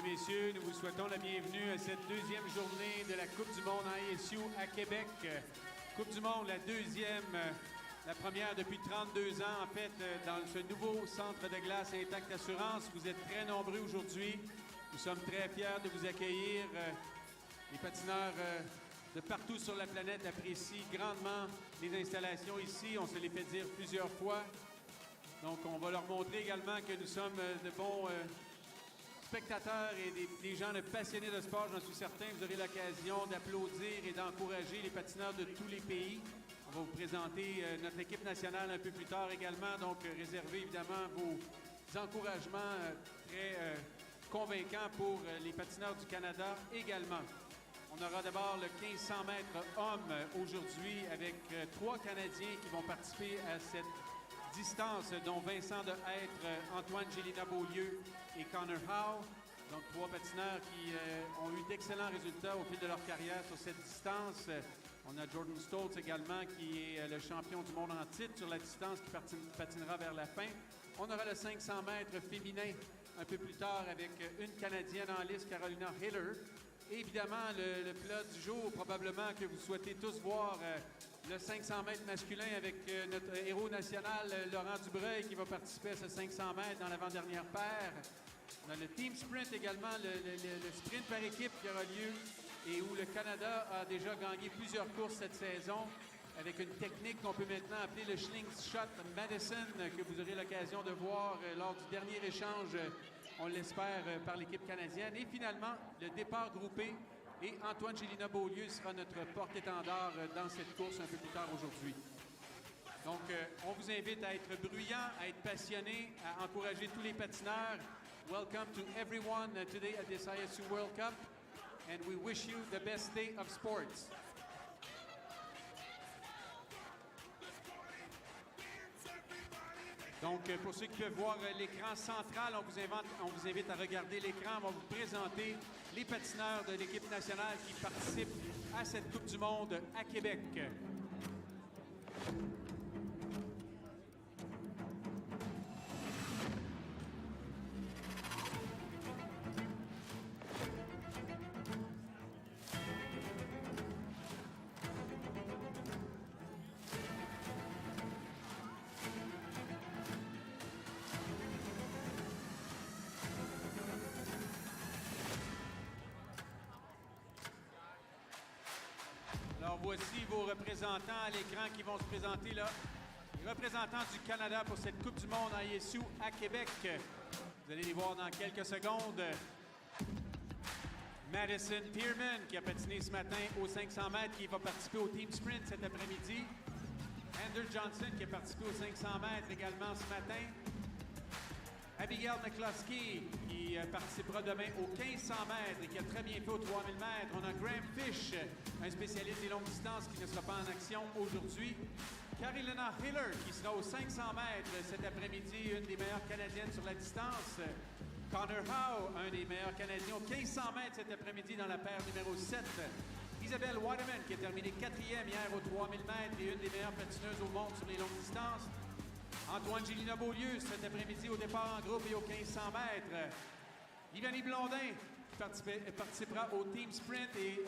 et messieurs, nous vous souhaitons la bienvenue à cette deuxième journée de la Coupe du Monde en ISU à Québec. Coupe du Monde, la deuxième, la première depuis 32 ans, en fait, dans ce nouveau centre de glace Intact Assurance. Vous êtes très nombreux aujourd'hui. Nous sommes très fiers de vous accueillir. Les patineurs de partout sur la planète apprécient grandement les installations ici. On se les fait dire plusieurs fois. Donc, on va leur montrer également que nous sommes de bons spectateurs et des gens passionnés de sport. J'en suis certain, vous aurez l'occasion d'applaudir et d'encourager les patineurs de tous les pays. On va vous présenter notre équipe nationale un peu plus tard également. Donc, réservez évidemment vos encouragements très convaincants pour les patineurs du Canada également. On aura d'abord le 1500 mètres hommes aujourd'hui avec 3 Canadiens qui vont participer à cette distance, dont Vincent de Hêtre, Antoine Gélina-Beaulieu et Connor Howe. Donc, 3 patineurs qui ont eu d'excellents résultats au fil de leur carrière sur cette distance. On a Jordan Stoltz également, qui est le champion du monde en titre sur la distance, qui patinera vers la fin. On aura le 500 mètres féminin un peu plus tard avec une Canadienne en lice, Carolina Hiller. Et évidemment, le plat du jour, probablement que vous souhaitez tous voir, le 500 mètres masculin avec notre héros national, Laurent Dubreuil, qui va participer à ce 500 mètres dans l'avant-dernière paire. On a le team sprint également, le sprint par équipe qui aura lieu et où le Canada a déjà gagné plusieurs courses cette saison avec une technique qu'on peut maintenant appeler le slingshot Madison, que vous aurez l'occasion de voir lors du dernier échange, on l'espère, par l'équipe canadienne. Et finalement, le départ groupé. Et Antoine Gélina-Beaulieu sera notre porte-étendard dans cette course un peu plus tard aujourd'hui. Donc, on vous invite à être bruyant, à être passionné, à encourager tous les patineurs. Welcome to everyone today at this ISU World Cup. And we wish you the best day of sports. Donc, pour ceux qui peuvent voir l'écran central, on vous invite à regarder l'écran. On va vous présenter les patineurs de l'équipe nationale qui participent à cette Coupe du Monde à Québec. Alors, voici vos représentants à l'écran qui vont se présenter là. Les représentants du Canada pour cette Coupe du Monde en ISU à Québec. Vous allez les voir dans quelques secondes. Madison Pearman, qui a patiné ce matin au 500 mètres, qui va participer au team sprint cet après-midi. Andrew Johnson, qui a participé au 500 mètres également ce matin. Abigail McCluskey, qui participera demain au 1500 mètres et qui a très bien fait au 3000 mètres. On a Graham Fish, un spécialiste des longues distances qui ne sera pas en action aujourd'hui. Carolina Hiller, qui sera au 500 mètres cet après-midi, une des meilleures Canadiennes sur la distance. Connor Howe, un des meilleurs Canadiens au 1500 mètres cet après-midi dans la paire numéro 7. Isabelle Waterman, qui a terminé 4e hier au 3000 mètres et une des meilleures patineuses au monde sur les longues distances. Antoine Gélina-Beaulieu cet après-midi au départ en groupe et au 1500 mètres. Ivani Blondin qui participera au team sprint et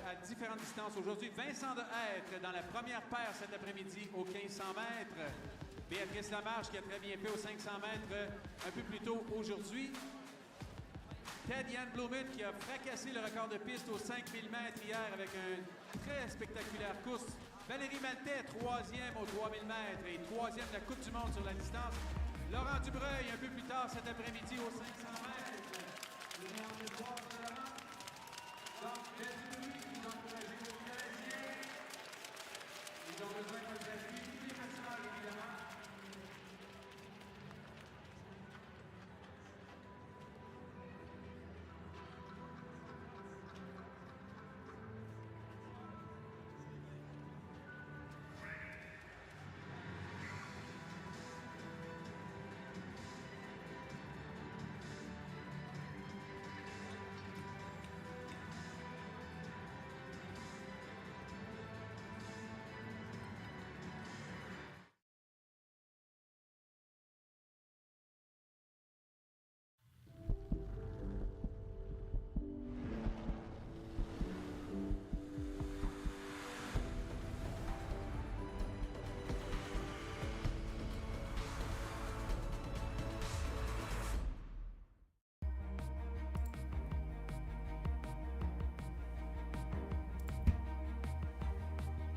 à différentes distances aujourd'hui. Vincent de Hêtre dans la première paire cet après-midi au 1500 mètres. Béatrice Lamarche qui a très bien fait au 500 mètres un peu plus tôt aujourd'hui. Ted Jan Blumen qui a fracassé le record de piste aux 5000 mètres hier avec une très spectaculaire course. Valérie Maltais, 3e au 3000 mètres et 3e de la Coupe du Monde sur la distance. Laurent Dubreuil, un peu plus tard cet après-midi au 500 mètres. Donc, laissez-nous vous encourager vos Canadiens. Ils ont besoin de votre appui, tous les patineurs, évidemment.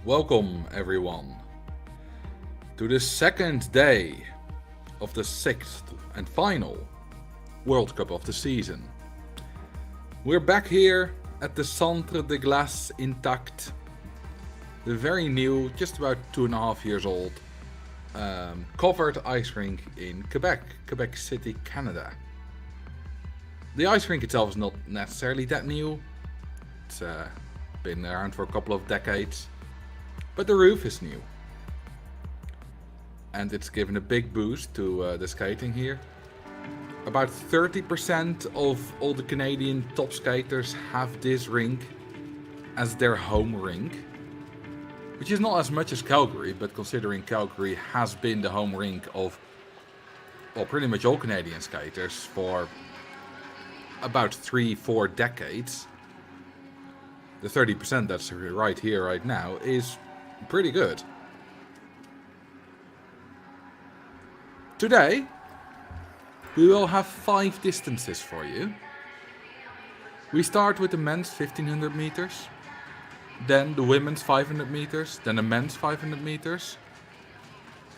Welcome everyone to the second day of the sixth and final World Cup of the season. We're back here at the Centre de Glace Intact, the very new, just about 2.5 years old, covered ice rink in Quebec City, Canada. The ice rink itself is not necessarily that new. It's been around for a couple of decades, but the roof is new. And it's given a big boost to the skating here. About 30% of all the Canadian top skaters have this rink as their home rink. Which is not as much as Calgary, but considering Calgary has been the home rink of, well, pretty much all Canadian skaters for about 3-4 decades. The 30% that's right here, right now, is pretty good. Today, we will have 5 distances for you. We start with the men's 1500 meters, then the women's 500 meters, then the men's 500 meters,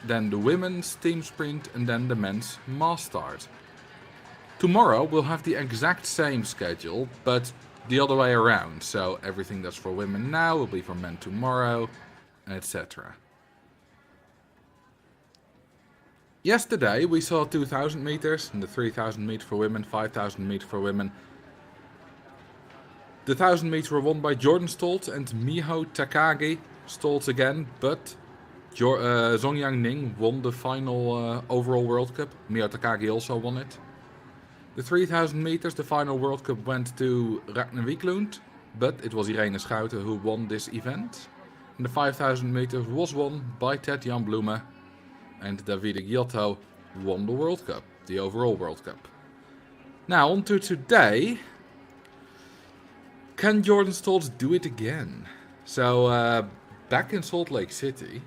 then the women's team sprint, and then the men's mass start. Tomorrow we'll have the exact same schedule, but the other way around. So everything that's for women now will be for men tomorrow, etc. Yesterday we saw 2000 meters and the 3000 meters for women, 5000 meters for women. The 1000 meters were won by Jordan Stoltz and Miho Takagi. Stoltz again, but Zongyang Ning won the final overall World Cup. Miho Takagi also won it. The 3000 meters, the final World Cup went to Ragnar Wiklund, but it was Irene Schouten who won this event. And the 5000 meters was won by Ted Jan Bloemen, and Davide Giotto won the World Cup, the overall World Cup. Now on to today. Can Jordan Stoltz do it again? So back in Salt Lake City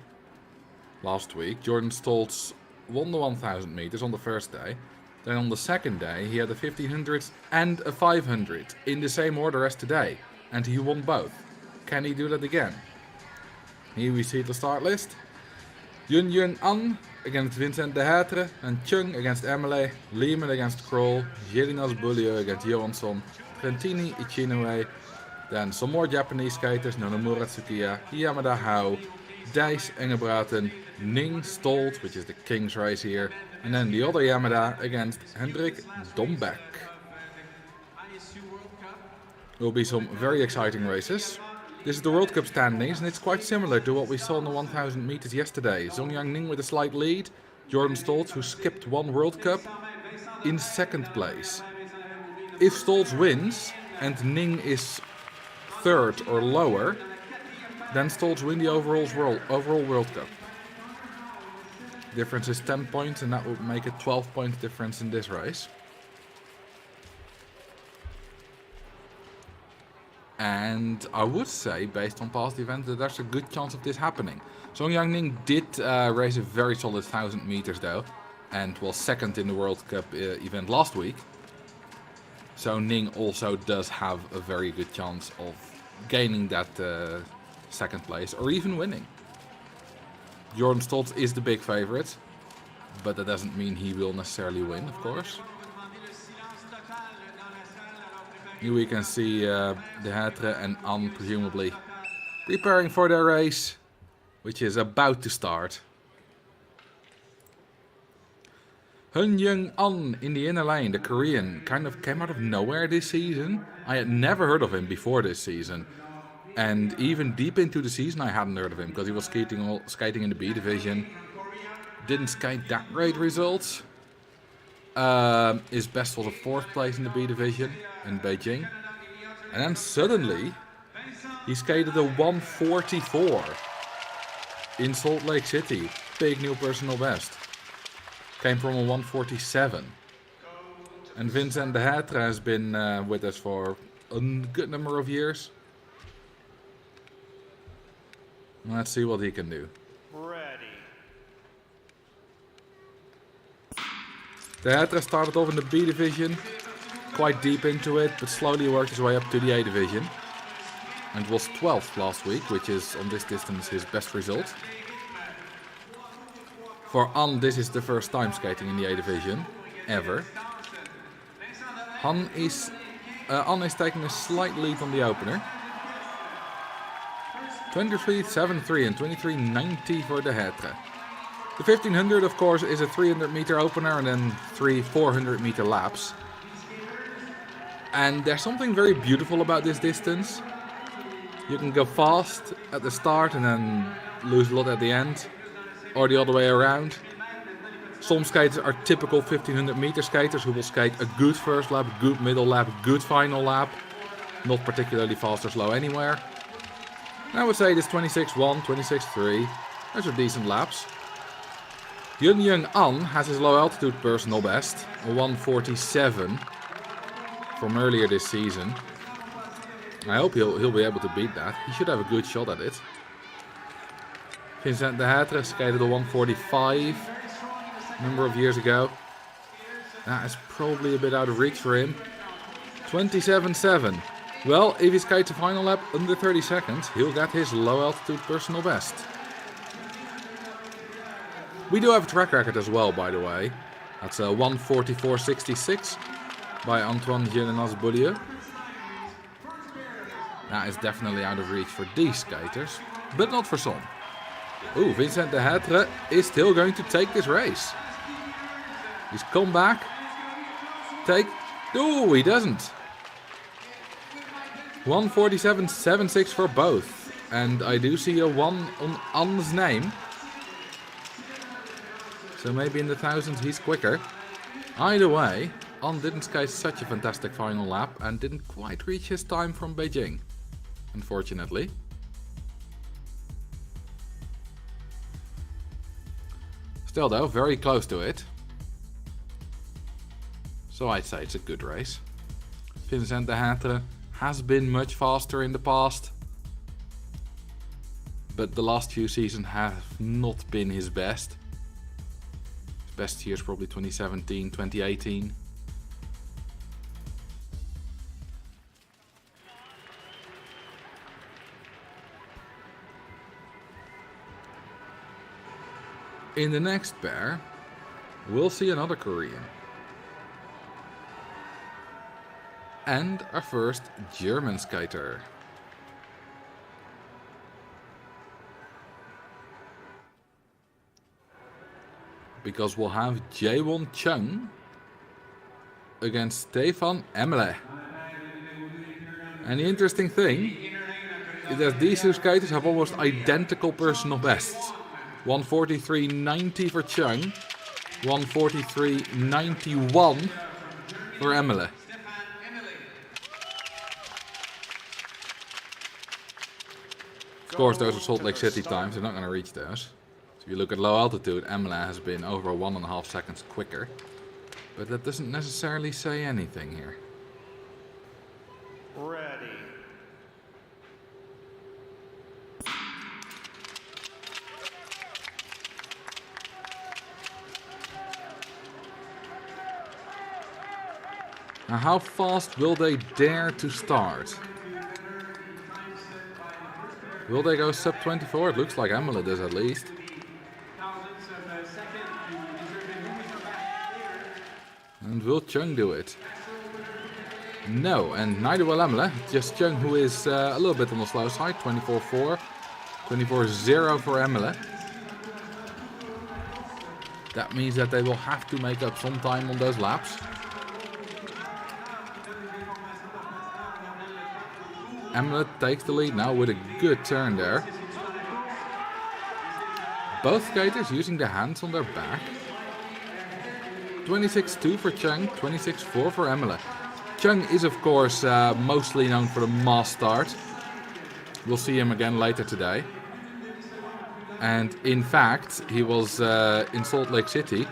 last week, Jordan Stoltz won the 1000 meters on the first day. Then on the second day, he had a 1500 and a 500 in the same order as today. And he won both. Can he do that again? Here we see the start list. Yun An against Vincent de Hetre. And Chung against Emily. Lehman against Kroll. Jelinas Beaulieu against Johansson. Trentini Ichinue. Then some more Japanese skaters. Nonomura Tsukiya. Yamada Hao. Dijs Engebraten. Ning Stolt, which is the king's race here. And then the other Yamada against Hendrik Dombeck. Will be some very exciting races. This is the World Cup standings, and it's quite similar to what we saw in the 1000 meters yesterday. Zongyang Ning with a slight lead. Jordan Stoltz, who skipped one World Cup, in second place. If Stoltz wins and Ning is third or lower, then Stoltz win the overall World Cup. Difference is 10 points, and that would make a 12-point difference in this race. And I would say, based on past events, that there's a good chance of this happening. Zongyang Ning did race a very solid 1000 meters though, and was second in the World Cup event last week. So Ning also does have a very good chance of gaining that second place, or even winning. Jordan Stoltz is the big favorite, but that doesn't mean he will necessarily win, of course. Here we can see De Hetre and An presumably preparing for their race, which is about to start. Hyun-Jung An in the inner lane, the Korean, kind of came out of nowhere this season. I had never heard of him before this season. And even deep into the season I hadn't heard of him, because he was skating in the B division. Didn't skate that great results. His best was a 4th place in the B division in Beijing. And then suddenly, he skated a 144 in Salt Lake City. Big new personal best. Came from a 147. And Vincent de Hetre has been with us for a good number of years. Let's see what he can do. Ready. De Hetre started off in the B division, quite deep into it, but slowly worked his way up to the A division. and was 12th last week, which is on this distance his best result. For An, this is the first time skating in the A division, ever. An is taking a slight lead on the opener. 23.73 and 23.90 for the Hetre. The 1500, of course, is a 300 meter opener and then 3 400 meter laps. And there's something very beautiful about this distance. You can go fast at the start and then lose a lot at the end, or the other way around. Some skaters are typical 1500 meter skaters who will skate a good first lap, good middle lap, good final lap, not particularly fast or slow anywhere. And I would say this 26.1, 26.3, those are decent laps. Yun Young An has his low altitude personal best, a 147 from earlier this season. I hope he'll be able to beat that. He should have a good shot at it. Vincent de Hetre skated a 145 a number of years ago. That is probably a bit out of reach for him. 27.7. Well, if he skates a final lap under 30 seconds, he'll get his low altitude personal best. We do have a track record as well, by the way. That's a 144.66 by Antoine Gienenas-Beaulieu. That is definitely out of reach for these skaters, but not for some. Ooh, Vincent de Hetre is still going to take this race. He's come back. Ooh, he doesn't. 147.76 for both. And I do see a 1 on An's name. So maybe in the thousands he's quicker. Either way, An didn't skate such a fantastic final lap and didn't quite reach his time from Beijing, unfortunately. Still though, very close to it. So I'd say it's a good race. Vincent de Hetre has been much faster in the past, but the last few seasons have not been his best. His best year is probably 2017, 2018. In the next pair, we'll see another Korean. And our first German skater. Because we'll have Jaewon Chung against Stefan Emele. And the interesting thing is that these two skaters have almost identical personal bests. 143.90 for Chung, 143.91 for Emele. Of course, those are Salt Lake City times, they're not going to reach those. So if you look at low altitude, Emele has been over 1.5 seconds quicker. But that doesn't necessarily say anything here. Ready. Now, how fast will they dare to start? Will they go sub 24? It looks like Emele does at least. And will Chung do it? No, and neither will Emele. Just Chung, who is a little bit on the slow side. 24.4, 24.0 for Emele. That means that they will have to make up some time on those laps. Emele takes the lead now with a good turn there. Both skaters using the hands on their back. 26.2 for Chung, 26.4 for Emele. Chung is of course mostly known for the mass start. We'll see him again later today. And in fact, he was in Salt Lake City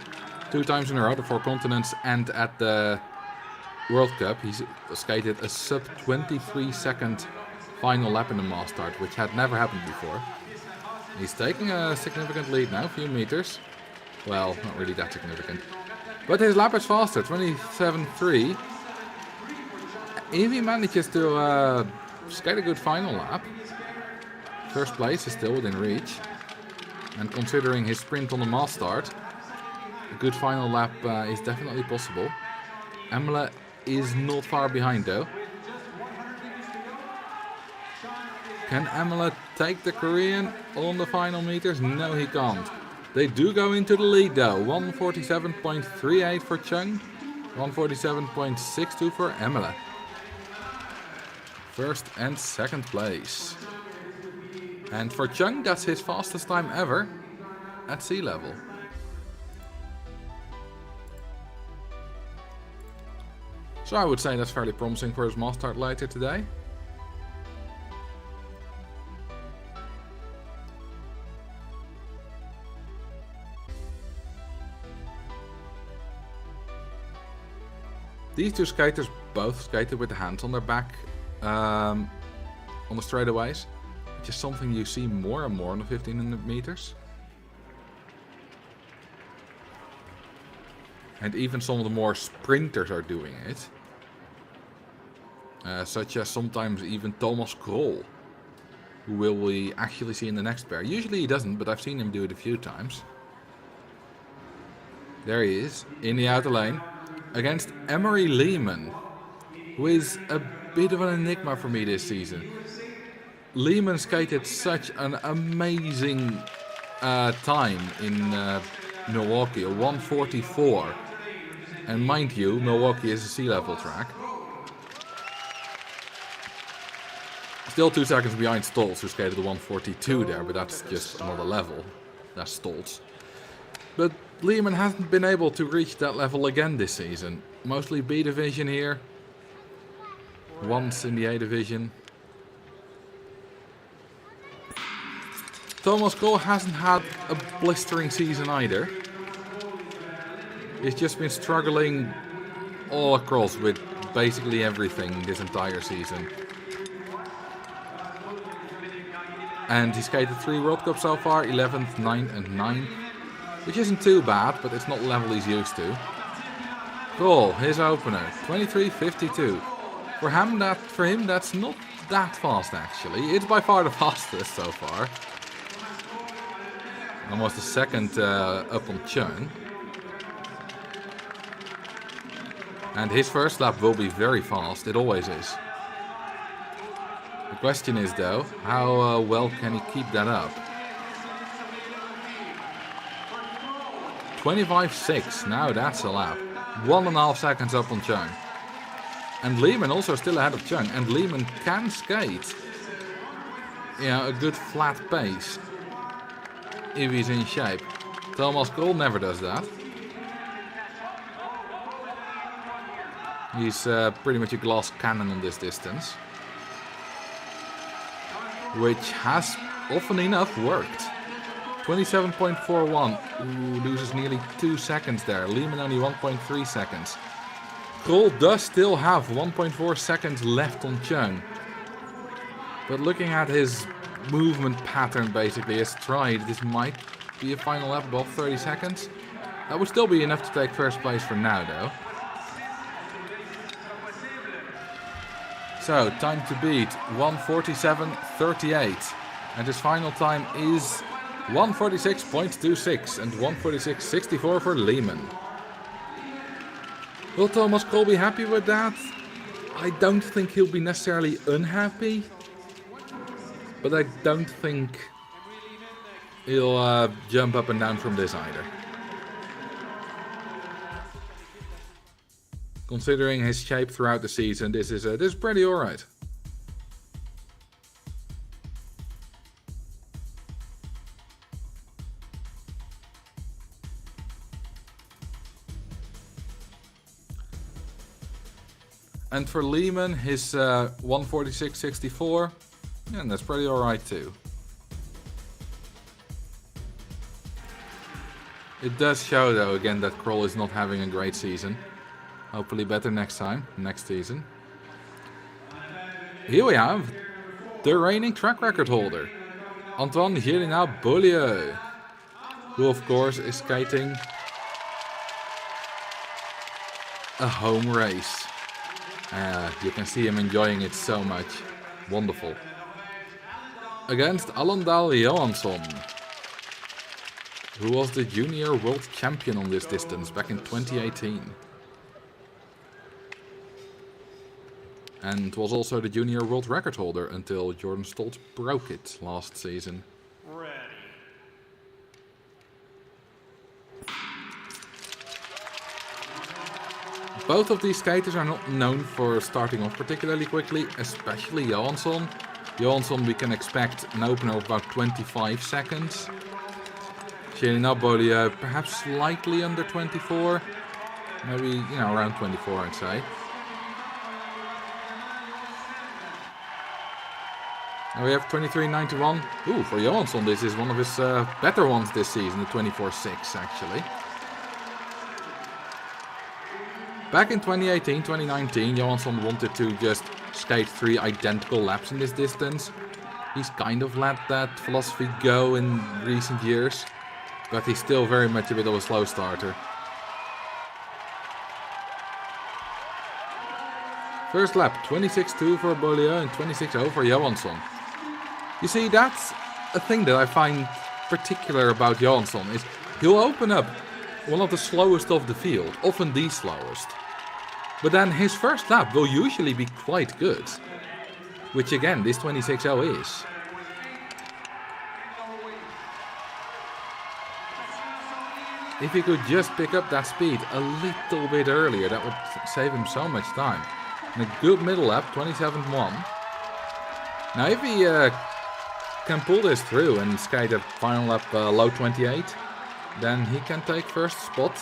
2 times in a row, the 4 continents, and at the World Cup, he's skated a sub 23 second final lap in the mass start, which had never happened before. He's taking a significant lead now, a few meters. Well, not really that significant. But his lap is faster, 27.3. If he manages to skate a good final lap. First place is still within reach. And considering his sprint on the mass start, a good final lap is definitely possible. Emile is not far behind though. Can Emile take the Korean on the final meters? No, he can't. They do go into the lead though. 147.38 for Chung, 147.62 for Emile. First and second place. And for Chung, that's his fastest time ever at sea level. So I would say that's fairly promising for his mass start later today. These two skaters both skated with the hands on their back on the straightaways, which is something you see more and more on the 1500 meters. And even some of the more sprinters are doing it. Such as sometimes even Thomas Krol, who will we actually see in the next pair. Usually he doesn't, but I've seen him do it a few times. There he is, in the outer lane, against Emery Lehman, who is a bit of an enigma for me this season. Lehman skated such an amazing time in Milwaukee, a 1:44. And mind you, Milwaukee is a sea level track. Still 2 seconds behind Stoltz, who skated a 1:42 there, but that's just another level. That's Stoltz. But Lehman hasn't been able to reach that level again this season. Mostly B division here. Once in the A division. Thomas Krol hasn't had a blistering season either. He's just been struggling all across with basically everything this entire season. And he skated 3 World Cups so far, 11th, 9th and 9th. Which isn't too bad, but it's not the level he's used to. Krol, his opener, 23:52. For him, that's not that fast actually. It's by far the fastest so far. Almost a second up on Chung. And his first lap will be very fast, it always is. The question is though, how well can he keep that up? 25.6, now that's a lap. 1.5 seconds up on Chung. And Lehman also still ahead of Chung, and Lehman can skate. Yeah, a good flat pace. If he's in shape. Thomas Krol never does that. He's pretty much a glass cannon on this distance. Which has often enough worked. 27.41. Ooh, loses nearly 2 seconds there. Lehman only 1.3 seconds. Krol does still have 1.4 seconds left on Chung. But looking at his movement pattern, basically, his stride, this might be a final lap above 30 seconds. That would still be enough to take first place for now, though. So, time to beat 1:47.38. And his final time is 1:46.26 and 1:46.64 for Lehman. Will Thomas Krol be happy with that? I don't think he'll be necessarily unhappy. But I don't think he'll jump up and down from this either. Considering his shape throughout the season, this is pretty alright. And for Lehman, his 1:46.64, yeah, that's pretty alright too. It does show though again that Krol is not having a great season. Hopefully better next time, next season. Here we have the reigning track record holder, Antoine Gélinas-Beaulieu, who of course is skating a home race. You can see him enjoying it so much. Wonderful. Against Alendal Johansson, who was the junior world champion on this distance back in 2018. And was also the junior world record holder until Jordan Stoltz broke it last season. Both of these skaters are not known for starting off particularly quickly, especially Johansson. Johansson we can expect an opener of about 25 seconds. Jelena Beaulieu perhaps slightly under 24. Maybe, around 24 I'd say. Now we have 23.91. Ooh, for Johansson this is one of his better ones this season, the 24.6 actually. Back in 2018, 2019, Johansson wanted to just skate 3 identical laps in this distance. He's kind of let that philosophy go in recent years, but he's still very much a bit of a slow starter. First lap, 26.2 for Beaulieu and 26.0 for Johansson. You see, that's a thing that I find particular about Johansson, is he'll open up one of the slowest of the field, often the slowest. But then his first lap will usually be quite good, which again this 26.0 is. If he could just pick up that speed a little bit earlier, that would save him so much time. And a good middle lap, 27.1. Now if he can pull this through and skate a final lap low 28, then he can take first spot.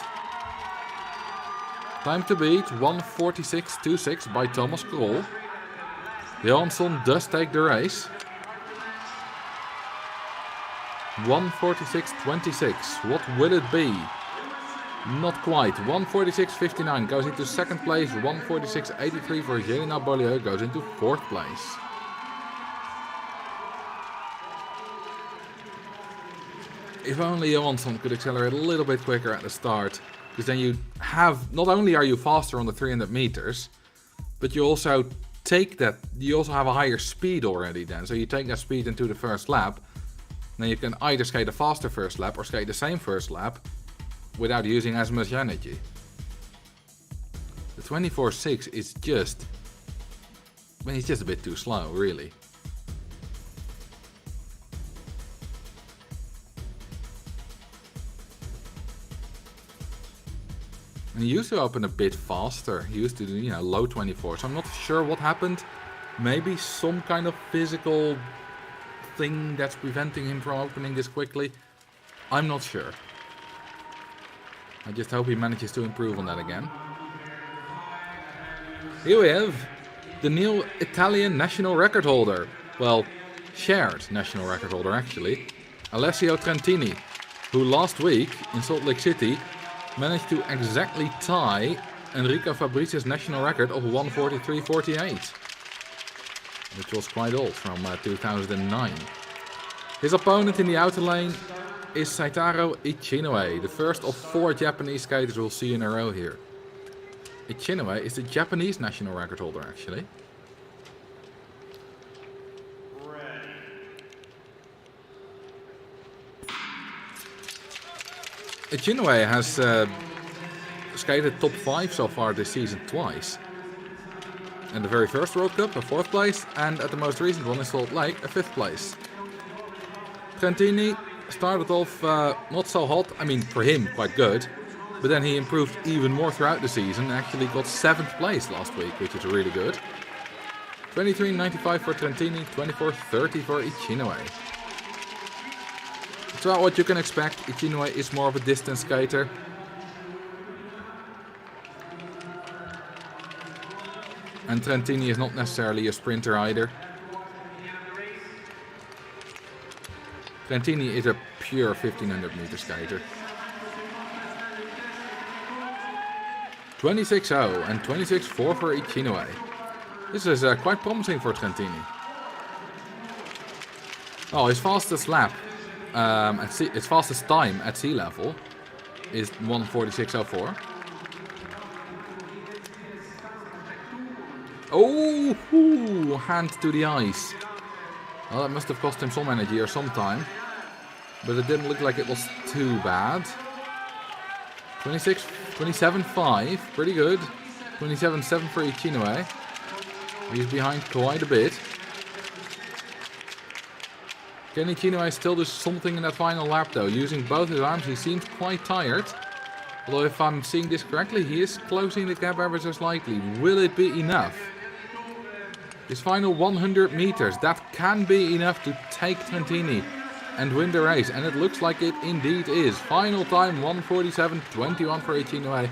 Time to beat 1:46.26 by Thomas Krol. Johansson does take the race. 1:46.26. What will it be? Not quite. 1:46.59 goes into second place. 1:46.83 for Jelena Beaulieu goes into fourth place. If only Johansson could accelerate a little bit quicker at the start. Because then you have, not only are you faster on the 300 meters, but you also take that, you also have a higher speed already then. So you take that speed into the first lap, then you can either skate a faster first lap or skate the same first lap without using as much energy. The 24.6 is just, it's just a bit too slow, really. And he used to open a bit faster. He used to do, low 24. So I'm not sure what happened. Maybe some kind of physical thing that's preventing him from opening this quickly. I'm not sure. I just hope he manages to improve on that again. Here we have the new Italian national record holder. Well, shared national record holder actually. Alessio Trentini, who last week in Salt Lake City managed to exactly tie Enrico Fabrizi's national record of 1:43.48, which was quite old, from 2009. His opponent in the outer lane is Saitaro Ichinue, the first of 4 Japanese skaters we'll see in a row here. Ichinue is the Japanese national record holder actually. Ichinue has skated top 5 so far this season twice. In the very first World Cup, a 4th place, and at the most recent one in Salt Lake, a 5th place. Trentini started off not so hot, for him quite good, but then he improved even more throughout the season and actually got 7th place last week, which is really good. 23.95 for Trentini, 24.30 for Ichinue. It's about what you can expect. Ichinue is more of a distance skater. And Trentini is not necessarily a sprinter either. Trentini is a pure 1500 meter skater. 26.0 and 26.4 for Ichinue. This is quite promising for Trentini. Oh, his fastest lap. Its fastest time at sea level is 1:46.04. Oh, ooh, hand to the ice. Well, that must have cost him some energy or some time. But it didn't look like it was too bad. 27.5, pretty good. 27.7 for Ichinue. He's behind quite a bit. Can Ichinue still do something in that final lap though? Using both his arms, he seems quite tired. Although if I'm seeing this correctly, he is closing the gap ever so slightly. Will it be enough? His final 100 meters, that can be enough to take Trentini and win the race. And it looks like it indeed is. Final time 1:47.21 for Ichinue.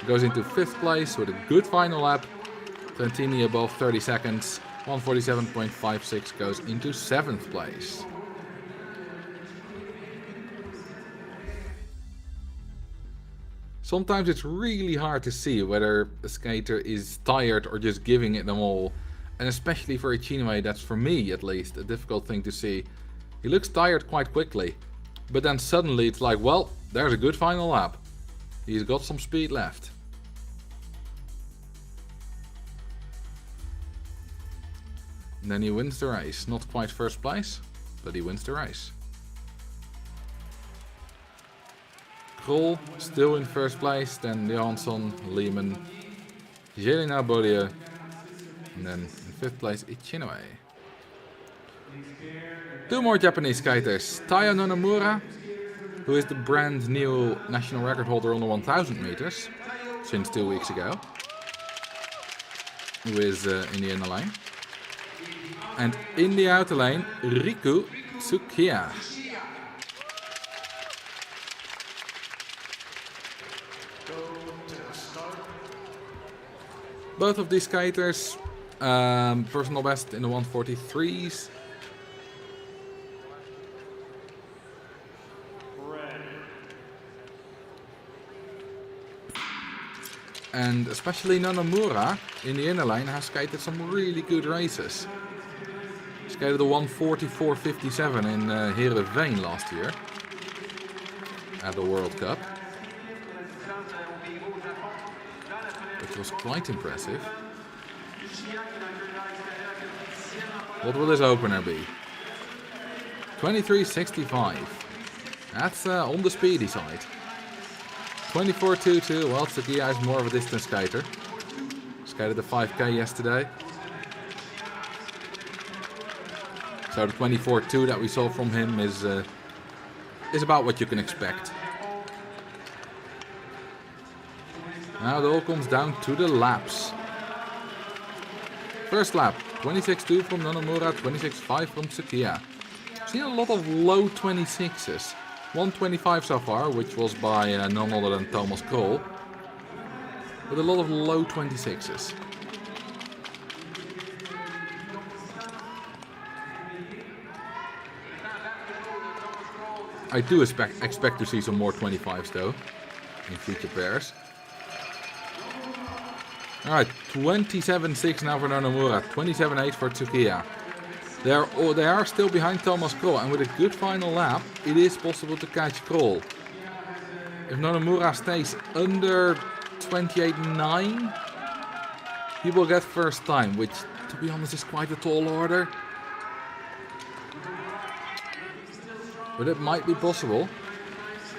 Goes into 5th place with a good final lap. Trentini above 30 seconds. 1:47.56 goes into 7th place. Sometimes it's really hard to see whether a skater is tired or just giving it them all. And especially for Ichinue, that's for me at least a difficult thing to see. He looks tired quite quickly. But then suddenly it's like, well, there's a good final lap. He's got some speed left. And then he wins the race. Not quite first place, but he wins the race. Krol still in first place, then Johansson, Lehman, Jelena Bodier, and then in 5th place Ichinue. 2 more Japanese skaters. Taya Nonomura, who is the brand new national record holder on the 1000 meters since 2 weeks ago, who is in the inner lane. And in the outer lane, Riku Tsukiya. Both of these skaters, personal best in the 143s. And especially Nonomura in the inner lane has skated some really good races. Skated the 1:44.57 in Heerenveen last year at the World Cup, which was quite impressive. What will his opener be? 23.65. That's on the speedy side. 24.22. Well, Tsukiya is more of a distance skater. Skated the 5K yesterday. So the 24.2 that we saw from him is about what you can expect. Now it all comes down to the laps. First lap, 26.2 from Nonomura, 26.5 from Tsukiya. Seen a lot of low 26s. 1:25 so far, which was by none other than Thomas Krol. But a lot of low 26s. I do expect to see some more 25s though, in future pairs. Alright, 27.6 now for Nonomura, 27.8 for Tsukiya. They are still behind Thomas Krol, and with a good final lap, it is possible to catch Krol. If Nonomura stays under 28.9, he will get first time, which, to be honest, is quite a tall order. But it might be possible.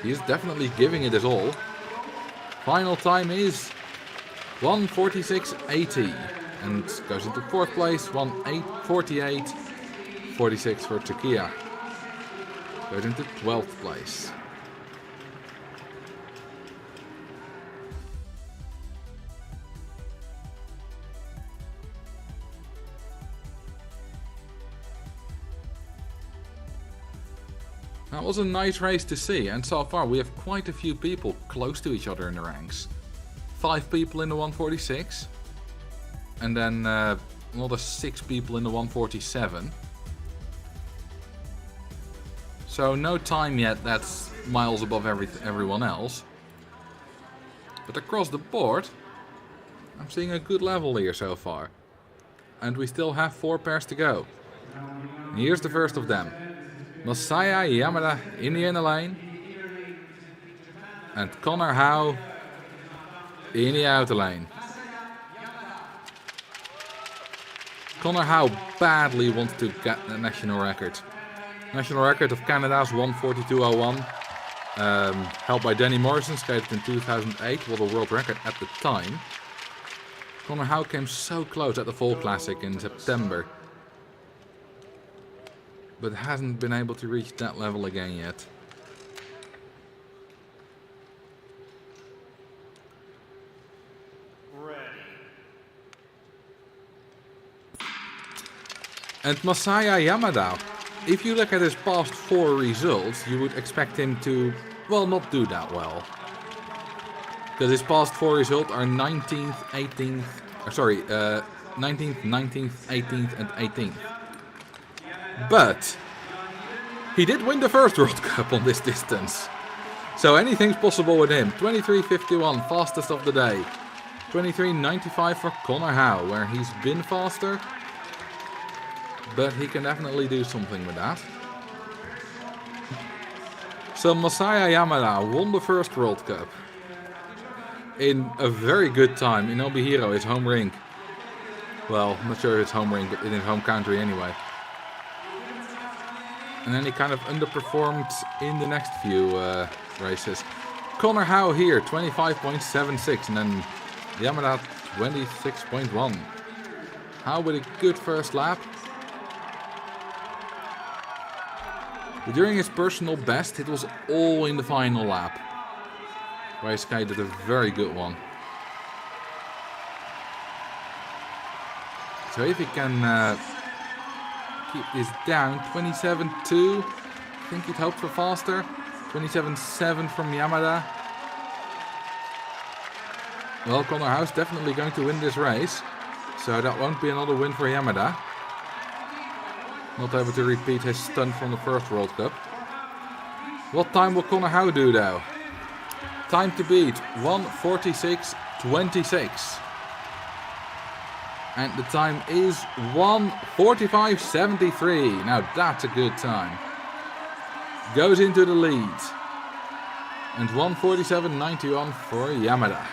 He is definitely giving it his all. Final time is 1:46.80 and goes into 4th place, 1:48.46 for Tsukiya. Goes into 12th place. That was a nice race to see, and so far we have quite a few people close to each other in the ranks. 5 people in the 146, and then another 6 people in the 147. So no time yet that's miles above everyone else. But across the board, I'm seeing a good level here so far. And we still have 4 pairs to go. And here's the first of them. Masaya Yamada in the inner lane. And Connor Howe in the outer lane. Connor Howe badly wants to get the national record. National record of Canada's 1:42.01. Held by Danny Morrison, skated in 2008, was a world record at the time. Connor Howe came so close at the Fall Classic in September, but hasn't been able to reach that level again yet. And Masaya Yamada, if you look at his past 4 results, you would expect him to, well, not do that well. Because his past 4 results are 19th, 18th, 19th, 19th, 18th and 18th. But he did win the first World Cup on this distance. So anything's possible with him. 23.51, fastest of the day. 23.95 for Connor Howe, where he's been faster. But he can definitely do something with that. So Masaya Yamada won the first World Cup in a very good time in Obihiro, his home rink. Well, I'm not sure if it's home rink, but in his home country anyway. And then he kind of underperformed in the next few races. Connor Howe here, 25.76, and then Yamada 26.1. Howe with a good first lap. But during his personal best, it was all in the final lap, where he skated a very good one. So if he can keep this down, 27.2, I think he'd hoped for faster. 27.7 from Yamada. Well, Connor Howe's definitely going to win this race, so that won't be another win for Yamada. Not able to repeat his stunt from the first World Cup. What time will Connor Howe do though? Time to beat 1:46.26. And the time is 1:45.73. Now that's a good time. Goes into the lead. And 1:47.91 for Yamada.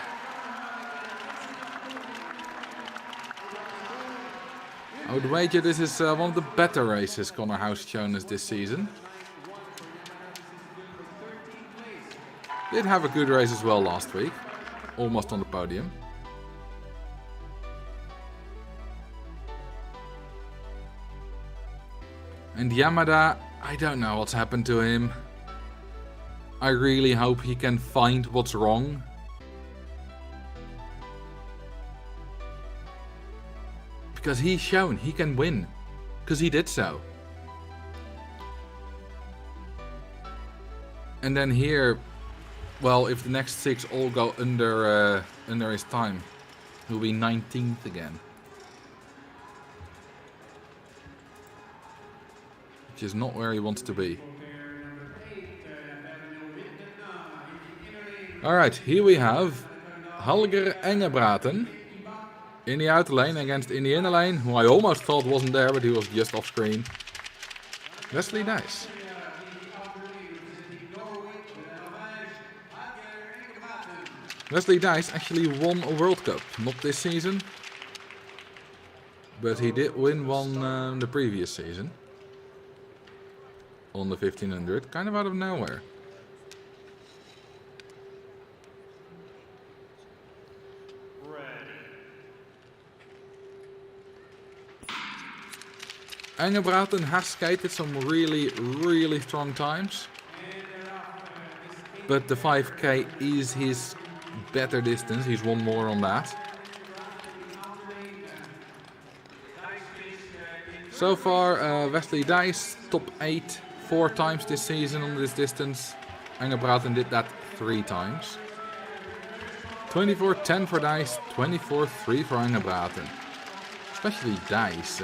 I would wager this is one of the better races Connor Howe's shown us this season. Did have a good race as well last week. Almost on the podium. And Yamada, I don't know what's happened to him. I really hope he can find what's wrong. Because he's shown he can win. Because he did so. And then here, well, if the next 6 all go under his time, he'll be 19th again. Which is not where he wants to be. Alright, here we have Holger Engebraten in the outer lane against in the inner lane, who I almost thought wasn't there, but he was just off screen. Wesley Dice. Wesley Dice actually won a World Cup, not this season, but he did win one the previous season on the 1500, kind of out of nowhere. Engebraten has skated some really strong times, but the 5K is his better distance. He's won more on that. So far, Wesley Dice top 8 4 times this season on this distance. Engebraten did that 3 times. 24.10 for Dice, 24.3 for Engebraten. Especially Dice.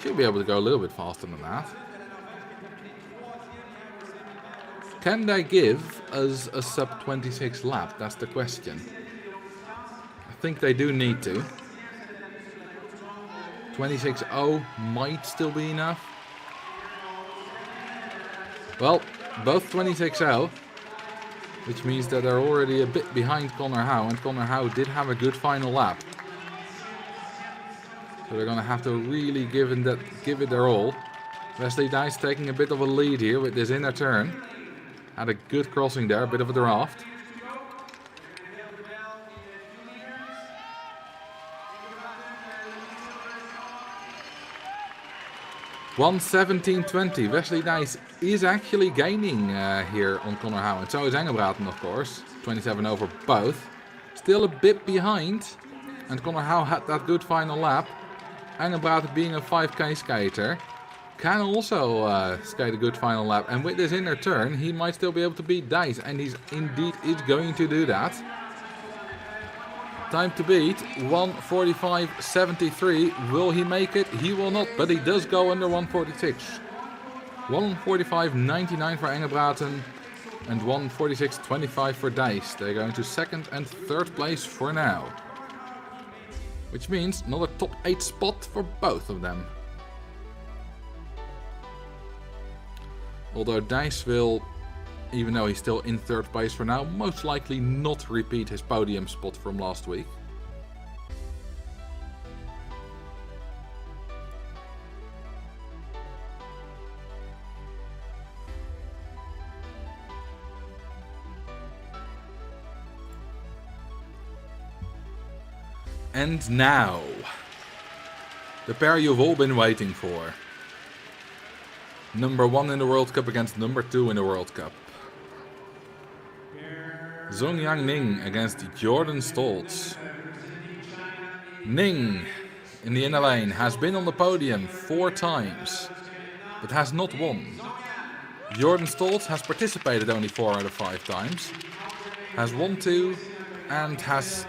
Should be able to go a little bit faster than that. Can they give us a sub 26 lap? That's the question. I think they do need to. 26.0 might still be enough. Well, both 26.0, which means that they're already a bit behind Connor Howe, and Connor Howe did have a good final lap. So they're gonna have to really give it their all. Wesley Dice taking a bit of a lead here with this inner turn. Had a good crossing there, a bit of a draft. $1:17.20. Wesley Dice is actually gaining here on Connor Howe. And so is Engelbraten, of course. 27 over both. Still a bit behind. And Connor Howe had that good final lap. Engelbraten, being a 5K skater, can also skate a good final lap. And with this inner turn, he might still be able to beat Dice. And he's indeed is going to do that. Time to beat 1:45.73. Will he make it? He will not, but he does go under 1:46. 1:45.99 for Engelbraten and 1:46.25 for Dice. They're going to second and third place for now. Which means another top 8 spot for both of them. Although Dice will, even though he's still in third place for now, most likely not repeat his podium spot from last week. And now, the pair you've all been waiting for. Number 1 in the World Cup against number 2 in the World Cup. Zongyang Ning against Jordan Stoltz. Ning, in the inner lane, has been on the podium 4 times, but has not won. Jordan Stoltz has participated only 4 out of 5 times, has won 2, and has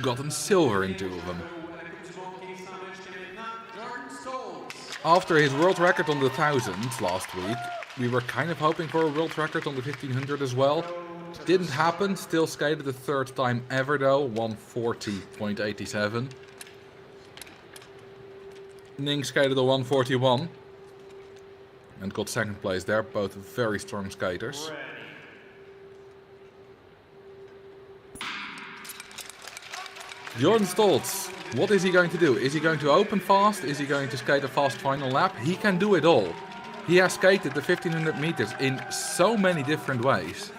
gotten silver in 2 of them. After his world record on the 1000 last week, we were kind of hoping for a world record on the 1500 as well. Didn't happen, still skated the 3rd time ever though, 1:40.87. Ning skated a 1:41 and got 2nd place there, both very strong skaters. Jordan Stoltz, what is he going to do? Is he going to open fast? Is he going to skate a fast final lap? He can do it all. He has skated the 1500 meters in so many different ways.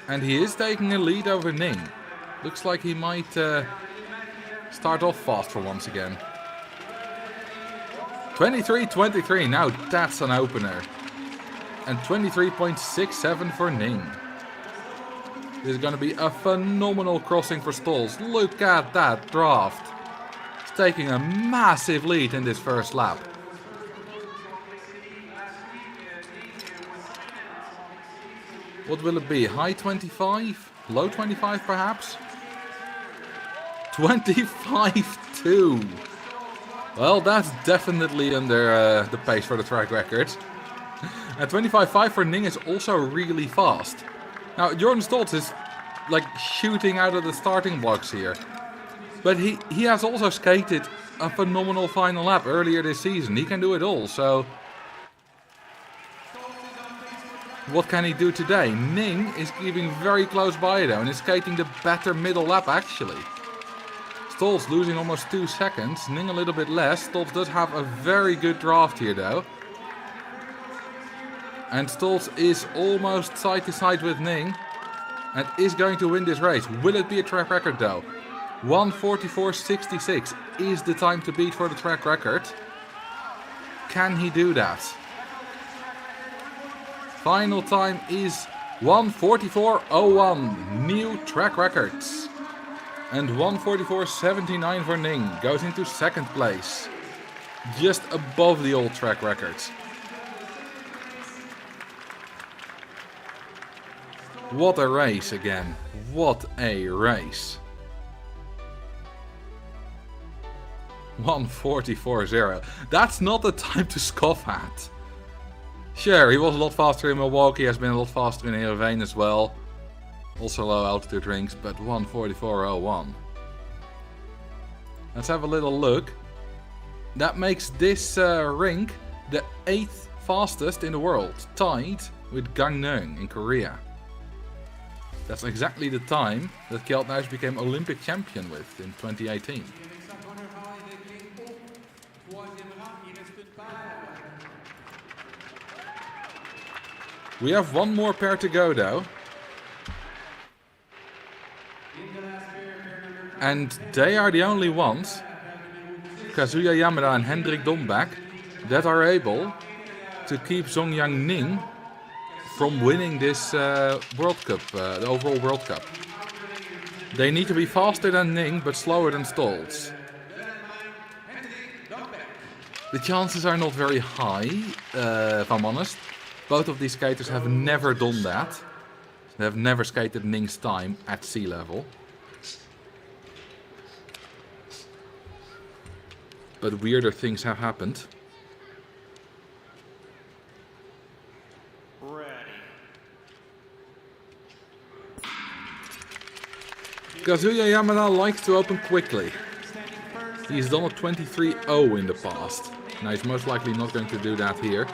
And he is taking a lead over Ning. Looks like he might start off fast for once again. 23.23, now that's an opener. And 23.67 for Ning. This is going to be a phenomenal crossing for Stoltz. Look at that draft. He's taking a massive lead in this first lap. What will it be? High 25? Low 25 perhaps? 25.2. Well, that's definitely under the pace for the track record. And 25.5 for Ning is also really fast. Now, Jordan Stoltz is like shooting out of the starting blocks here. But he has also skated a phenomenal final lap earlier this season. He can do it all, so what can he do today? Ning is keeping very close by though and is skating the better middle lap actually. Stoltz losing almost 2 seconds, Ning a little bit less. Stoltz does have a very good draft here though. And Stoltz is almost side to side with Ning and is going to win this race. Will it be a track record though? 1:44.66 is the time to beat for the track record. Can he do that? Final time is 1:44.01, new track records. And 1:44.79 for Ning goes into 2nd place, just above the old track records. What a race again. What a race. 1:44.0. That's not the time to scoff at. Sure, he was a lot faster in Milwaukee, has been a lot faster in Heerenveen as well. Also low altitude rinks, but 1:44.01. Let's have a little look. That makes this rink the 8th fastest in the world, tied with Gangneung in Korea. That's exactly the time that Kjeld Nuis became Olympic champion with in 2018. We have one more pair to go though. And they are the only ones, Kazuya Yamada and Hendrik Dombak, that are able to keep Zongyang Ning from winning this World Cup, the overall World Cup. They need to be faster than Ning, but slower than Stolz. The chances are not very high, if I'm honest. Both of these skaters have never done that. They have never skated Ning's time at sea level. But weirder things have happened. Kazuya Yamada likes to open quickly. He's done a 23-0 in the past. Now he's most likely not going to do that here.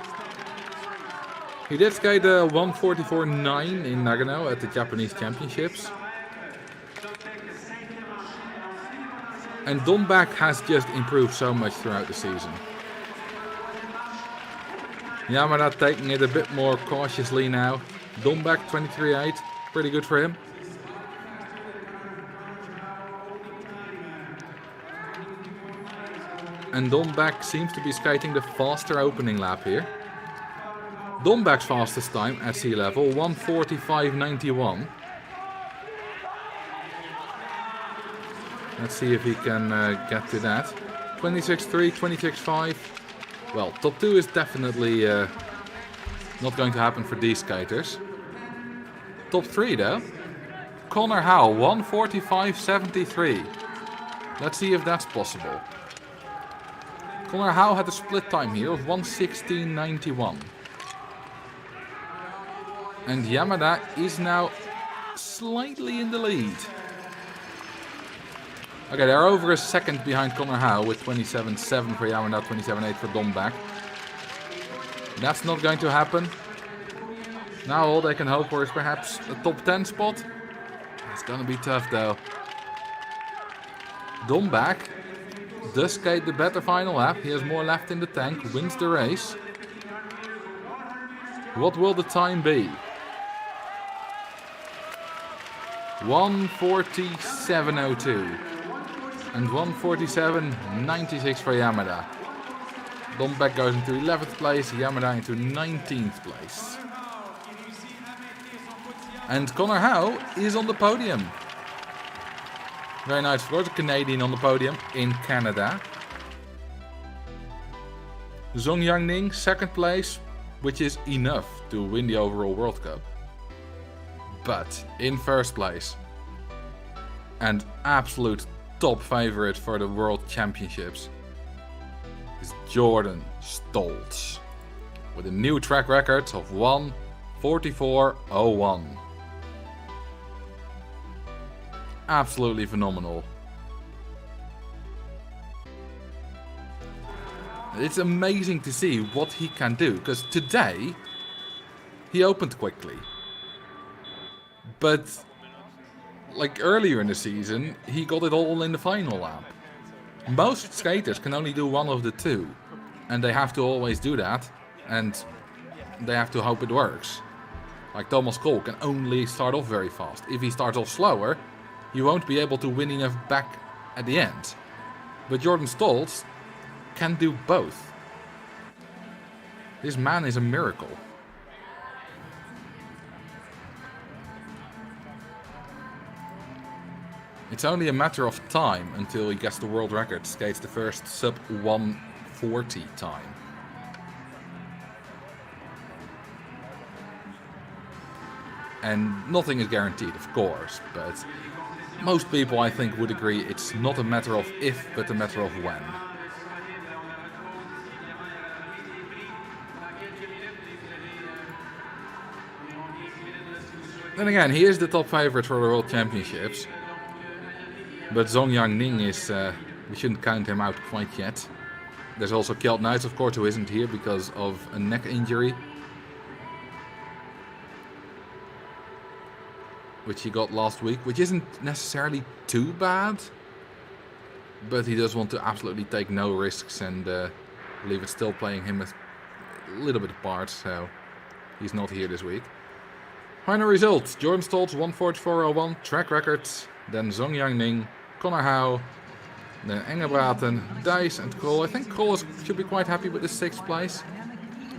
He did skate a 1:44.9 in Nagano at the Japanese Championships. And Dombak has just improved so much throughout the season. Yamada taking it a bit more cautiously now. Dombak 23.8, pretty good for him. And Dombak seems to be skating the faster opening lap here. Dombak's fastest time at sea level, 1:45.91. Let's see if he can get to that. 26.3, 26.5. Well, top 2 is definitely not going to happen for these skaters. Top 3 though. Connor Howe, 1:45.73. Let's see if that's possible. Connor Howe had a split time here of 1:16.91. And Yamada is now slightly in the lead. Okay, they're over a second behind Connor Howe with 27.7 for Yamada, 27.8 for Dombak. That's not going to happen. Now all they can hope for is perhaps a top 10 spot. It's gonna be tough though. Dombak does skate the better final lap. He has more left in the tank, wins the race. What will the time be? 1:47.02. And 1:47.96 for Yamada. Dombak goes into 11th place, Yamada into 19th place. And Connor Howe is on the podium. Very nice, of course, a Canadian on the podium in Canada. Zongyang Ning, 2nd place, which is enough to win the overall World Cup. But in 1st place, and absolute top favorite for the World Championships, is Jordan Stolz with a new track record of 1:44.01. Absolutely phenomenal. It's amazing to see what he can do, because today he opened quickly. But like earlier in the season, he got it all in the final lap. Most skaters can only do one of the two, and they have to always do that, and they have to hope it works. Like Thomas Cole can only start off very fast. If he starts off slower, you won't be able to win enough back at the end. But Jordan Stolz can do both. This man is a miracle. It's only a matter of time until he gets the world record, skates the first sub 1:40 time. And nothing is guaranteed, of course, but most people, I think, would agree it's not a matter of if, but a matter of when. Then again, he is the top favorite for the World Championships. But Zongyang Ning is, we shouldn't count him out quite yet. There's also Kjeld Nuis, of course, who isn't here because of a neck injury. which he got last week, which isn't necessarily too bad. But he does want to absolutely take no risks, and believe it's still playing him a little bit apart, so he's not here this week. Final results: Jordan Stoltz 144.01 track records, then Zhong Yang-Ning, Connor Howe, then Engebraten, Dijs and Cole. I think Cole should be quite happy with the 6th place.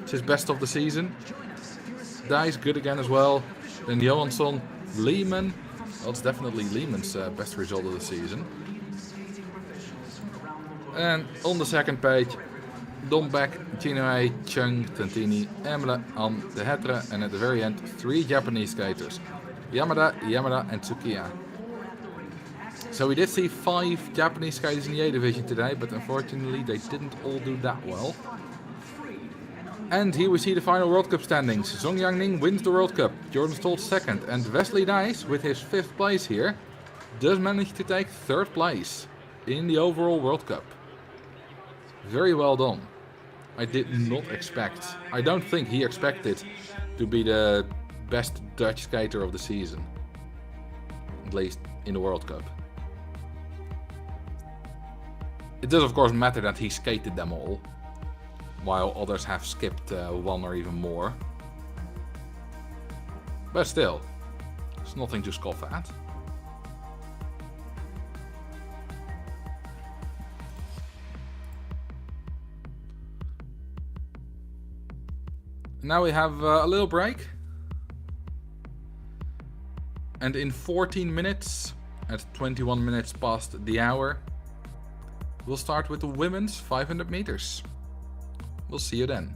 It's his best of the season. Dijs good again as well. Then Johansson, Lehman. Well, it's definitely Lehman's best result of the season. And on the second page, Dom Beck, Chinoe, Chung, Tantini, Emile, An, De Hetre, and at the very end, 3 Japanese skaters, Yamada, and Tsukiya. So we did see 5 Japanese skaters in the A division today, but unfortunately they didn't all do that well. And here we see the final World Cup standings. Zhong Yang-Ning wins the World Cup, Jordan Stoltz 2nd, and Wesley Dijs, with his 5th place here, does manage to take 3rd place in the overall World Cup. Very well done. I did not expect. I don't think he expected to be the best Dutch skater of the season. At least in the World Cup. It does of course matter that he skated them all, while others have skipped 1 or even more. But still, it's nothing to scoff at. Now we have a little break. And in 14 minutes, at 21 minutes past the hour, we'll start with the women's 500 meters. We'll see you then.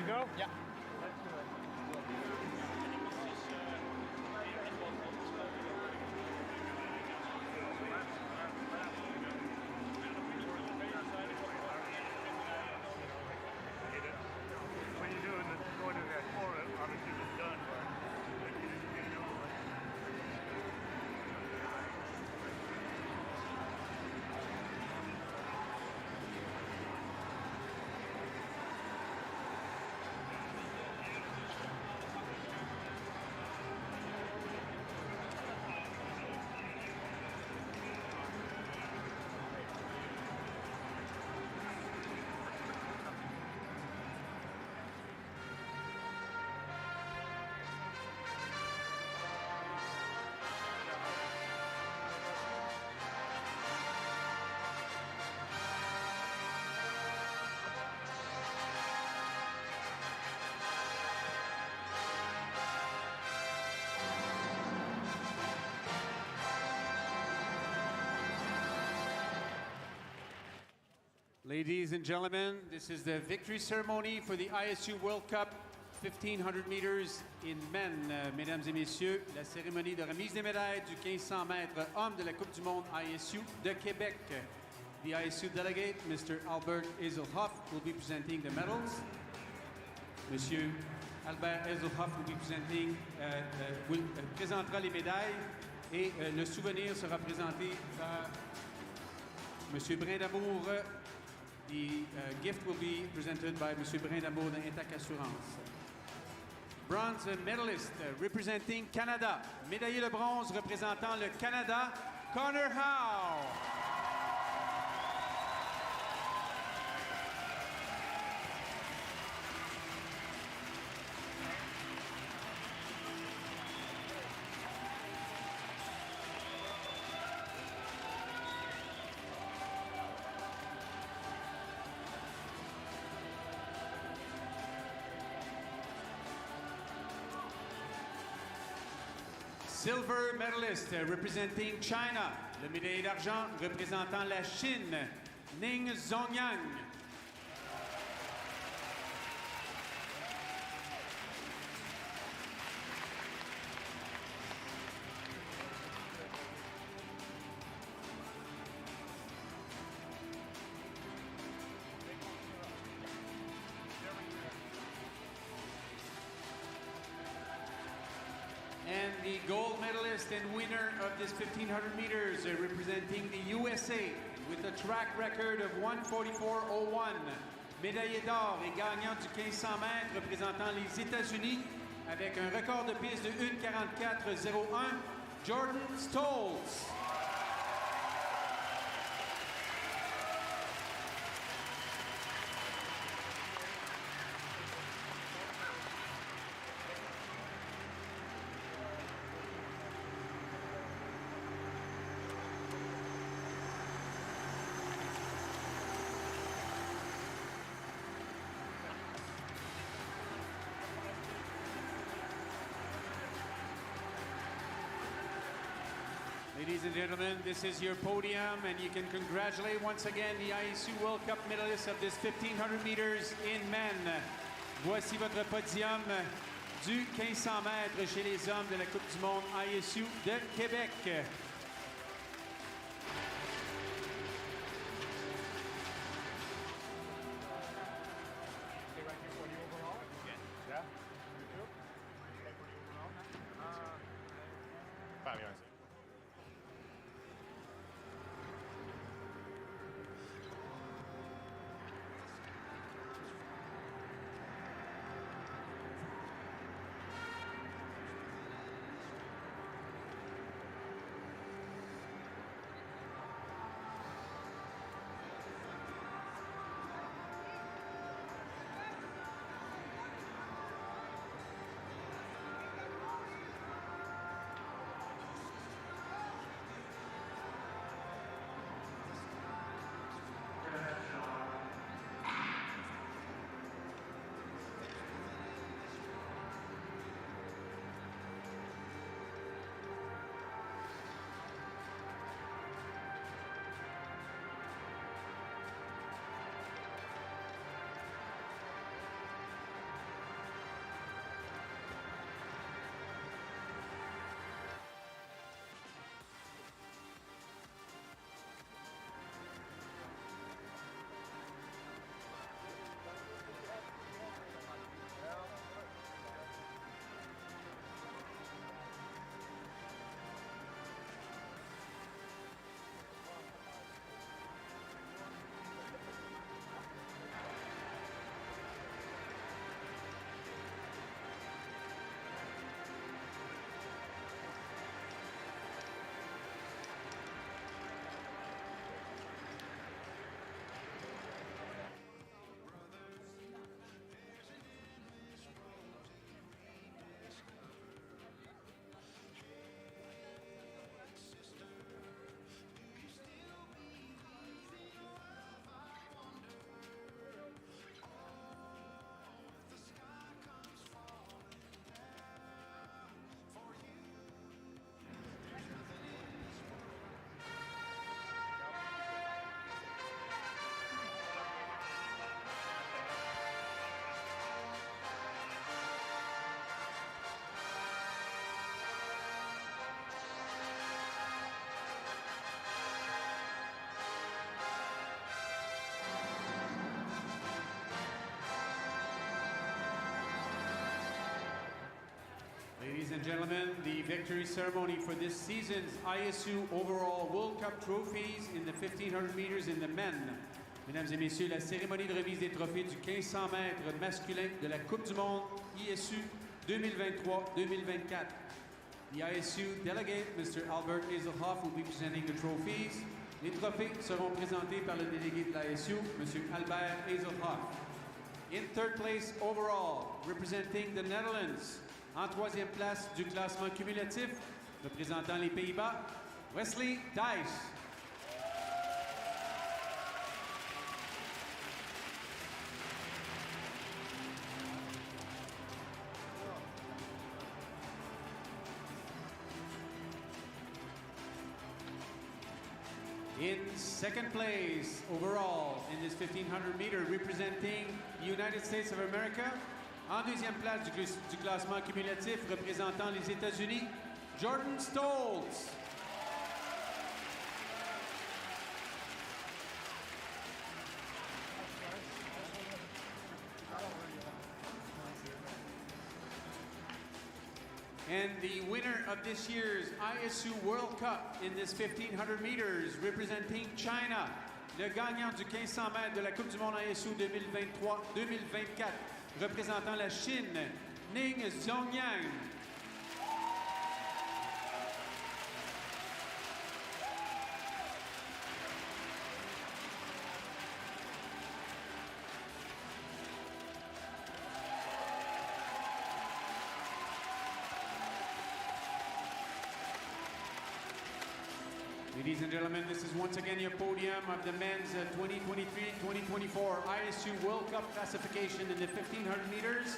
Go? Yeah. When you're doing the going to that corner, obviously it's done, but Ladies and gentlemen, this is the victory ceremony for the ISU World Cup 1500 meters in men, mesdames et messieurs, la cérémonie de remise des médailles du 1500 mètres hommes de la Coupe du monde ISU de Québec. The ISU delegate, Mr. Albert Ezelhoff, will be presenting the medals. Monsieur Albert Ezelhoff présentera les médailles et le souvenir sera présenté par Monsieur Brindamour. The gift will be presented by Monsieur Brindamour de Intac Assurance. Bronze medalist representing Canada. Médaillé de bronze représentant le Canada, Connor Howe. Silver medalist representing China. Le médaillé d'argent représentant la Chine, Ning Zongyang. And the gold medalist and winner of this 1500 meters representing the USA with a track record of 1:44.01. Médaillé d'or et gagnant du 1500 mètres représentant les États-Unis avec un record de piste de 1:44.01, Jordan Stoltz. Ladies and gentlemen, this is your podium, and you can congratulate once again the ISU World Cup medalists of this 1500 meters in men. Voici votre podium du 1500 mètres chez les hommes de la Coupe du monde ISU de Québec. Ladies and gentlemen, the victory ceremony for this season's ISU Overall World Cup trophies in the 1500 meters in the men. Mesdames et messieurs, la cérémonie de remise des trophées du 1500 mètres masculin de la Coupe du Monde ISU 2023-2024. The ISU delegate, Mr. Albert Hazelhoff, will be presenting the trophies. Les trophées seront présentés par le délégué de l'ISU, Mr. Albert Hazelhoff. In third place overall, representing the Netherlands, en troisième place du classement cumulatif, représentant les Pays-Bas, Wesley Dice. In second place overall in this 1500 meter, representing the United States of America. En deuxième place du classement cumulatif, représentant les États-Unis, Jordan Stoltz. And the winner of this year's ISU World Cup in this 1500 meters, representing China, le gagnant du 1500 mètres de la Coupe du Monde ISU 2023-2024, représentant la Chine, Ning Zhongyang. Ladies and gentlemen, this is once again your podium of the men's 2023-2024 ISU World Cup classification in the 1500 meters.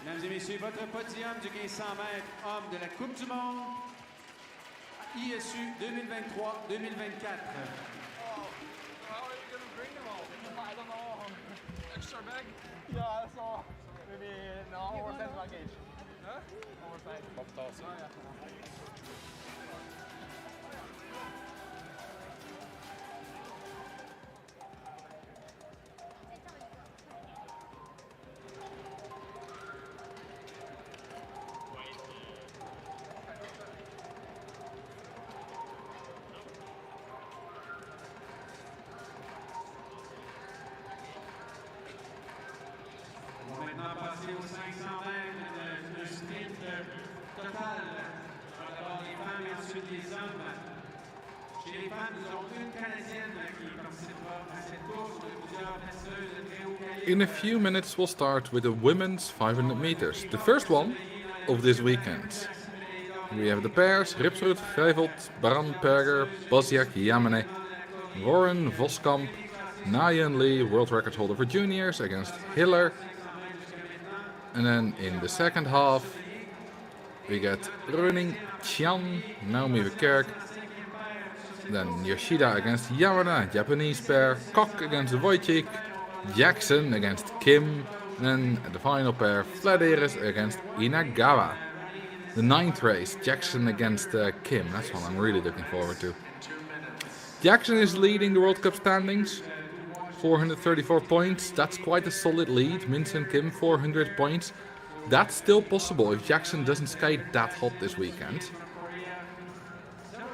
Mesdames et messieurs, votre podium du 1500 mètres homme de la Coupe du Monde ISU 2023-2024. How are you going to bring them all? I don't know. Extra bag? Yeah, so maybe no, oversized luggage. Huh? Oversized. Fantastic. Oh, yeah. On va maintenant passer aux 500 mètres de sprint total. D'abord les femmes et ensuite les hommes. Chez les femmes, nous avons une Canadienne qui participera à cette course de plusieurs passeuses de très haut calibre. In a few minutes we'll start with the women's 500 meters, the first one of this weekend. We have the pairs Ripsrud, Vreivelt, Baran, Perger, Bosjak, Yamane, Warren, Voskamp, Nayan Lee, world record holder for juniors, against Hiller. And then in the second half we get Running, Qian, Naomi Verkerk. Then Yoshida against Yamada, Japanese pair. Kok against Wojcik. Jackson against Kim. And then the final pair, Vladeris against Inagawa. The ninth race, Jackson against Kim. That's one I'm really looking forward to. Jackson is leading the World Cup standings. 434 points. That's quite a solid lead. Minson Kim, 400 points. That's still possible if Jackson doesn't skate that hot this weekend.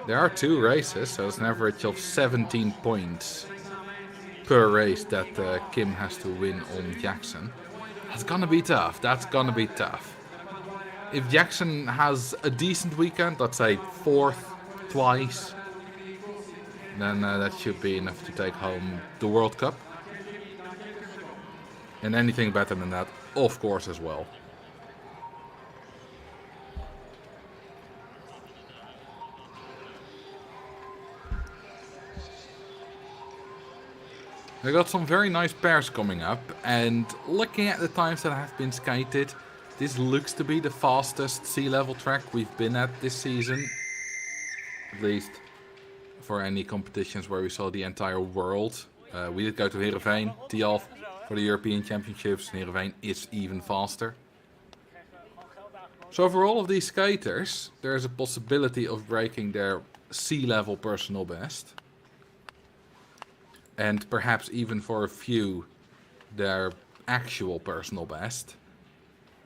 There are two races, so it's an average of 17 points per race that Kim has to win on Jackson. That's gonna be tough. That's gonna be tough. If Jackson has a decent weekend, let's say fourth twice, then that should be enough to take home the World Cup. And anything better than that, of course, as well. We got some very nice pairs coming up, and looking at the times that have been skated, this looks to be the fastest sea level track we've been at this season. At least for any competitions where we saw the entire world. We did go to Heerenveen, Tialf, for the European Championships. Heerenveen is even faster. So for all of these skaters, there's a possibility of breaking their sea level personal best. And perhaps even for a few, their actual personal best.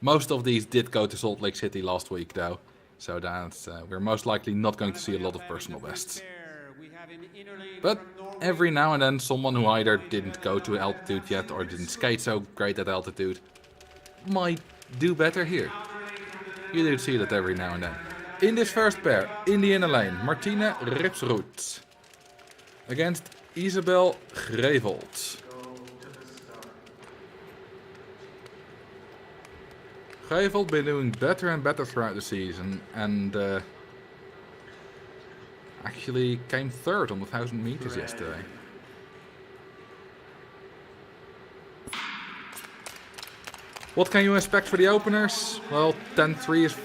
Most of these did go to Salt Lake City last week, though. So that's we're most likely not going to see a lot of personal bests. But every now and then someone who either didn't go to altitude yet or didn't skate so great at altitude might do better here. You do see that every now and then. In this first pair, in the inner lane, Martina Ripsroet against Isabel Grevold. Grevold been doing better and better throughout the season and actually came third on the 1,000 meters yesterday. What can you expect for the openers? Well, 10.3 is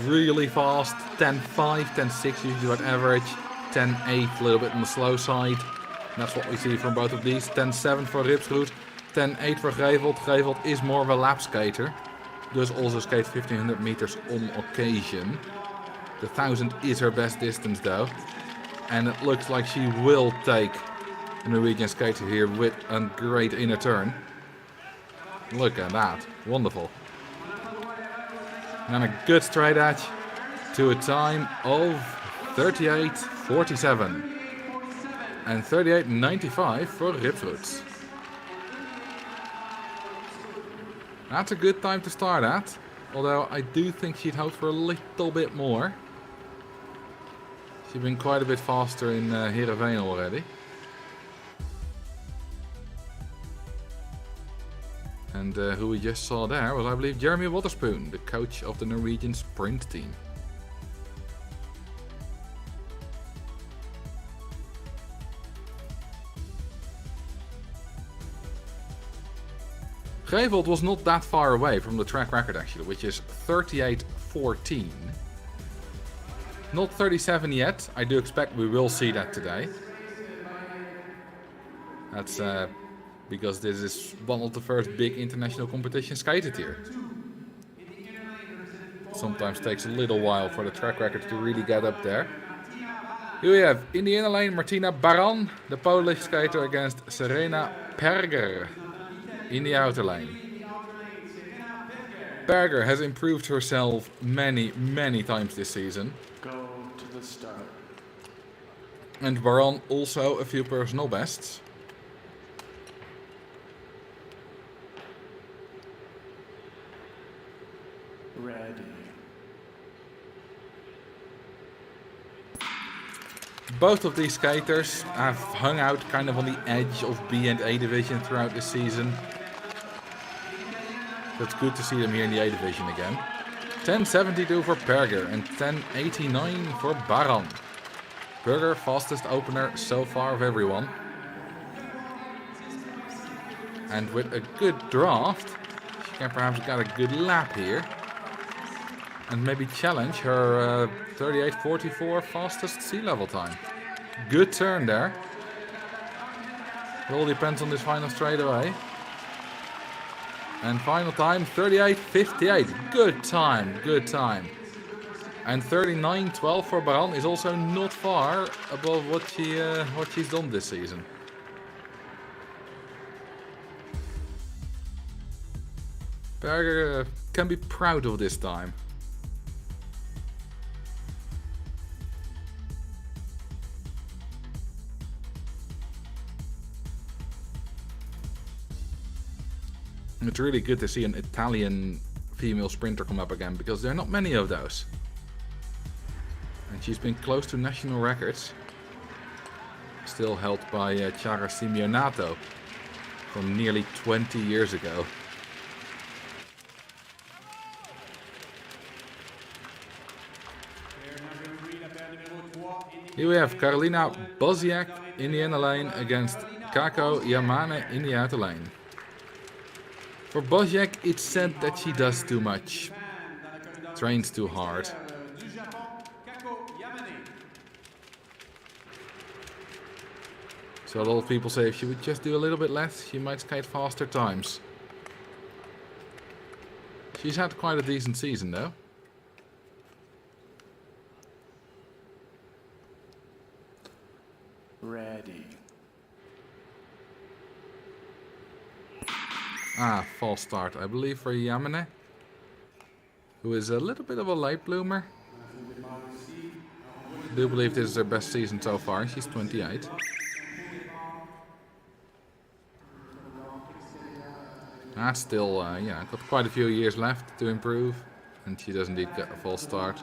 really fast, 10.5, 10.6 usually about average, 10.8 a little bit on the slow side. That's what we see from both of these. 10.7 for Ripsroet, 10.8 for Grevold. Grevold is more of a lap skater, does also skate 1,500 meters on occasion. The 1,000 is her best distance though, and it looks like she will take a Norwegian skater here with a great inner turn. Look at that, wonderful. And a good straight edge to a time of 38.47 and 38.95 for Ripsroet. That's a good time to start at, although I do think she'd hoped for a little bit more. She's been quite a bit faster in Heerenveen already. And who we just saw there was, I believe, Jeremy Waterspoon, the coach of the Norwegian sprint team. Grevold was not that far away from the track record actually, which is 38.14. Not 37 yet. I do expect we will see that today. That's because this is one of the first big international competitions skated here. Sometimes takes a little while for the track record to really get up there. Here we have in the inner lane Martina Baran, the Polish skater, against Serena Perger in the outer lane. Perger has improved herself many times this season. Go to the start. And Baran also a few personal bests. Ready. Both of these skaters have hung out kind of on the edge of B and A division throughout the season. So it's good to see them here in the A division again. 10.72 for Perger and 10.89 for Baran. Perger, fastest opener so far of everyone. And with a good draft, she can perhaps get a good lap here. And maybe challenge her 38.44 fastest sea level time. Good turn there. It all depends on this final straightaway. And final time 38.58. Good time, good time. And 39.12 for Baran is also not far above what she's done this season. Perger can be proud of this time. It's really good to see an Italian female sprinter come up again, because there are not many of those. And she's been close to national records. Still held by Chiara Simeonato from nearly 20 years ago. Here we have Karolina Boziak in the inner lane against Kako Yamane in the outer lane. For Boziak, it's said that she does too much, trains too hard. So a lot of people say if she would just do a little bit less, she might skate faster times. She's had quite a decent season though. Ready. Ah, false start, I believe, for Yamane. who is a little bit of a late bloomer. I do believe this is her best season so far. She's 28. That's still, yeah, got quite a few years left to improve, and she does indeed get a false start.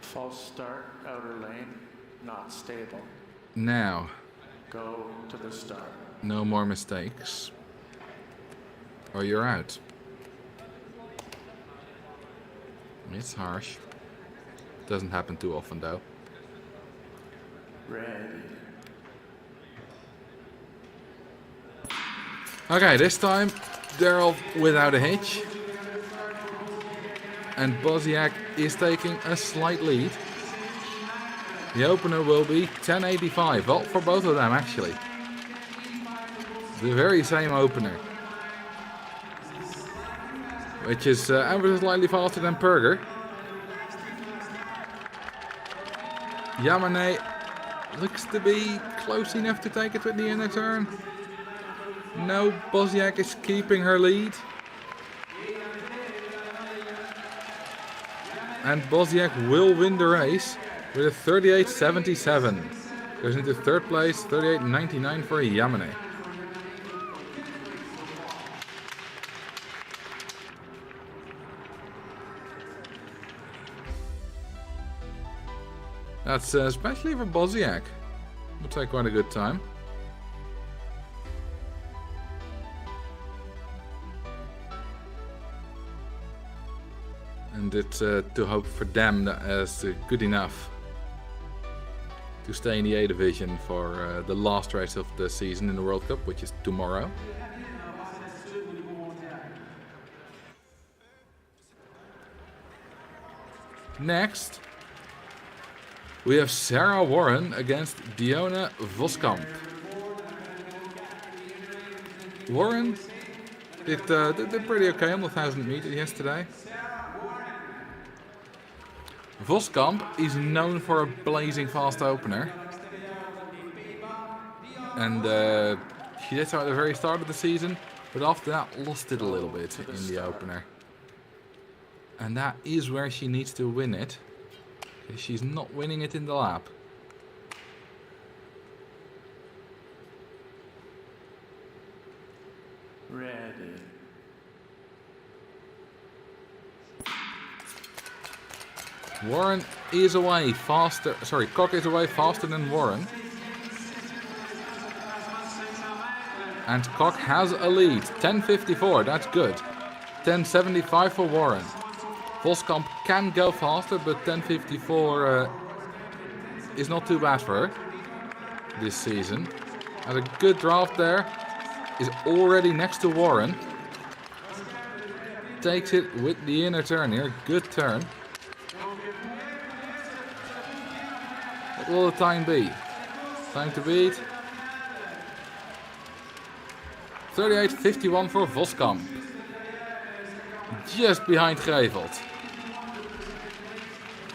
False start, outer lane, not stable. Now, Go to the start. no more mistakes, or you're out. It's harsh. Doesn't happen too often though. Ready. Okay, this time they're off without a hitch. And Boziak is taking a slight lead. The opener will be 10.85. Well, for both of them actually. The very same opener. Which is ever so slightly faster than Perger. Yamane looks to be close enough to take it with the inner turn. No, Boziak is keeping her lead. And Boziak will win the race with a 38.77. Goes into third place, 38.99 for Yamane. That's especially for Boziak. Looks like quite a good time. And it's to hope for them that is good enough to stay in the A division for the last race of the season in the World Cup, which is tomorrow. Next, we have Sarah Warren against Diona Voskamp. Warren did pretty okay on the 1,000 meters yesterday. Voskamp is known for a blazing fast opener. And she did so at the very start of the season, but after that lost it a little bit in the opener. And that is where she needs to win it. She's not winning it in the lap. Ready. Warren is away faster. Sorry, Cock is away faster than Warren. And Cock has a lead. 10.54, that's good. 10.75 for Warren. Voskamp can go faster, but 10.54 is not too bad for her this season. Has a good draft there. Is already next to Warren. Takes it with the inner turn here. Good turn. What will the time be? Time to beat. 38.51 for Voskamp. Just behind Grevelt.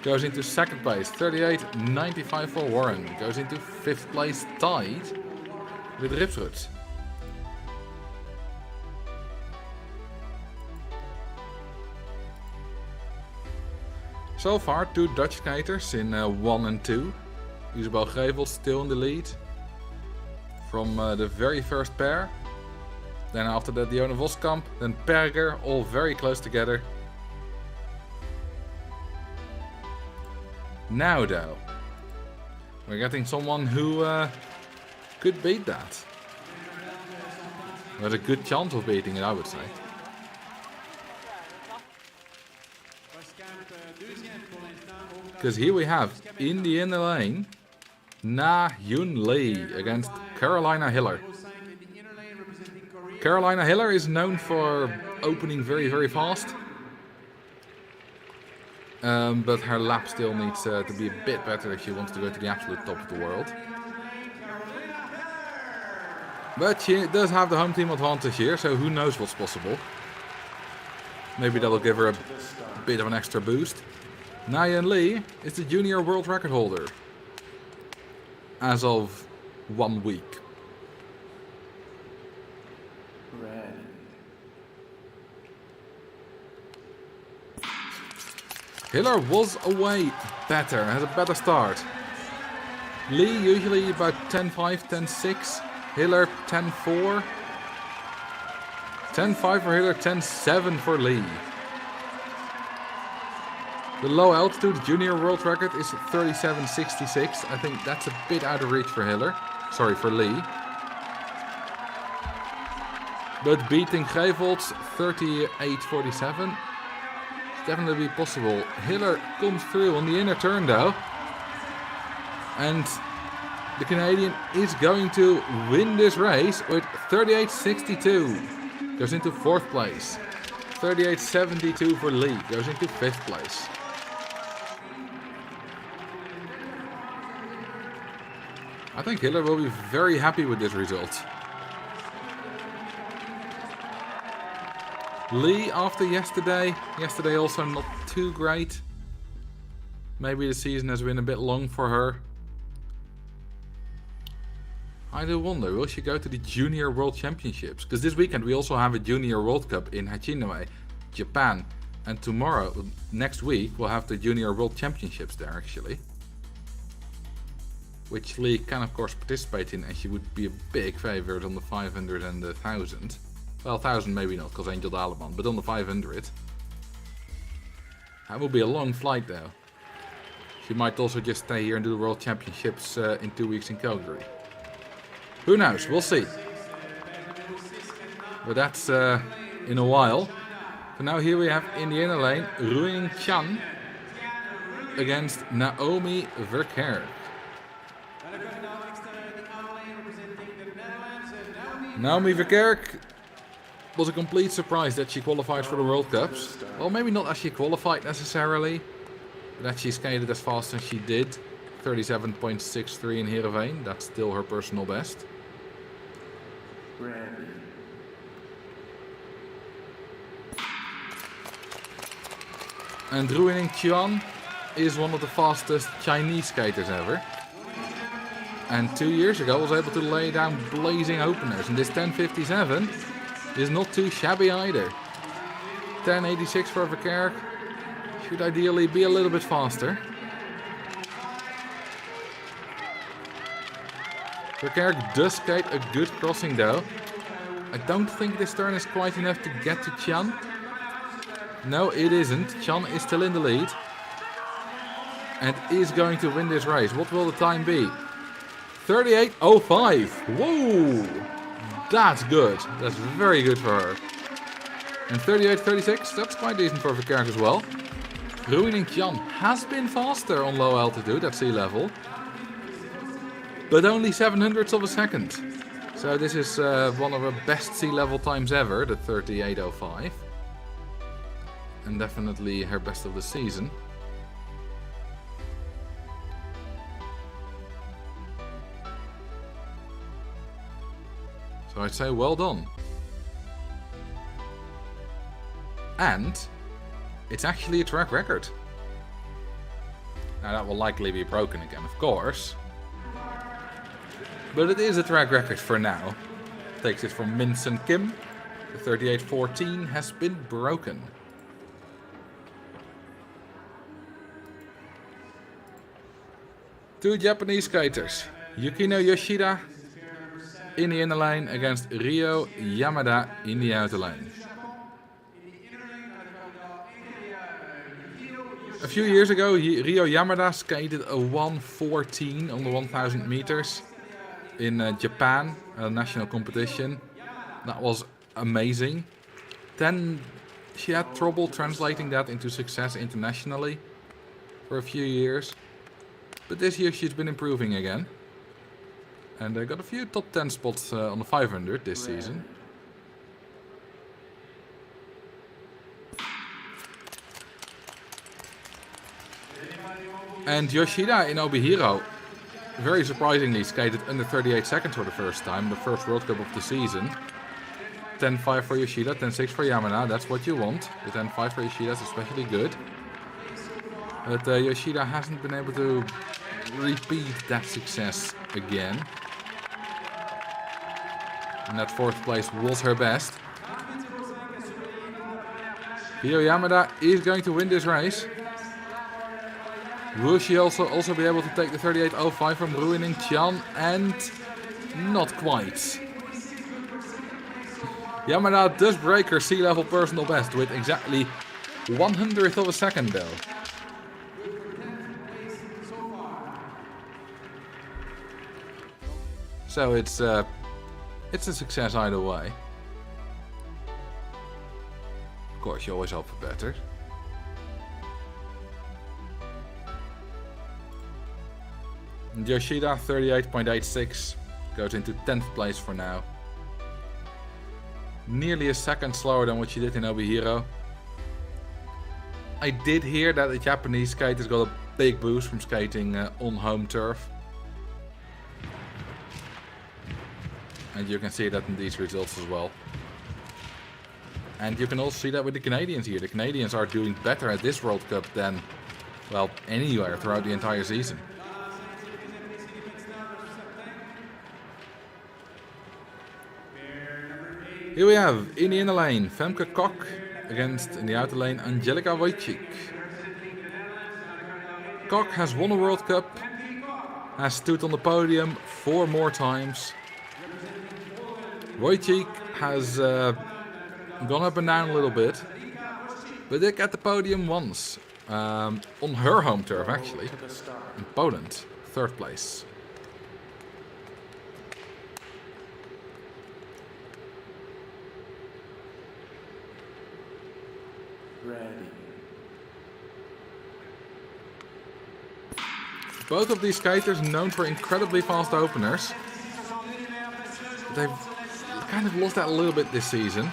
Goes into second place. 38.95 for Warren. Goes into fifth place tied with Ripsrud. So far, two Dutch skaters in 1 and 2. Isabel Grevelt still in the lead from the very first pair. Then after that Diona Voskamp, then Perger, all very close together. Now though, we're getting someone who could beat that. There's a good chance of beating it, I would say. Because here we have, in the inner lane, Na Hyun Lee against Carolina Hiller. Carolina Hiller is known for opening very, very fast. But her lap still needs to be a bit better if she wants to go to the absolute top of the world. But she does have the home team advantage here, so who knows what's possible. Maybe that'll give her a bit of an extra boost. Nayeon Lee is the junior world record holder as of 1 week. Red. Hiller was away better, has a better start. Lee usually about 10-5, 10-6. Hiller 10-4. 10-5 for Hiller, 10-7 for Lee. The low altitude junior world record is 37.66. I think that's a bit out of reach for Hiller. Sorry, for Lee. But beating Greivold's 38.47 is definitely possible. Hiller comes through on the inner turn though. And the Canadian is going to win this race with 38.62. Goes into 4th place. 38.72 for Lee. Goes into 5th place. I think Hiller will be very happy with this result. Lee after yesterday also not too great. Maybe the season has been a bit long for her. I do wonder, will she go to the Junior World Championships? Because this weekend we also have a Junior World Cup in Hachinohe, Japan. And next week, we'll have the Junior World Championships there actually. Which Lee can of course participate in, and she would be a big favorite on the 500 and the 1000. Well, 1000 maybe not, because Angel Dalaman, but on the 500. That will be a long flight though. She might also just stay here and do the World Championships in 2 weeks in Calgary. Who knows, we'll see. But that's in a while. So now here we have in the inner lane, Ruing Chan against Naomi Verkerk. Naomi Verkerk was a complete surprise that she qualified for the World Cups. Well, maybe not as she qualified necessarily, but that she skated as fast as she did. 37.63 in Heerenveen, that's still her personal best. Red. And Ruining Chuan is one of the fastest Chinese skaters ever. And 2 years ago was able to lay down blazing openers. And this 10.57 is not too shabby either. 10.86 for Verkerk. Should ideally be a little bit faster. Verkerk does skate a good crossing though. I don't think this turn is quite enough to get to Chan. No, it isn't. Chan is still in the lead. And is going to win this race. What will the time be? 38.05. Whoa! That's good. That's very good for her. And 38.36, that's quite decent for Verkerk as well. Ruining Chan has been faster on low altitude at sea level. But only 700ths of a second. So this is one of her best sea level times ever, the 38.05. And definitely her best of the season. So I'd say well done. And it's actually a track record. Now that will likely be broken again, of course. But it is a track record for now. Takes it from Minson Kim. The 38.14 has been broken. Two Japanese skaters. Yukino Yoshida in the inner lane against Ryo Yamada in the outer lane. A few years ago, Ryo Yamada skated a 1:14 on the 1000 meters in Japan, a national competition. That was amazing. Then she had trouble translating that into success internationally for a few years. But this year she's been improving again. And they got a few top 10 spots on the 500 this season. And Yoshida in Obihiro, very surprisingly, skated under 38 seconds for the first time, the first World Cup of the season. 10.5 for Yoshida, 10.6 for Yamada, that's what you want. The 10.5 for Yoshida is especially good. But Yoshida hasn't been able to repeat that success again. And that 4th place was her best. Hiro Yamada is going to win this race. Will she also be able to take the 38.05 from Ruining Chan? And not quite. Yamada does break her sea level personal best with exactly 100th of a second though. So it's a success either way. Of course, you always hope for better. And Yoshida 38.86 goes into 10th place for now. Nearly a second slower than what she did in Obihiro. I did hear that the Japanese skaters got a big boost from skating on home turf. And you can see that in these results as well. And you can also see that with the Canadians here. The Canadians are doing better at this World Cup than, well, anywhere throughout the entire season. Here we have, in the inner lane, Femke Kok against, in the outer lane, Angelika Wojcik. Kok has won a World Cup, has stood on the podium 4 more times. Wojcik has gone up and down a little bit, but did get the podium once. On her home turf, actually. In Poland, 3rd place. Ready. Both of these skaters known for incredibly fast openers. They've kind of lost that a little bit this season.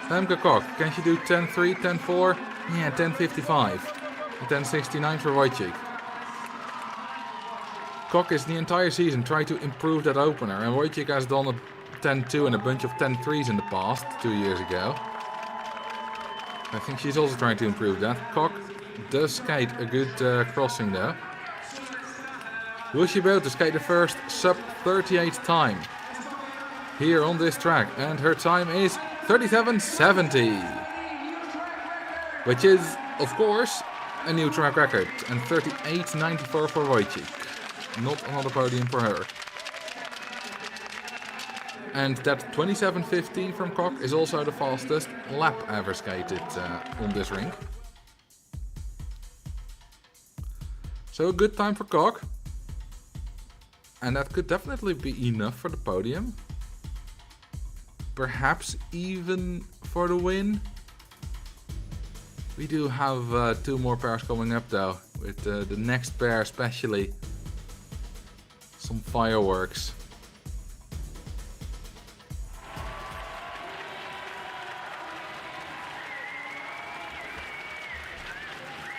Femke Kok, can she do 10.3, 10.4? Yeah, 10.55. 10.69 for Wojcik. Kok is the entire season trying to improve that opener, and Wojcik has done a 10.2 and a bunch of 10.3s in the past, 2 years ago. I think she's also trying to improve that. Kok does skate a good crossing though. Will she be able to skate the first sub 38 time here on this track? And her time is 37.70, which is, of course, a new track record. And 38.94 for Wojcik. Not another podium for her. And that 27.15 from Kok is also the fastest lap ever skated on this rink. So a good time for Kok. And that could definitely be enough for the podium. Perhaps even for the win. We do have 2 more pairs coming up though. With the next pair especially. Some fireworks.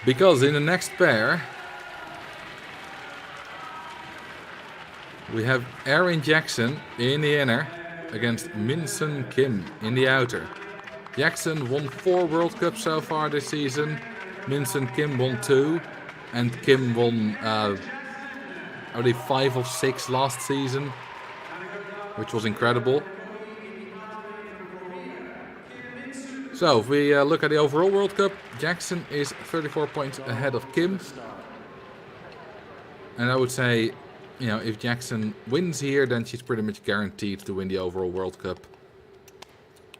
Because in the next pair we have Erin Jackson in the inner against Min-Sun Kim in the outer. Jackson won 4 World Cups so far this season. Min-Sun Kim won 2. And Kim won only 5 of 6 last season, which was incredible. So if we look at the overall World Cup, Jackson is 34 points ahead of Kim. And I would say, you know, if Jackson wins here, then she's pretty much guaranteed to win the overall World Cup.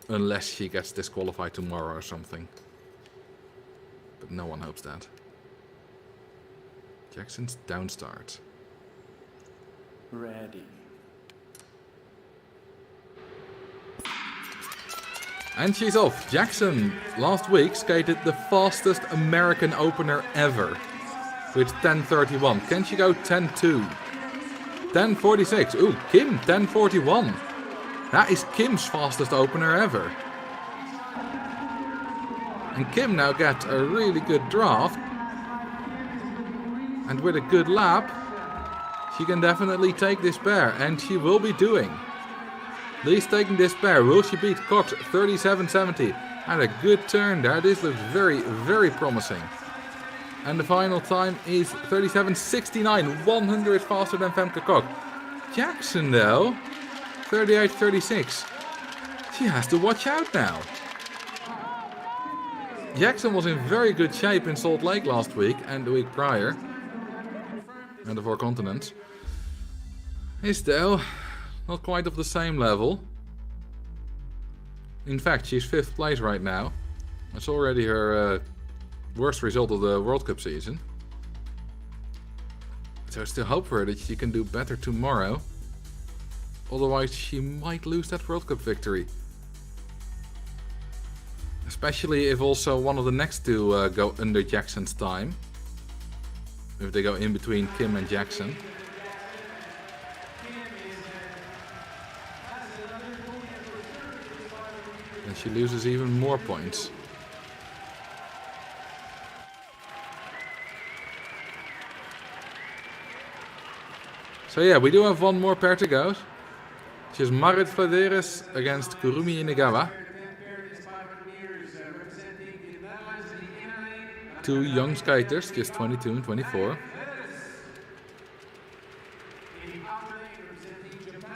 Unless she gets disqualified tomorrow or something. But no one hopes that. Jackson's down start. Ready. And she's off. Jackson last week skated the fastest American opener ever with 10.31. Can she go 10.2? 10.46. Ooh, Kim 10.41. That is Kim's fastest opener ever. And Kim now gets a really good draft. And with a good lap, she can definitely take this pair. And she will be doing. Lee's taking this pair. Will she beat Cox 37.70? And a good turn there. This looks very, very promising. And the final time is 37.69, 100 faster than Femke Kok. Jackson though, 38.36. She has to watch out now. Jackson was in very good shape in Salt Lake last week and the week prior. And the 4 continents. Is though not quite of the same level. In fact, she's 5th place right now. That's already her worst result of the World Cup season. So I still hope for her that she can do better tomorrow. Otherwise she might lose that World Cup victory. Especially if also one of the next two go under Jackson's time. If they go in between Kim and Jackson. And she loses even more points. So yeah, we do have one more pair to go. Which is Marit Vladeris against Kurumi Inegawa. 2 young skaters, just 22 and 24.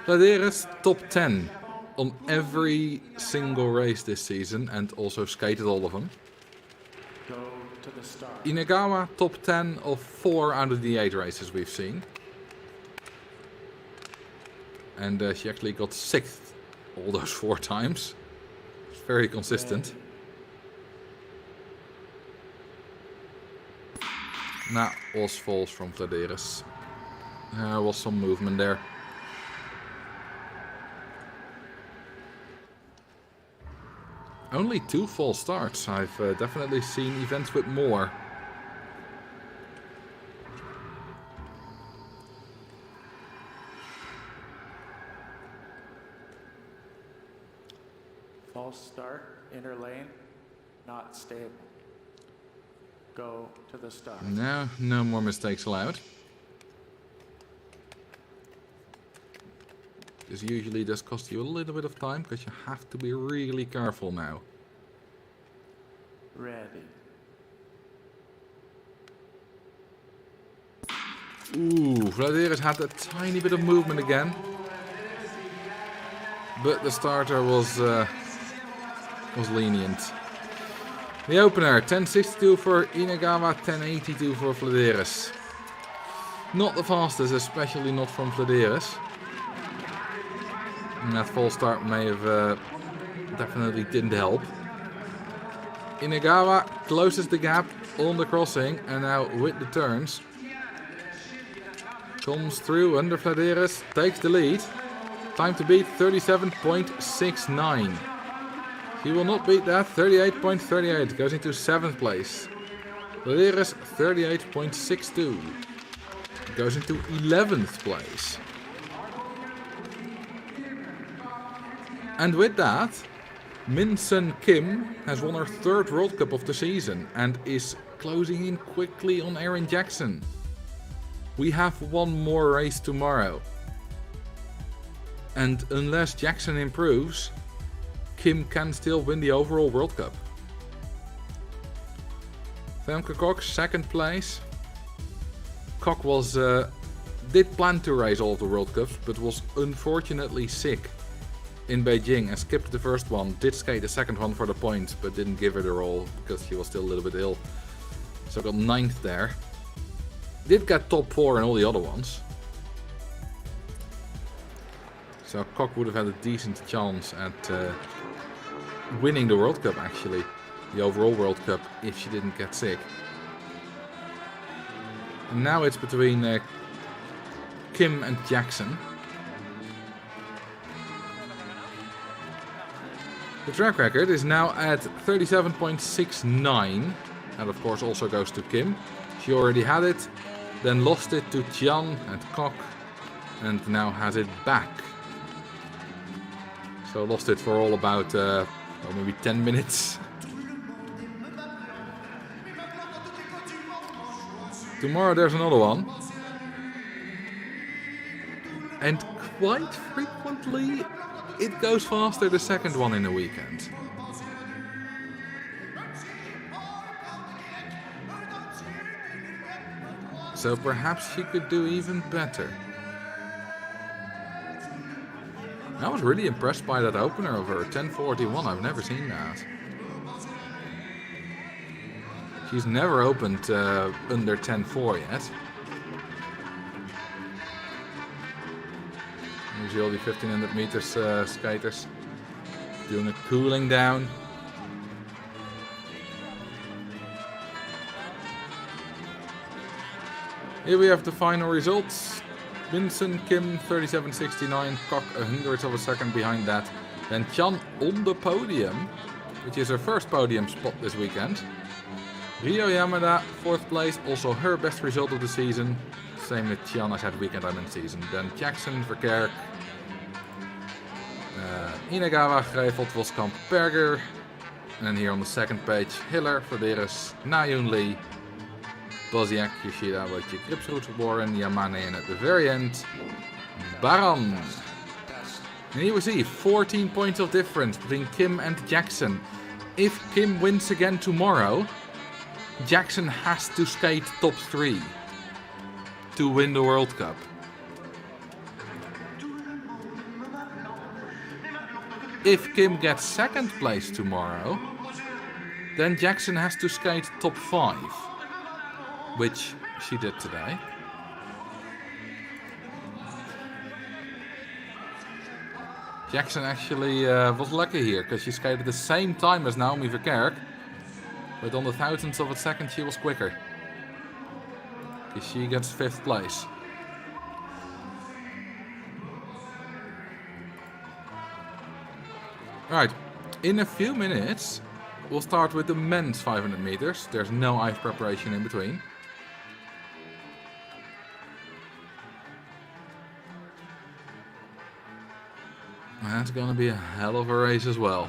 Vladeris top 10 on every single race this season and also skated all of them. Go to the start. Inegawa top 10 of 4 out of the 8 races we've seen. And she actually got 6th all those 4 times. It's very consistent. That was false from Vladeris. There was some movement there. Only 2 false starts. I've definitely seen events with more. False start, inner lane, not stable. Go to the start. No, no more mistakes allowed. This usually does cost you a little bit of time because you have to be really careful now. Ready. Ooh, Vladeris had a tiny bit of movement again. But the starter was lenient. The opener, 10.62 for Inegawa, 10.82 for Vladeris. Not the fastest, especially not from Vladeris. And that false start may have definitely didn't help. Inegawa closes the gap on the crossing and now with the turns. Comes through under Vladeris, takes the lead. Time to beat 37.69. He will not beat that, 38.38, goes into 7th place. Vladeris 38.62, goes into 11th place. And with that, Min Sun Kim has won her 3rd World Cup of the season and is closing in quickly on Erin Jackson. We have one more race tomorrow. And unless Jackson improves, Kim can still win the overall World Cup. Femke Kok, 2nd place. Kok was did plan to race all of the World Cups, but was unfortunately sick in Beijing and skipped the first one. Did skate the second one for the points, but didn't give it a roll because she was still a little bit ill. So got 9th there. Did get top 4 in all the other ones. So Kok would have had a decent chance at winning the World Cup actually. The overall World Cup if she didn't get sick. And now it's between Kim and Jackson. The track record is now at 37.69. And of course also goes to Kim. She already had it, then lost it to Tian and Kok, and now has it back. So lost it for all about maybe 10 minutes. Tomorrow there's another one. And quite frequently it goes faster the second one in a weekend. so perhaps she could do even better. I was really impressed by that opener of her, 10:41. I've never seen that. She's never opened under 10:4 yet. Usually all the 1500 meters skaters doing a cooling down. Here we have the final results. Vincent Kim 37.69, cock a hundredth of a second behind that. Then Chan on the podium, which is her first podium spot this weekend. Rio Yamada, 4th place, also her best result of the season. Same with Chan as had weekend I'm in season. Then Jackson, Verkerk, Inagawa, Greifeld, Voskamp, Berger. And then here on the second page, Hiller, Verderes, Nayun Lee, Boziak, Yoshida, Wojciech Gripsroet, Warren, Yamane, and at the very end, Baran. And here we see 14 points of difference between Kim and Jackson. If Kim wins again tomorrow, Jackson has to skate top 3 to win the World Cup. If Kim gets second place tomorrow, then Jackson has to skate top 5. Which she did today. Jackson actually was lucky here because she skated the same time as Naomi Verkerk, but on the thousandths of a second she was quicker. Because she gets 5th place. Alright, in a few minutes we'll start with the men's 500 meters. There's no ice preparation in between. That's gonna be a hell of a race as well.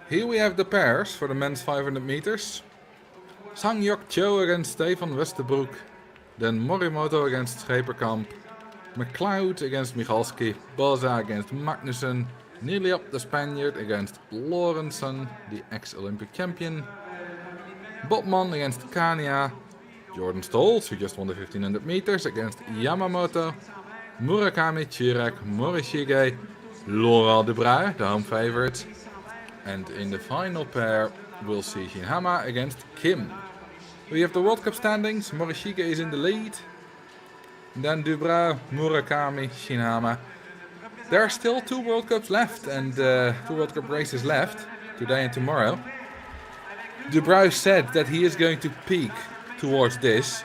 Here we have the pairs for the men's 500 meters. Sang-Yok Cho against Stefan Westerbroek. Then Morimoto against Scheperkamp. McLeod against Michalski. Boza against Magnussen. Nearly up the Spaniard against Lorenzen, the ex-Olympic champion. Botman against Kania. Jordan Stolz, who just won the 1500 meters, against Yamamoto. Murakami, Chirac, Morishige. Laurent Debruyne, the home favorite. And in the final pair, we'll see Shinhama against Kim. We have the World Cup standings. Morishige is in the lead. Then Debruyne, Murakami, Shinhama. There are still 2 World Cups left and 2 World Cup races left, today and tomorrow. Debruyne said that he is going to peak towards this.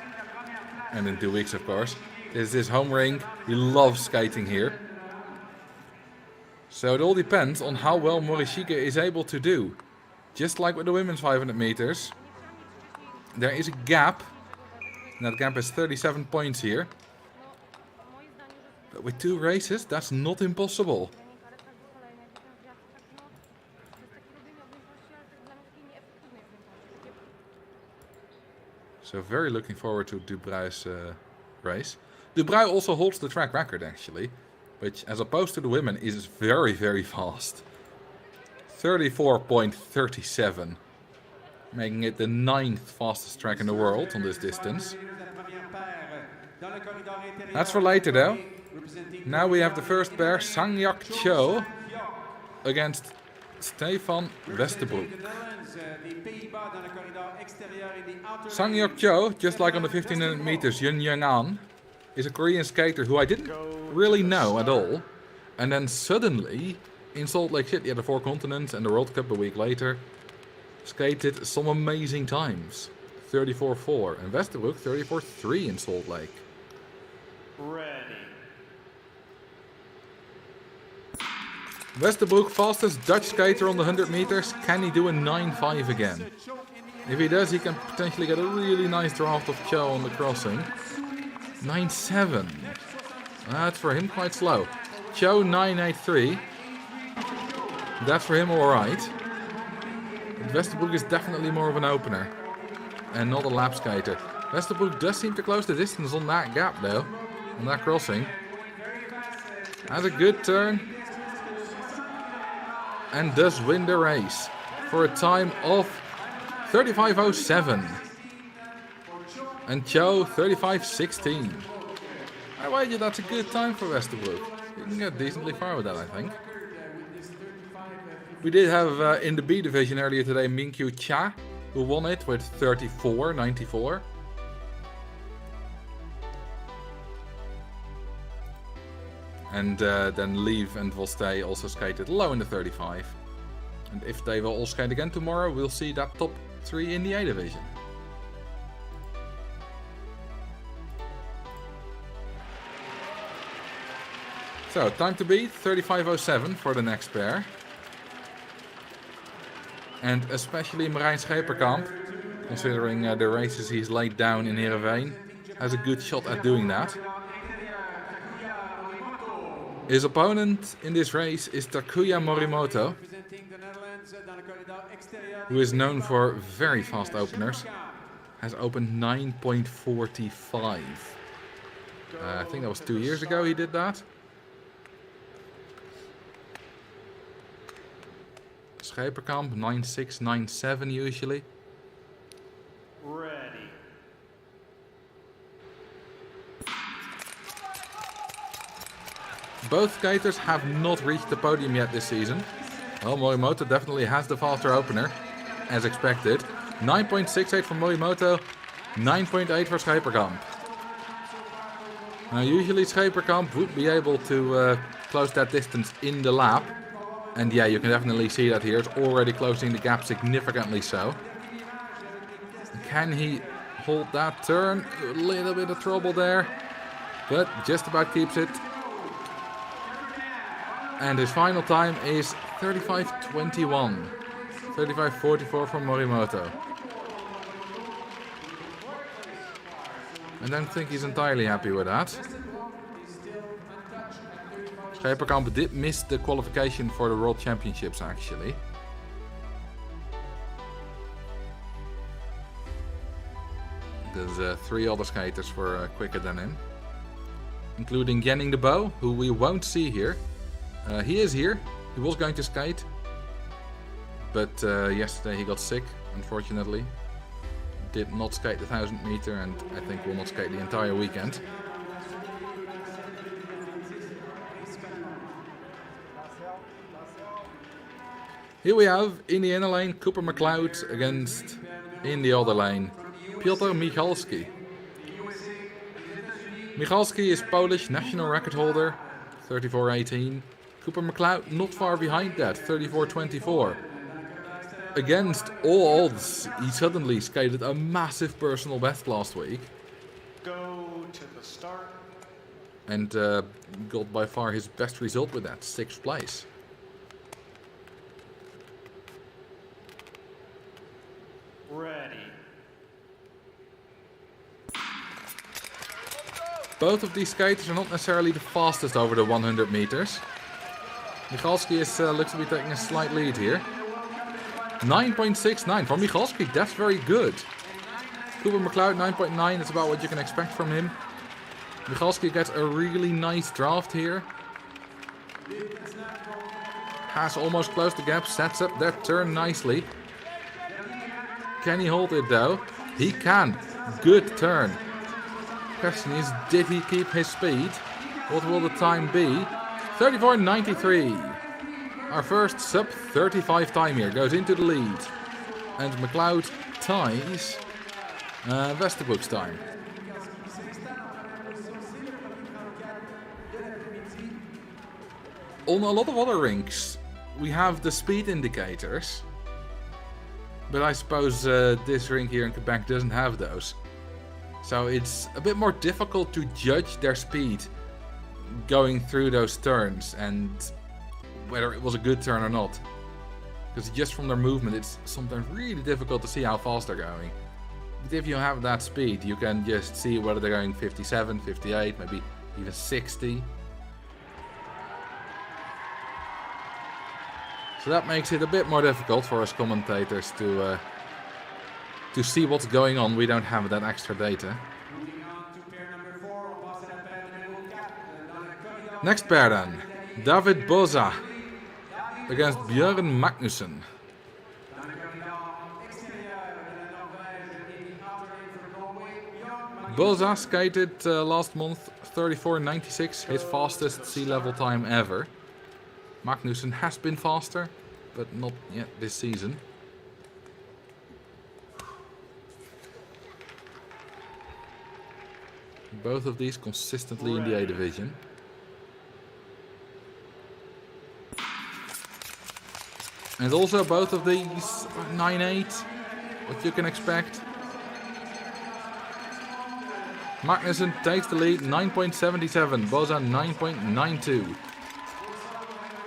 And in 2 weeks, of course. This is his home rink. He loves skating here. So it all depends on how well Morishige is able to do. Just like with the women's 500 meters, there is a gap. And that gap is 37 points here. But with 2 races, that's not impossible. So very looking forward to Dubruy's race. Dubruy also holds the track record actually, which as opposed to the women is very, very fast. 34.37, making it the 9th fastest track in the world on this distance. That's for later though. Now we have the first pair, Sang-Yak Cho against Stefan Westerbroek. Sang-Yak Cho, just like on the 1500 meters, Yun Young An, is a Korean skater who I didn't really know at all. And then suddenly, in Salt Lake City at the Four Continents and the World Cup a week later, skated some amazing times. 34.4 and Westerbroek 34.3 in Salt Lake. Ready. Westerbroek, fastest Dutch skater on the 100 meters. Can he do a 9.5 again? If he does, he can potentially get a really nice draft of Cho on the crossing. 9.7. That's for him quite slow. Cho 9.83. That's for him alright. Westerbroek is definitely more of an opener. And not a lap skater. Westerbroek does seem to close the distance on that gap though. On that crossing. Has a good turn. And does win the race. For a time of 35.07. And Cho 35.16. I wager that's a good time for Westerbroek. You can get decently far with that, I think. We did have in the B division earlier today Minkyu Cha, who won it with 34.94. And then Leave and Volstay also skated low in the 35. And if they will all skate again tomorrow, we'll see that top 3 in the A division. So, time to beat 35.07 for the next pair. And especially Marijn Scheperkamp, considering the races he's laid down in Heerenveen, has a good shot at doing that. His opponent in this race is Takuya Morimoto, who is known for very fast openers. Has opened 9.45. I think that was 2 years ago he did that. Scheperkamp 9.6, 9.7 usually. Ready. Both skaters have not reached the podium yet this season. Well, Morimoto definitely has the faster opener, as expected. 9.68 for Morimoto, 9.8 for Scheperkamp. Now usually Scheperkamp would be able to close that distance in the lap. And yeah, you can definitely see that here. It's already closing the gap significantly so. Can he hold that turn? A little bit of trouble there. But just about keeps it. And his final time is 35.21. 35.44 from Morimoto. I don't think he's entirely happy with that. Scheperkamp did miss the qualification for the World Championships actually. There's 3 other skaters were quicker than him. Including Jenning de Bo, who we won't see here. He is here. He was going to skate. But yesterday he got sick, unfortunately. Did not skate the 1000 meter and I think will not skate the entire weekend. Here we have, in the inner lane, Cooper McLeod against, in the other lane, Piotr Michalski. Michalski is Polish national record holder, 34.18. Cooper McLeod not far behind that, 34.24. Against all odds, he suddenly skated a massive personal best last week. Go to the start. And got by far his best result with that, 6th place. Ready. Both of these skaters are not necessarily the fastest over the 100 meters. Michalski looks to be taking a slight lead here. 9.69 for Michalski, that's very good. Cooper McLeod 9.9, that's about what you can expect from him. Michalski gets a really nice draft here. Has almost closed the gap, sets up that turn nicely. Can he hold it though? He can. Good turn. Question is, did he keep his speed? What will the time be? 34.93. Our first sub 35 time here goes into the lead. And McLeod ties Westerbroek's time. On a lot of other rinks, we have the speed indicators. But I suppose this rink here in Quebec doesn't have those. So it's a bit more difficult to judge their speed going through those turns and whether it was a good turn or not. Because just from their movement, it's sometimes really difficult to see how fast they're going. But if you have that speed, you can just see whether they're going 57, 58, maybe even 60. So that makes it a bit more difficult for us commentators to see what's going on. We don't have that extra data. Next pair then. David Boza against Björn Magnussen. Boza skated last month 34.96, his fastest sea level time ever. Magnussen has been faster, but not yet this season. Both of these consistently in the A division. And also both of these 9.8, what you can expect. Magnussen takes the lead, 9.77, Boza 9.92.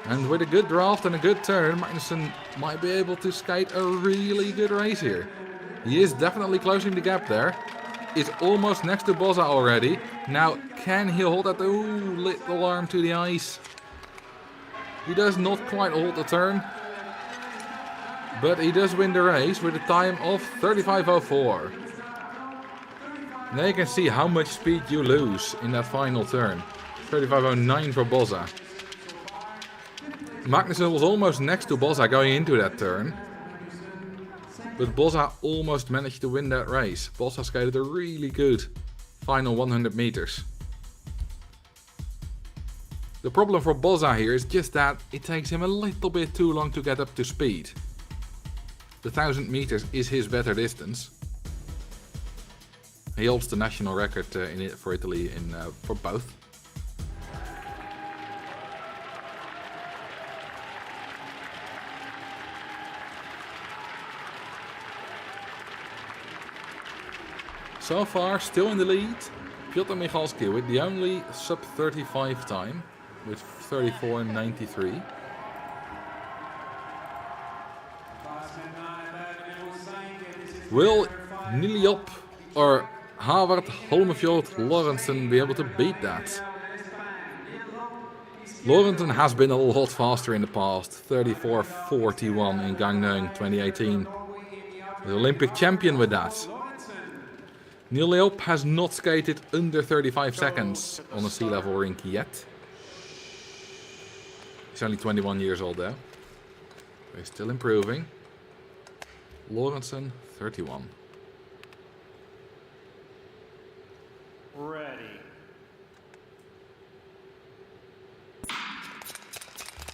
And with a good draft and a good turn, Magnussen might be able to skate a really good race here. He is definitely closing the gap there. Is almost next to Boza already. Now, can he hold that little arm to the ice? He does not quite hold the turn. But he does win the race with a time of 35.04. Now you can see how much speed you lose in that final turn. 35.09 for Boza. Magnussen was almost next to Boza going into that turn. But Boza almost managed to win that race. Boza skated a really good final 100 meters. The problem for Boza here is just that it takes him a little bit too long to get up to speed. The 1000 meters is his better distance. He holds the national record for Italy for both. So far, still in the lead, Piotr Michalski with the only sub 35 time with 34.93. Will Niliop or Havard, Holmefjord, Lorentzen be able to beat that? Lorentzen has been a lot faster in the past, 34.41 in Gangneung 2018. The Olympic champion with that. Niliop has not skated under 35 seconds on a sea level rink yet. He's only 21 years old though. He's still improving. Lorentzen, 31. Ready.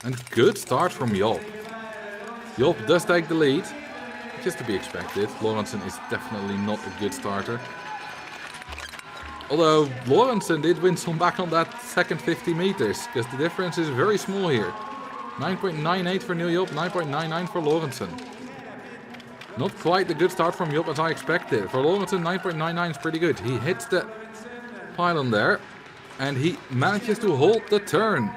And good start from Job. Job does take the lead. Just to be expected. Lorentzen is definitely not a good starter. Although Lorentzen did win some back on that second 50 meters, because the difference is very small here. 9.98 for Neil Job, 9.99 for Lorentzen. Not quite the good start from Job as I expected. For Lorentzen, 9.99 is pretty good. He hits the pylon there, and he manages to hold the turn.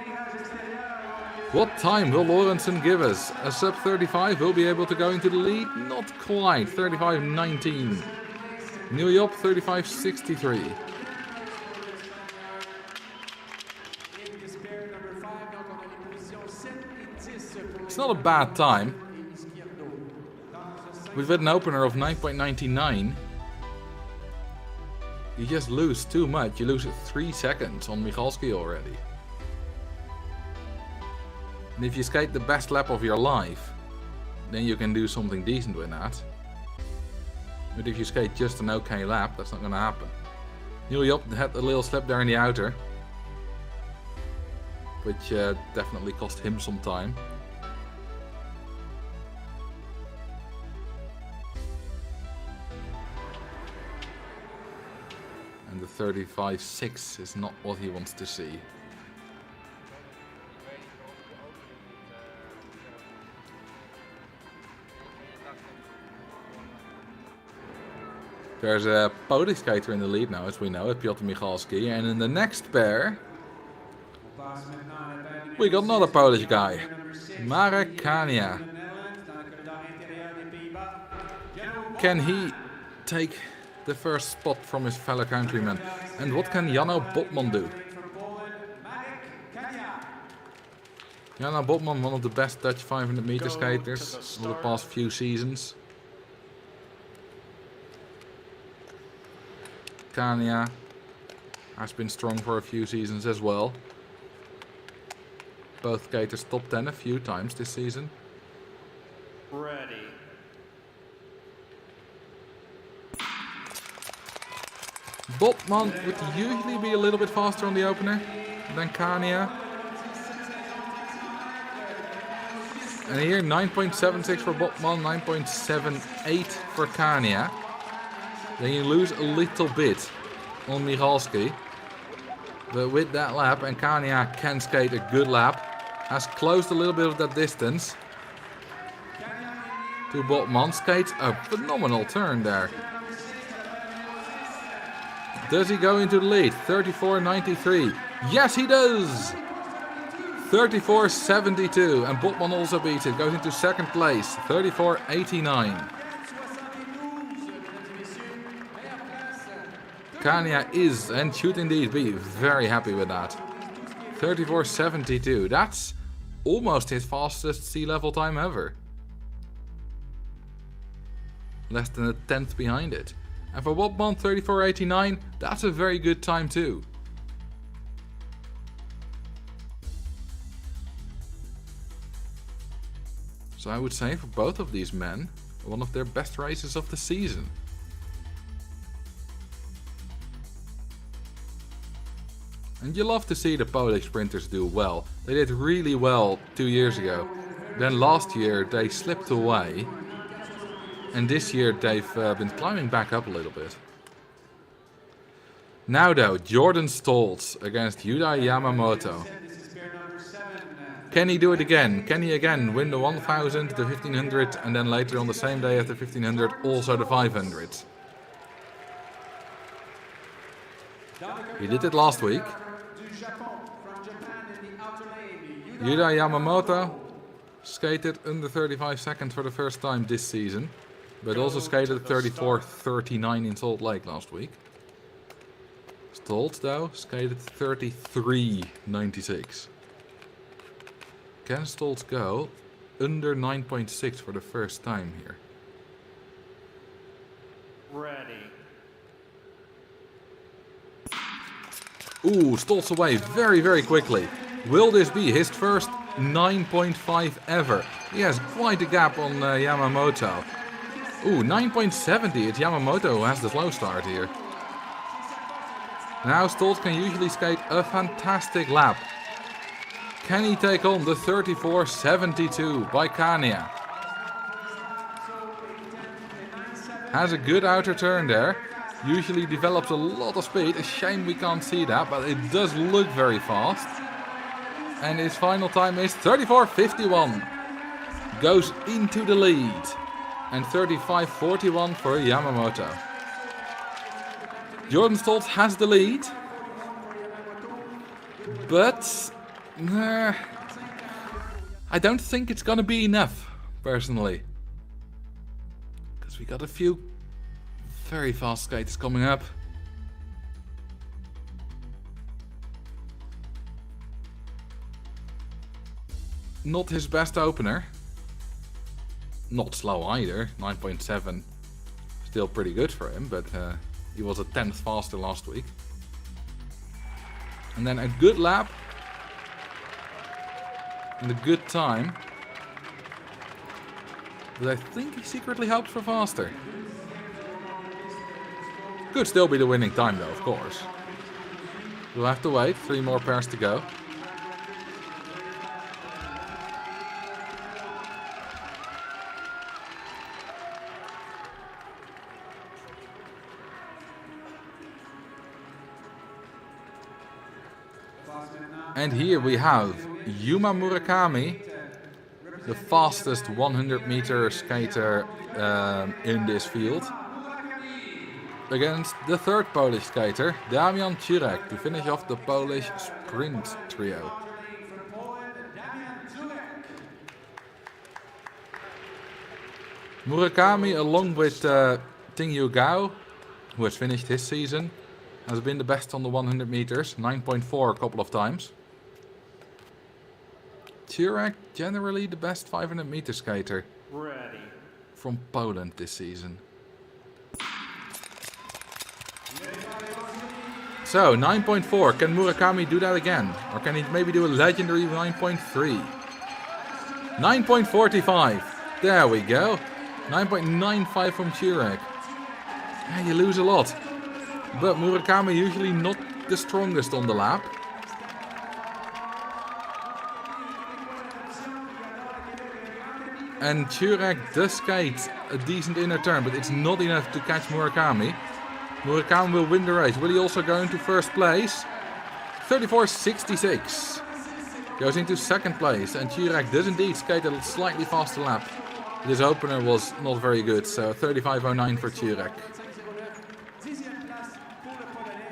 What time will Lorentzen give us? A sub 35 will be able to go into the lead? Not quite, 35.19. Neil Job, 35.63. It's not a bad time. We've had an opener of 9.99. You just lose too much. You lose 3 seconds on Michalski already. And if you skate the best lap of your life, then you can do something decent with that. But if you skate just an okay lap, that's not going to happen. Juliop had a little slip there in the outer, which definitely cost him some time. And the 35.6 is not what he wants to see. There's a Polish skater in the lead now, as we know, at Piotr Michalski. And in the next pair, we got another Polish guy, Marek Kania. Can he take the first spot from his fellow countryman? And what can Janno Botman do? Janno Botman, one of the best Dutch 500 meter skaters of the past few seasons. Kania has been strong for a few seasons as well. Both skaters top 10 a few times this season. Ready. Botman would usually be a little bit faster on the opener than Kania. And here 9.76 for Botman, 9.78 for Kania. Then you lose a little bit on Michalski. But with that lap, and Kania can skate a good lap, has closed a little bit of that distance to Botman. Skates a phenomenal turn there. Does he go into the lead? 34.93. Yes, he does! 34.72. And Botman also beats it. Goes into second place. 34.89. Kania is and should indeed be very happy with that. 34.72. That's almost his fastest sea level time ever. Less than a tenth behind it. And for Botman, 34.89, that's a very good time too. So I would say for both of these men, one of their best races of the season. And you love to see the Polish sprinters do well. They did really well 2 years ago. Then last year they slipped away. And this year they've been climbing back up a little bit. Now though, Jordan Stoltz against Yuda Yamamoto. Can he do it again? Can he again win the 1000, the 1500, and then later on the same day as the 1500 also the 500? He did it last week. Yuda Yamamoto skated under 35 seconds for the first time this season, but also skated 34.39 in Salt Lake last week. Stoltz though skated 33.96. Can Stoltz go under 9.6 for the first time here? Ready. Ooh, Stoltz away very, very quickly. Will this be his first 9.5 ever? He has quite a gap on Yamamoto. Ooh, 9.70. It's Yamamoto who has the slow start here. Now Stoltz can usually skate a fantastic lap. Can he take on the 34.72 by Kania? Has a good outer turn there. Usually develops a lot of speed. A shame we can't see that, but it does look very fast. And his final time is 34.51. Goes into the lead. And 35.41 for Yamamoto. Jordan Stoltz has the lead. But I don't think it's gonna be enough, personally. Because we got a few very fast skaters coming up. Not his best opener. Not slow either. 9.7. Still pretty good for him, but He was a 10th faster last week. And then a good lap. And a good time. But I think he secretly hopes for faster. Could still be the winning time though, of course. We'll have to wait. 3 more pairs to go. And here we have Yuma Murakami, the fastest 100-meter skater in this field, against the third Polish skater, Damian Jurek, to finish off the Polish sprint trio. Murakami, along with Ting Yu Gao, who has finished his season, has been the best on the 100 meters, 9.4 a couple of times. Jurek, generally the best 500 meter skater from Poland this season. So, 9.4, can Murakami do that again? Or can he maybe do a legendary 9.3? 9.45, there we go. 9.95 from Jurek. Yeah, you lose a lot. But Murakami usually not the strongest on the lap. And Jurek does skate a decent inner turn, but it's not enough to catch Murakami. Murakami will win the race. Will he also go into first place? 34.66. Goes into second place, and Jurek does indeed skate a slightly faster lap. His opener was not very good, so 35.09 for Jurek.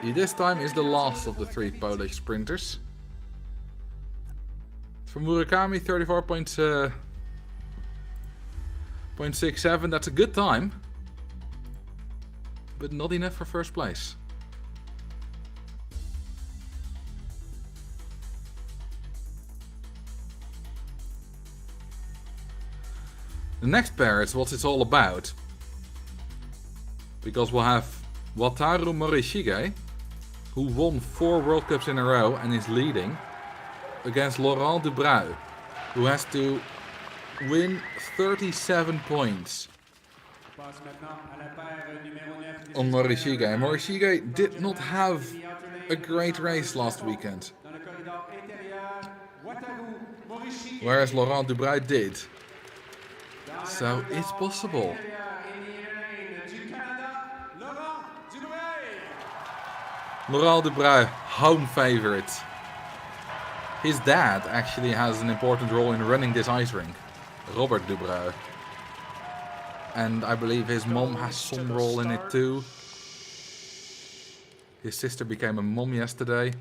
He this time is the last of the 3 Polish sprinters. For Murakami, 34.67, that's a good time. But not enough for first place. The next pair is what it's all about. Because we'll have Wataru Morishige, who won 4 World Cups in a row and is leading, against Laurent Dubreuil, who has to win 37 points on Morishige. And Morishige did not have a great race last weekend, whereas Laurent Dubreuil did. So it's possible. Laurent Dubreuil, home favorite. His dad actually has an important role in running this ice rink, Robert Dubreuil. And I believe his mom has some role in it too. His sister became a mom yesterday.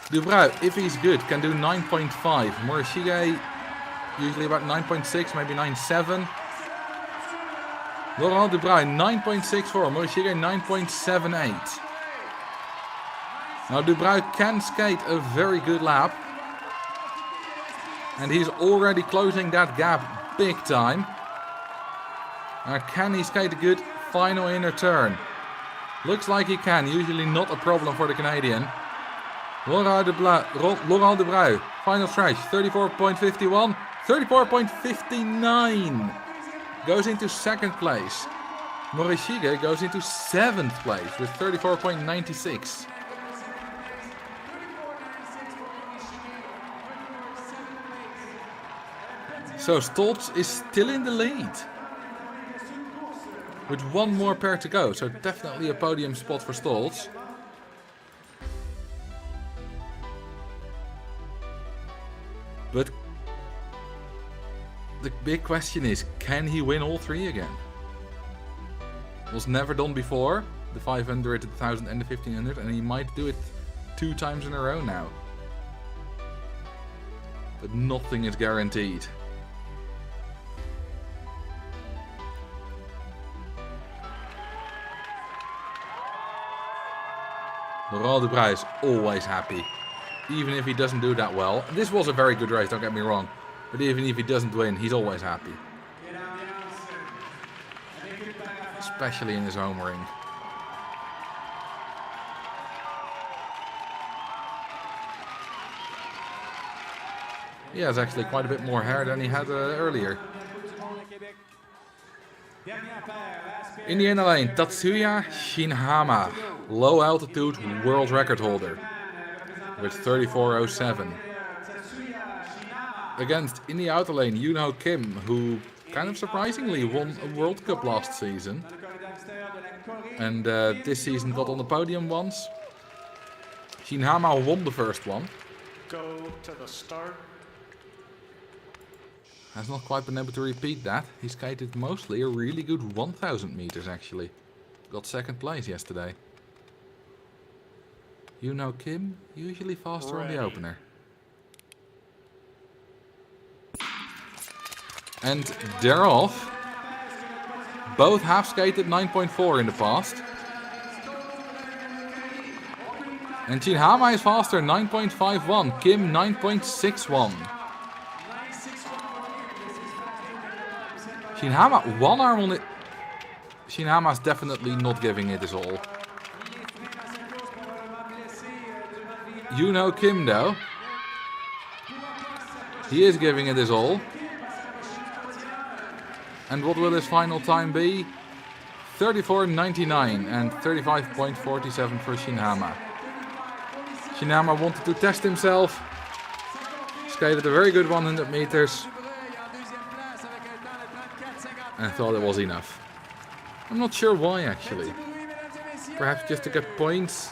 Dubreuil, if he's good, can do 9.5. Morishige, usually about 9.6, maybe 9.7. Laurent Dubreuil, 9.64. Morishige, 9.78. Now Dubreuil can skate a very good lap. And he's already closing that gap big time. Now can he skate a good final inner turn? Looks like he can, usually not a problem for the Canadian. Laurent Dubreuil, final stretch, 34.51, 34.59, goes into second place. Morishige goes into 7th place with 34.96. So Stoltz is still in the lead, with 1 more pair to go, so definitely a podium spot for Stoltz. But the big question is, can he win all 3 again? It was never done before, the 500, the 1000 and the 1500, and he might do it 2 times in a row now. But nothing is guaranteed. Laurent Dubreuil is always happy. Even if he doesn't do that well. This was a very good race, don't get me wrong. But even if he doesn't win, he's always happy. Especially in his home ring. He has actually quite a bit more hair than he had earlier. In the inner lane, Tatsuya Shinhama, low altitude world record holder with 34.07. Against, in the outer lane, Yoonho Kim, who kind of surprisingly won a World Cup last season. And this season got on the podium once. Shinhama won the first one. Go to the start. Has not quite been able to repeat that. He skated mostly a really good 1000 meters actually. Got second place yesterday. Yoonho Kim, usually faster on the opener. And they're off. Both have skated 9.4 in the past. And Shinhama is faster, 9.51. Kim 9.61. Shinhama, one arm on it. Shinhama's definitely not giving it his all. Yoonho Kim though. He is giving it his all. And what will his final time be? 34.99 and 35.47 for Shinhama. Shinhama wanted to test himself. Skated a very good 100 meters. And thought it was enough. I'm not sure why actually. Perhaps just to get points.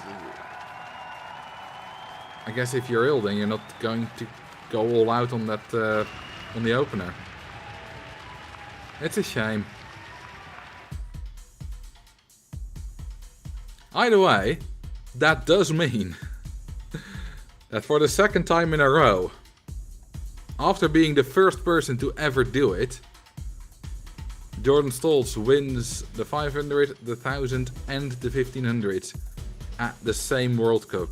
I guess if you're ill then you're not going to go all out on that on the opener. It's a shame. Either way, that does mean that for the second time in a row, after being the first person to ever do it, Jordan Stolz wins the 500, the 1000 and the 1500 at the same World Cup.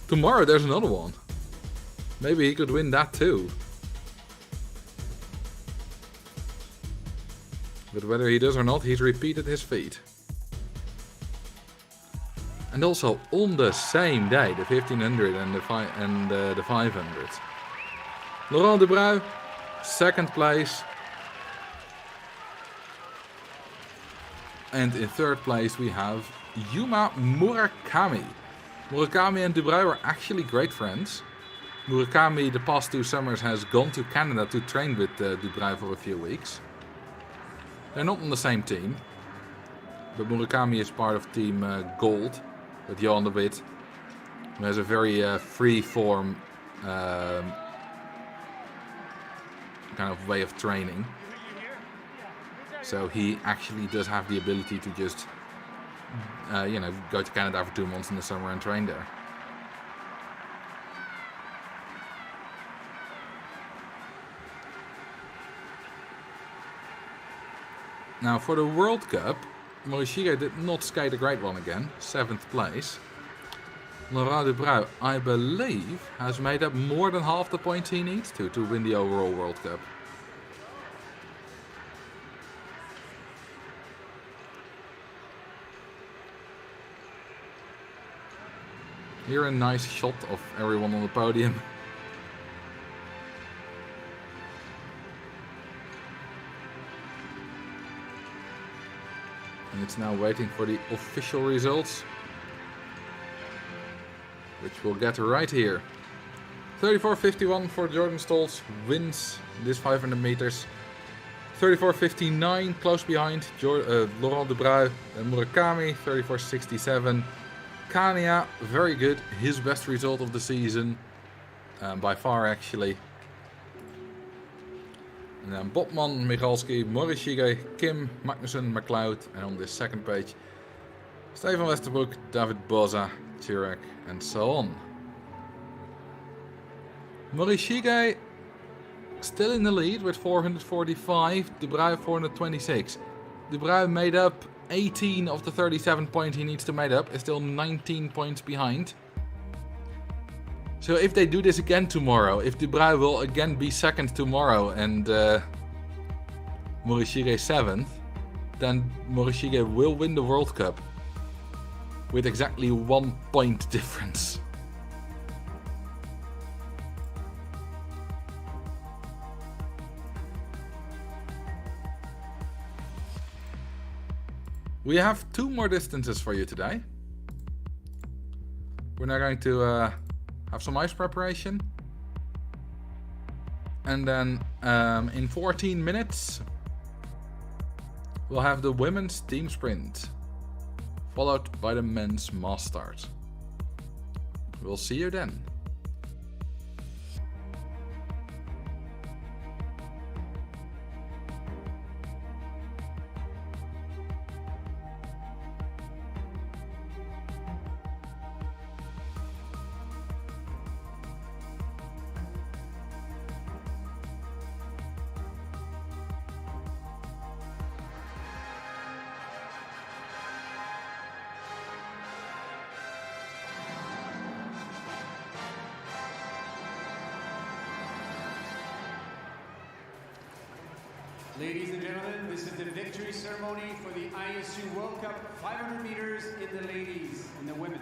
Tomorrow there's another one. Maybe he could win that too. But whether he does or not, he's repeated his feat. And also on the same day, the 1500 and the 500. Laurent Dubreuil, second place. And in third place we have Yuma Murakami. Murakami and Dubreuil are actually great friends. Murakami the past 2 summers has gone to Canada to train with Dubreuil for a few weeks. They're not on the same team. But Murakami is part of Team Gold with Johan de Witt, who has a very free-form kind of way of training. So he actually does have the ability to just, go to Canada for 2 months in the summer and train there. Now for the World Cup, Morishige did not skate a great one again, 7th place. Laurent Dubreuil, I believe, has made up more than half the points he needs to win the overall World Cup. Here a nice shot of everyone on the podium. And it's now waiting for the official results, which we'll get right here. 34.51 for Jordan Stolz, wins this 500 meters. 34.59 close behind Laurent Dubreuil and Murakami. 34.67. Kania, very good, his best result of the season, by far actually. And then Botman, Michalski, Morishige, Kim, Magnussen, McLeod, and on this second page, Stefan Westerbroek, David Boza, Turek, and so on. Morishige still in the lead with 445, Dubreuil 426. Dubreuil made up 18 of the 37 points he needs to make up. Is still 19 points behind. So if they do this again tomorrow, if Dubreuil will again be second tomorrow and Morishige 7th, then Morishige will win the World Cup with exactly 1 point difference. We have 2 more distances for you today. We're now going to have some ice preparation. And then in 14 minutes, we'll have the women's team sprint, followed by the men's mass start. We'll see you then. Ladies and gentlemen, this is the victory ceremony for the ISU World Cup 500 meters in the ladies and the women.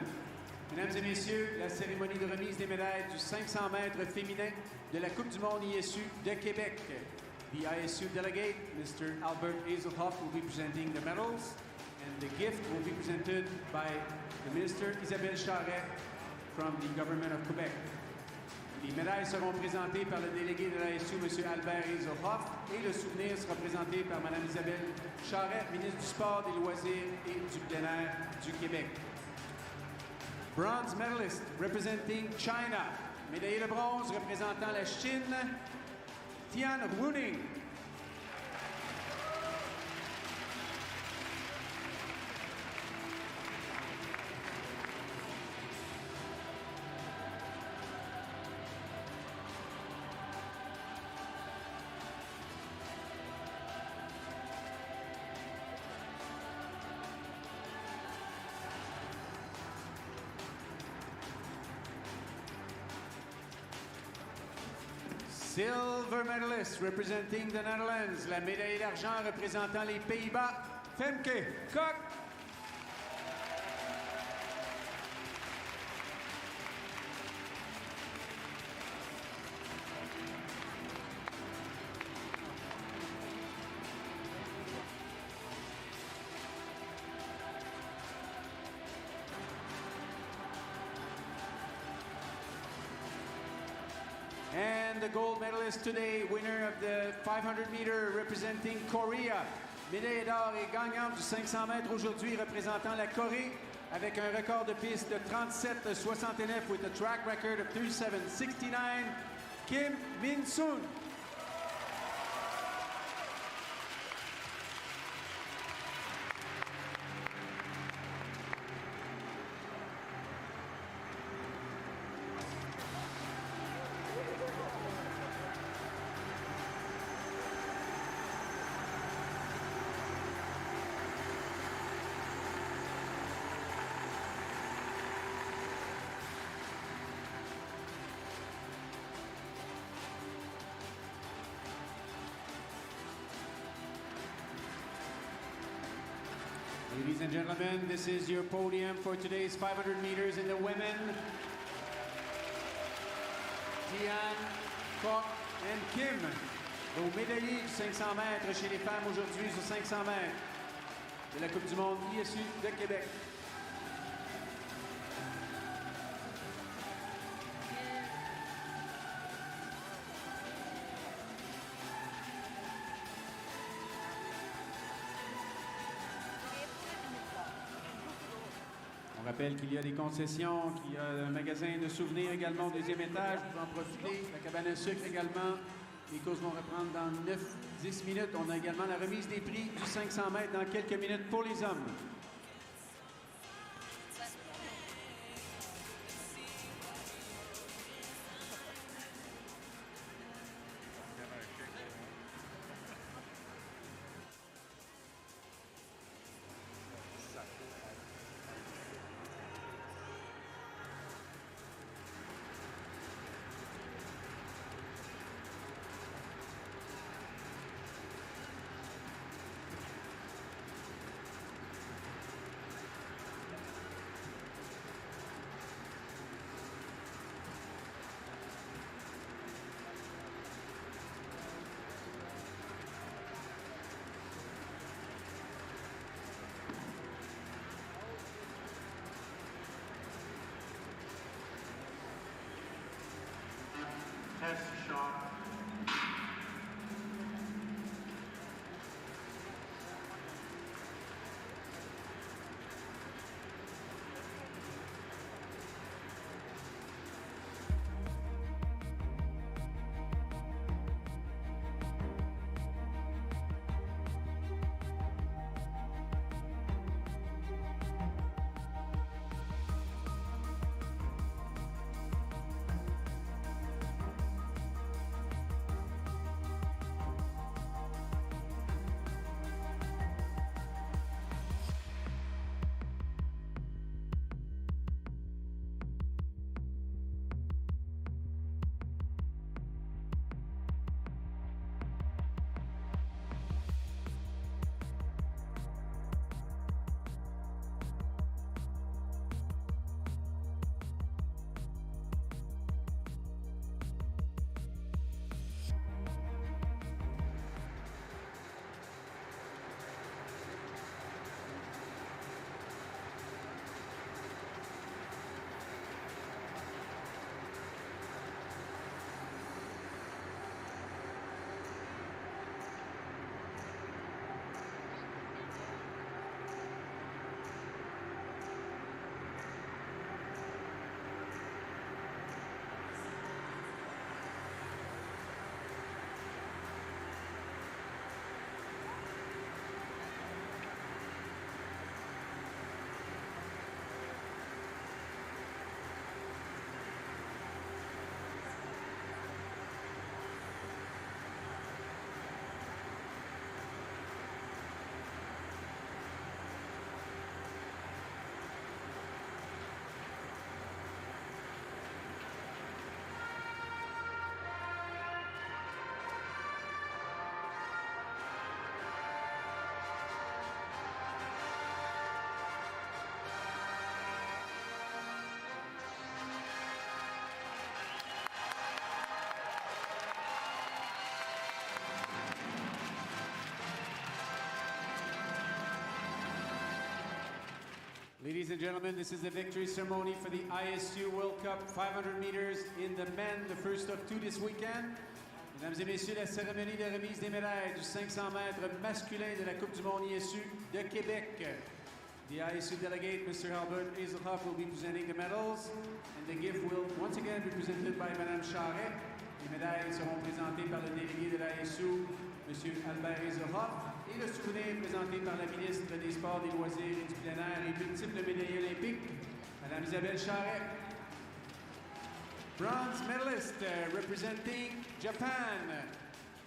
Mesdames et messieurs, la cérémonie de remise des médailles du 500 mètres féminin de la Coupe du Monde ISU de Québec. The ISU delegate, Mr. Albert Hazelhoff, will be presenting the medals, and the gift will be presented by the Minister Isabelle Charret from the government of Quebec. Les médailles seront présentées par le délégué de l'ASU, M. Albert Hazelhoff, et le souvenir sera présenté par Mme Isabelle Charret, ministre du Sport, des Loisirs et du Plein Air du Québec. Bronze medalist representing China. Médaillé de bronze représentant la Chine, Tian Wuning. Silver medalist representing the Netherlands. La médaille d'argent représentant les Pays-Bas, Femke Kok. And the gold medalist today, winner of the 500 meter representing Korea. Médaille d'or et gagnante du 500 mètres aujourd'hui représentant la Corée avec un record de piste de 37,69 with a track record of 37,69, Kim Min-soon. Ladies and gentlemen, this is your podium for today's 500 meters in the women. Tian, Kok and Kim, vos médaillés du 500 mètres chez les femmes aujourd'hui sur 500 mètres de la Coupe du Monde ISU de Québec. On rappelle qu'il y a des concessions, qu'il y a un magasin de souvenirs également au deuxième étage. Vous pouvez en profiter. La cabane à sucre également. Les courses vont reprendre dans 9-10 minutes. On a également la remise des prix du 500 mètres dans quelques minutes pour les hommes. Ladies and gentlemen, this is the victory ceremony for the ISU World Cup 500 meters in the men, the first of two this weekend. Mesdames et messieurs, la cérémonie de remise des médailles du 500 mètres masculin de la Coupe du monde ISU de Québec. The ISU delegate, Mr. Albert Hazelhoff, will be presenting the medals, and the gift will once again be presented by Madame Charret. Les médailles seront présentées par le délégué de l'ISU, Monsieur Albert Hazelhoff, et le souvenir présenté par la ministre des Sports, des Loisirs et du plein air et multiple médaillée olympique, Madame Isabelle Charret. Bronze medalist representing Japan.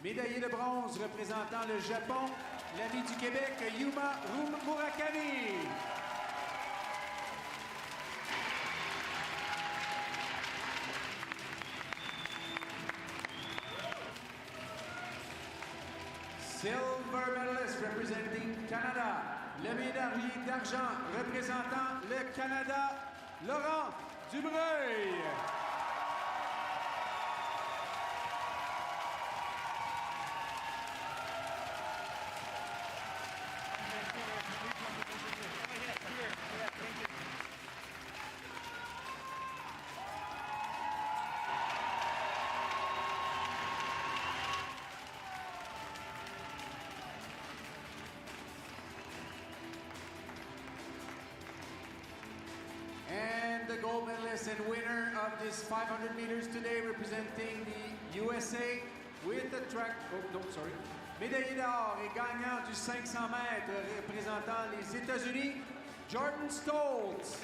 Médaillé de bronze représentant le Japon, l'ami du Québec, Yuma Murakami. Silver medalist representing Canada. Le médaillé d'argent représentant le Canada, Laurent Dubreuil. The gold medalist and winner of this 500 meters today, representing the USA with the track. Oh, no, sorry. Médaillé d'or et gagnant du 500 mètres représentant les États-Unis, Jordan Stoltz.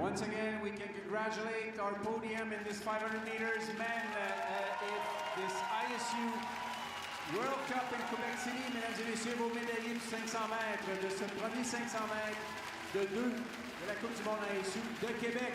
Once again, we can congratulate our podium in this 500 meters men. If this ISU World Cup in Quebec City, mesdames et messieurs, vos médaillés du 500 mètres, de ce premier 500 mètres de deux de la Coupe du monde ISU de Québec.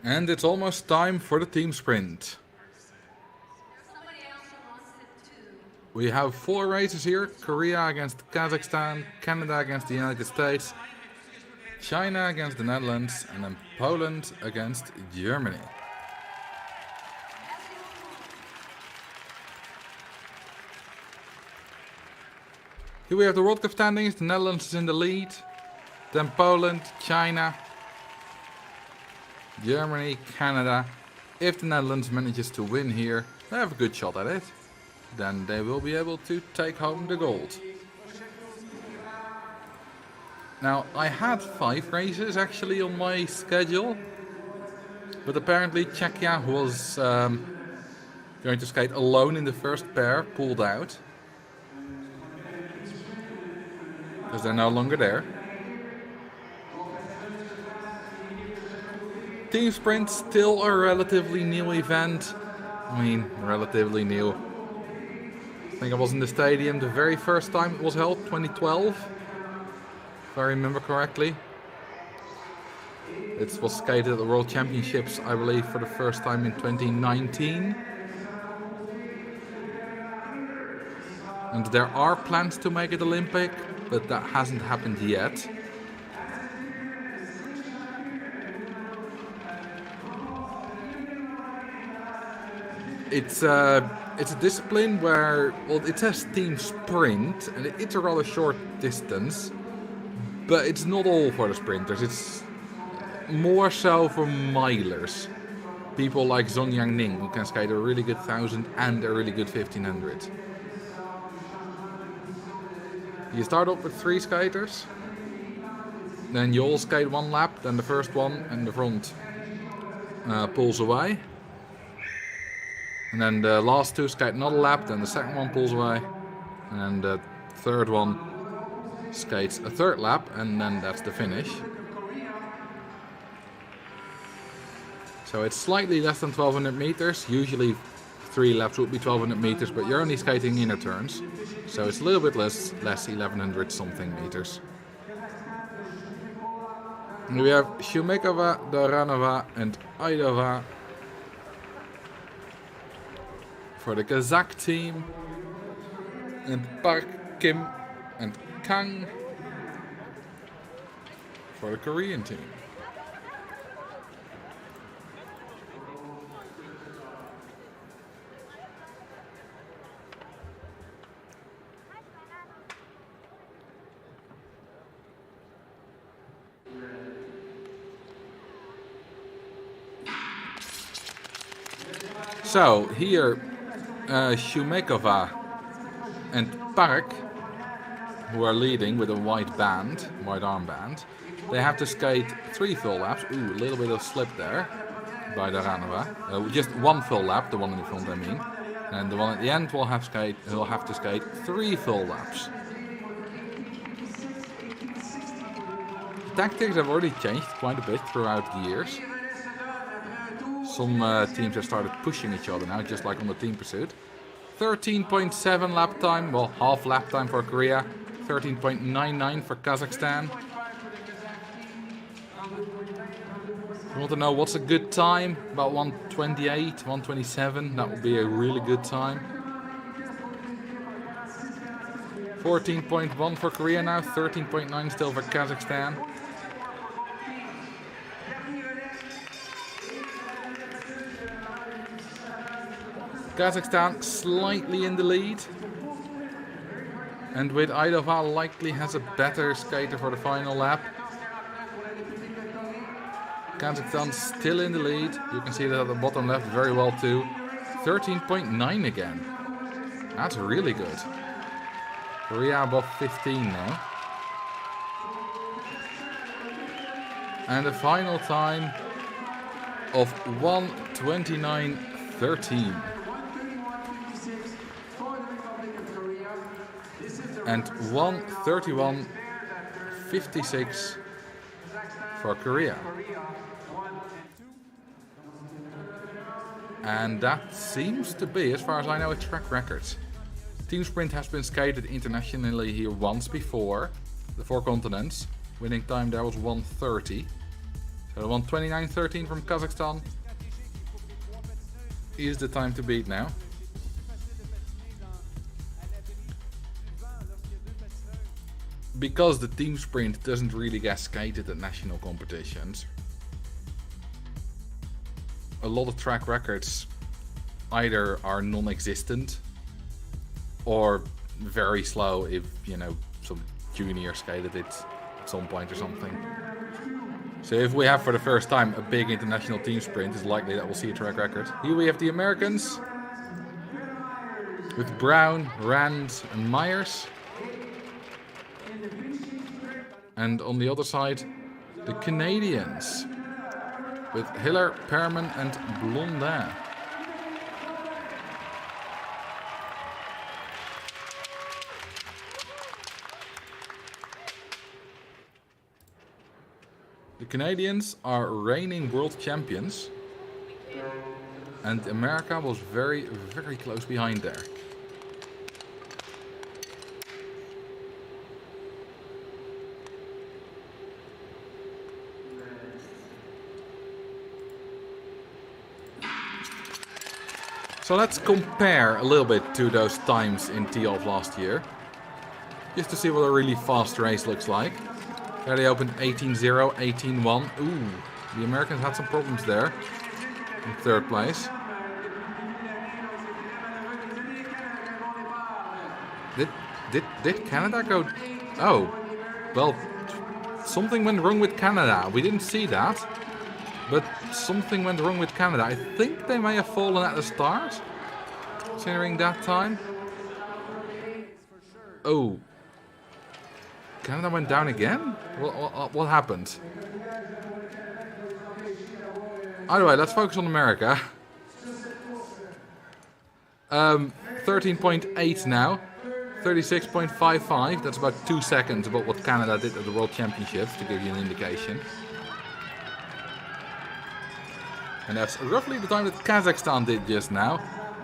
And it's almost time for the team sprint. We have 4 races here: Korea against Kazakhstan, Canada against the United States, China against the Netherlands, and then Poland against Germany. Here we have the World Cup standings. The Netherlands is in the lead, then Poland, China, Germany, Canada. If the Netherlands manages to win here, they have a good shot at it. Then they will be able to take home the gold. Now, I had 5 races actually on my schedule, but apparently Czechia, who was going to skate alone in the first pair, pulled out, because they're no longer there. Team sprint, still a relatively new event. I mean, relatively new. think I was in the stadium the very first time it was held, 2012, if I remember correctly. It was skated at the World Championships, I believe, for the first time in 2019. And there are plans to make it Olympic, but that hasn't happened yet. It's a discipline where, well, it says team sprint, and it's a rather short distance, but it's not all for the sprinters. It's more so for milers. People like Zhong Yang Ning, who can skate a really good 1000 and a really good 1500. You start off with 3 skaters, then you all skate 1 lap, then the first one in the front pulls away. And then the last 2 skate another lap, then the second one pulls away. And the third one skates a 3rd lap, and then that's the finish. So it's slightly less than 1200 meters. Usually 3 laps would be 1200 meters, but you're only skating inner turns. So it's a little bit less 1100 something meters. And we have Shumekova, Doranova and Aidova for the Kazakh team, and Park, Kim and Kang for the Korean team. So here Shumekova and Park, who are leading with a white armband, they have to skate 3 full laps. Ooh, a little bit of slip there by Doranova. Just 1 full lap, the one in the front I mean. And the one at the end will have to skate 3 full laps. Tactics have already changed quite a bit throughout the years. Some teams have started pushing each other now, just like on the team pursuit. 13.7 lap time, well, half lap time for Korea. 13.99 for Kazakhstan. You want to know what's a good time? About 128, 127. That would be a really good time. 14.1 for Korea now. 13.9 still for Kazakhstan. Kazakhstan slightly in the lead. And with Aidova likely has a better skater for the final lap. Kazakhstan still in the lead. You can see that at the bottom left very well too. 13.9 again. That's really good. Korea above 15 now. And a final time of 1:29.13. And 1:31.56 for Korea. And that seems to be, as far as I know, a track record. Team sprint has been skated internationally here once before, the 4 continents. Winning time there was 1:30. So 1:29.13 from Kazakhstan is the time to beat now. Because the team sprint doesn't really get skated at national competitions, a lot of track records either are non-existent or very slow if, you know, some junior skated it at some point or something. So if we have for the first time a big international team sprint, it's likely that we'll see a track record. Here we have the Americans with Brown, Rand and Myers. And on the other side, the Canadians with Hiller, Perman and Blondin. The Canadians are reigning world champions, and America was very, very close behind there. So let's compare a little bit to those times in T-Off last year. Just to see what a really fast race looks like. There they opened 18-0, 18-1. Ooh, the Americans had some problems there. In third place. Did Canada go... Oh, well, something went wrong with Canada. We didn't see that. But something went wrong with Canada. I think they may have fallen at the start. Considering that time. Oh. Canada went down again? What happened? Either way, let's focus on America. 13.8 now. 36.55. That's about 2 seconds above what Canada did at the World Championships, to give you an indication. And that's roughly the time that Kazakhstan did just now.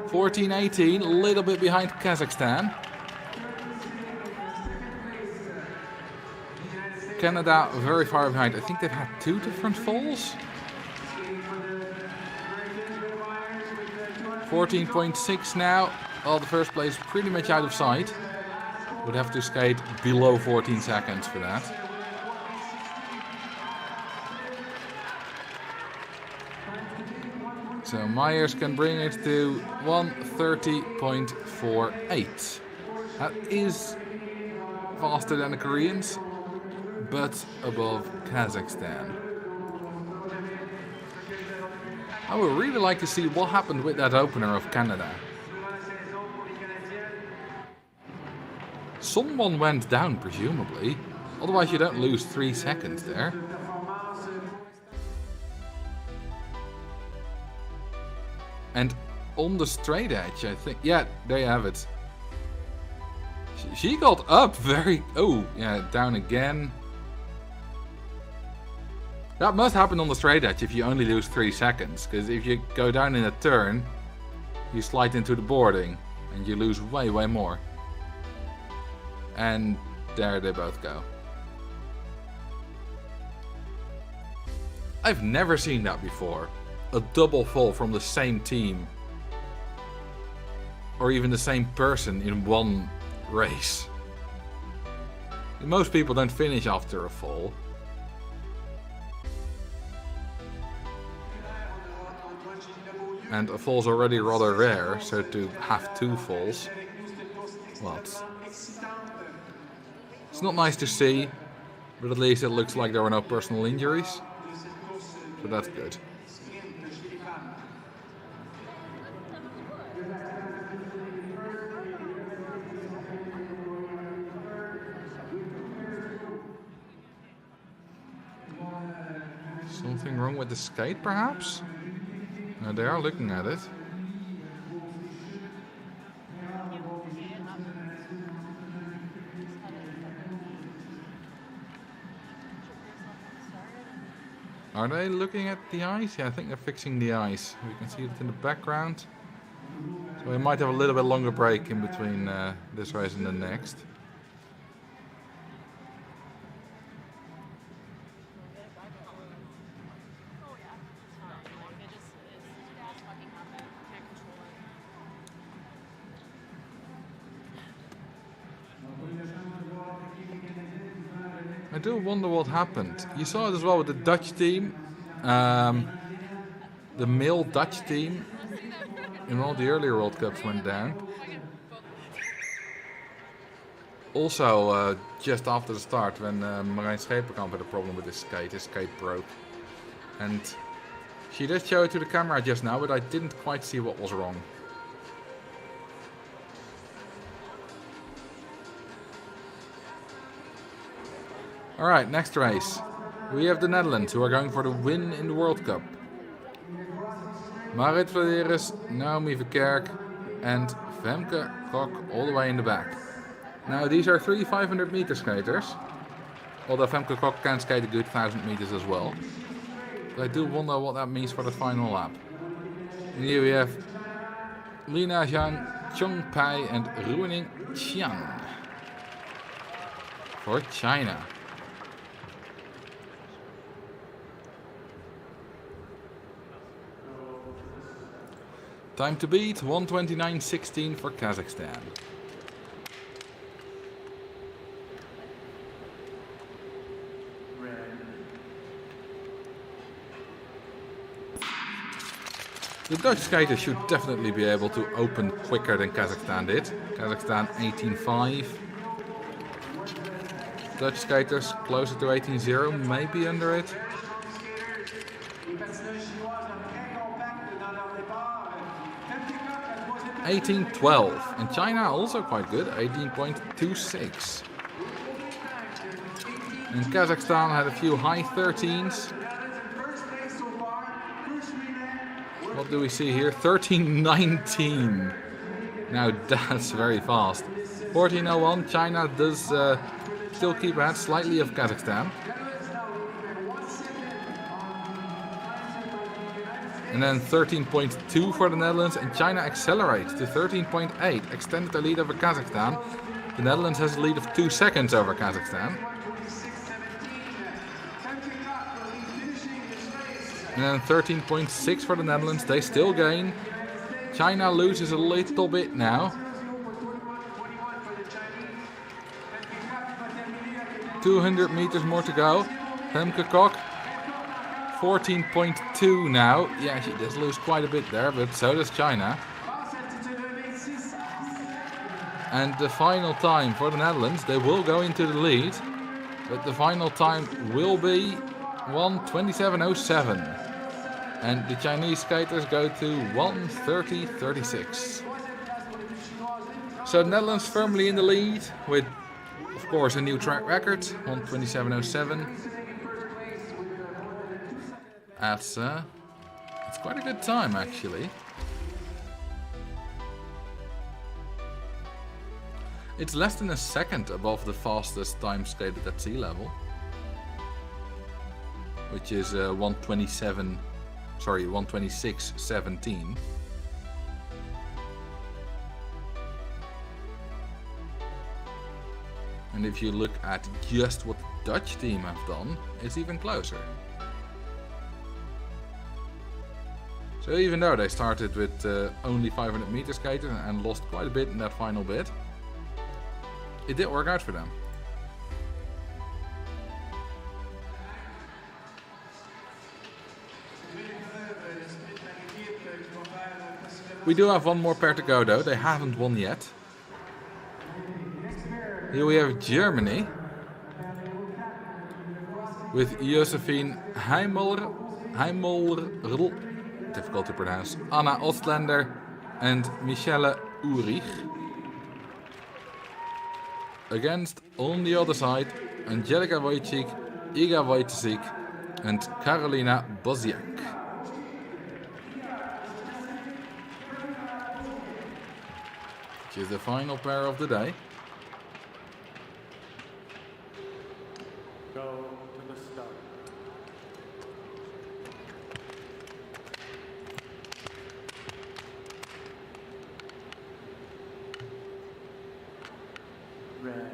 14.18, a little bit behind Kazakhstan. Canada very far behind. I think they've had 2 different falls. 14.6 now. Well, the first place pretty much out of sight. Would have to skate below 14 seconds for that. So Myers can bring it to 1:30.48. That is faster than the Koreans, but above Kazakhstan. I would really like to see what happened with that opener of Canada. Someone went down, presumably. Otherwise you don't lose 3 seconds there. And on the straight edge, I think... Yeah, there you have it. She got up very... Oh, yeah, down again. That must happen on the straight edge if you only lose 3 seconds. Because if you go down in a turn, you slide into the boarding. And you lose way, way more. And there they both go. I've never seen that before. A double fall from the same team. Or even the same person in one race. Most people don't finish after a fall. And a fall's already rather rare, so to have 2 falls, well, it's not nice to see, but at least it looks like there were no personal injuries, so that's good. Something wrong with the skate, perhaps? No, they are looking at it. Are they looking at the ice? Yeah, I think they're fixing the ice. We can see it in the background. So we might have a little bit longer break in between this race and the next. I do wonder what happened. You saw it as well with the Dutch team. The male Dutch team in all the earlier World Cups went down. Also, just after the start, when Marijn Schepenkamp had a problem with his skate broke. And she did show it to the camera just now, but I didn't quite see what was wrong. Alright, next race. We have the Netherlands, who are going for the win in the World Cup. Marit Vladeris, Naomi Verkerk, and Femke Kok all the way in the back. Now, these are 3 500-meter skaters. Although Femke Kok can skate a good 1,000 meters as well. But I do wonder what that means for the final lap. And here we have Lina Zhang, Chong Pai, and Ruining Qian for China. Time to beat, 1:29.16 for Kazakhstan. The Dutch skaters should definitely be able to open quicker than Kazakhstan did. Kazakhstan 18.5. Dutch skaters closer to 18.0, maybe under it. 18.12. And China also quite good, 18.26. And Kazakhstan had a few high 13s. What do we see here? 13.19. Now that's very fast. 14.01. China does still keep ahead slightly of Kazakhstan. And then 13.2 for the Netherlands, and China accelerates to 13.8, extended the lead over Kazakhstan. The Netherlands has a lead of 2 seconds over Kazakhstan. And then 13.6 for the Netherlands, they still gain. China loses a little bit now. 200 meters more to go. Femke Kok, 14.2 now. Yeah, she does lose quite a bit there, but so does China. And the final time for the Netherlands, they will go into the lead, but the final time will be 1:27.07. And the Chinese skaters go to 1:30.36. So the Netherlands firmly in the lead with, of course, a new track record, 1:27.07. It's quite a good time, actually. It's less than a second above the fastest time skated at sea level, which is 1:26.17. And if you look at just what the Dutch team have done, it's even closer. So even though they started with only 500 meter skaters and lost quite a bit in that final bit, it did work out for them. We do have one more pair to go though, they haven't won yet. Here we have Germany with Josephine Heimler, difficult to pronounce, Anna Ostlander and Michelle Ulrich. Against, on the other side, Angelika Wojcik, Iga Wojcik and Karolina Boziak. Which is the final pair of the day. Go to the start. Red.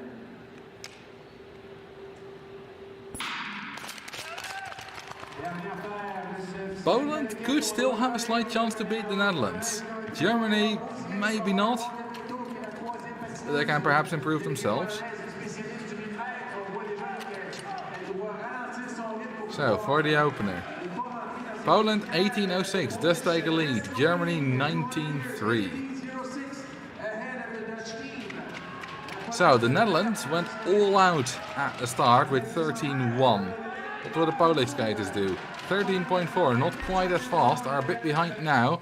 Poland could still have a slight chance to beat the Netherlands. Germany, maybe not. They can perhaps improve themselves. So, for the opener. Poland 18.06 does take a lead. Germany 19.3. So, the Netherlands went all out at the start with 13.1. What will the Polish skaters do? 13.4, not quite as fast, are a bit behind now.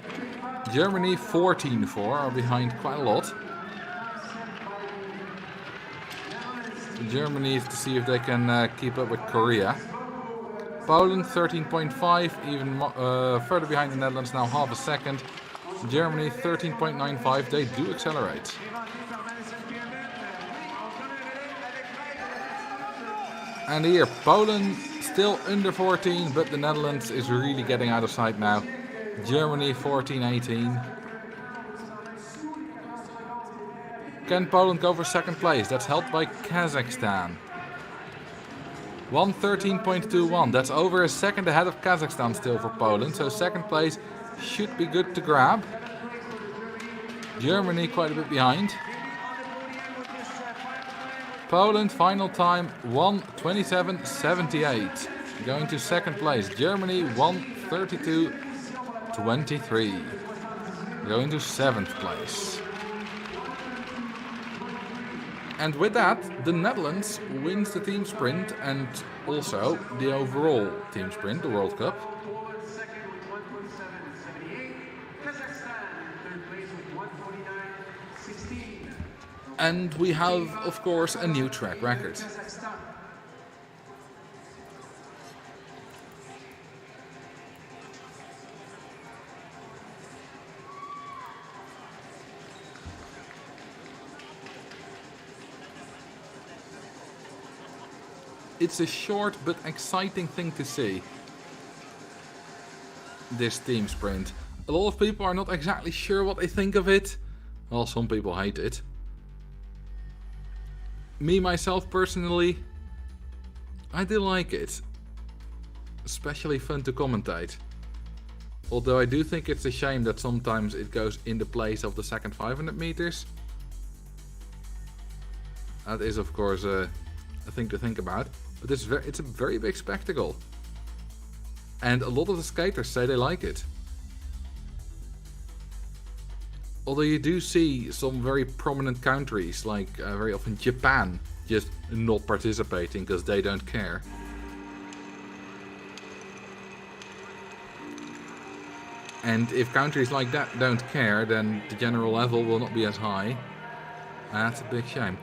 Germany 14.4, are behind quite a lot. Germany needs to see if they can keep up with Korea. Poland 13.5, even further behind the Netherlands, now half a second. Germany 13.95, they do accelerate. And here, Poland still under 14, but the Netherlands is really getting out of sight now. Germany 14.18. Can Poland go for second place? That's held by Kazakhstan. 1:13.21. That's over a second ahead of Kazakhstan still for Poland. So second place should be good to grab. Germany quite a bit behind. Poland final time 1:27.78. Going to second place. Germany 1:32.23. Going to seventh place. And with that, the Netherlands wins the team sprint and also the overall team sprint, the World Cup. And we have, of course, a new track record. It's a short but exciting thing to see, this team sprint. A lot of people are not exactly sure what they think of it. Well, some people hate it. Me, myself, personally, I do like it. Especially fun to commentate. Although I do think it's a shame that sometimes it goes in the place of the second 500 meters. That is, of course, a thing to think about. But it's a very big spectacle. And a lot of the skaters say they like it. Although you do see some very prominent countries, like very often Japan, just not participating because they don't care. And if countries like that don't care, then the general level will not be as high. That's a big shame.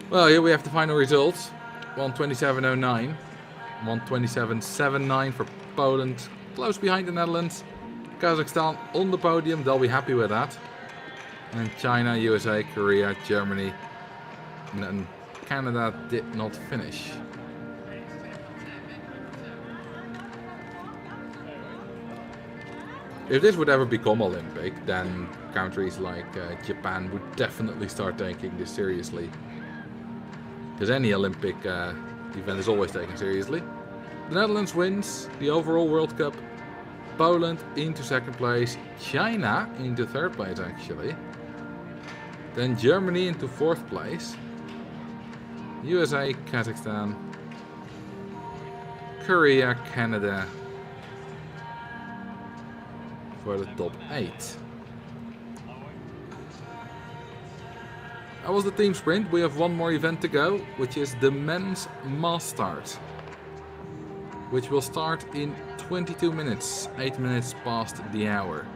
Well, here we have the final results. 1:27.09, 1:27.79 for Poland, close behind the Netherlands. Kazakhstan on the podium, they'll be happy with that. And China, USA, Korea, Germany, and Canada did not finish. If this would ever become Olympic, then countries like Japan would definitely start taking this seriously. Because any Olympic event is always taken seriously. The Netherlands wins the overall World Cup. Poland into second place. China into third place, actually. Then Germany into fourth place. USA, Kazakhstan, Korea, Canada for the top 8. That was the team sprint. We have one more event to go, which is the men's mass start, which will start in 22 minutes, 8 minutes past the hour.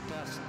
Test.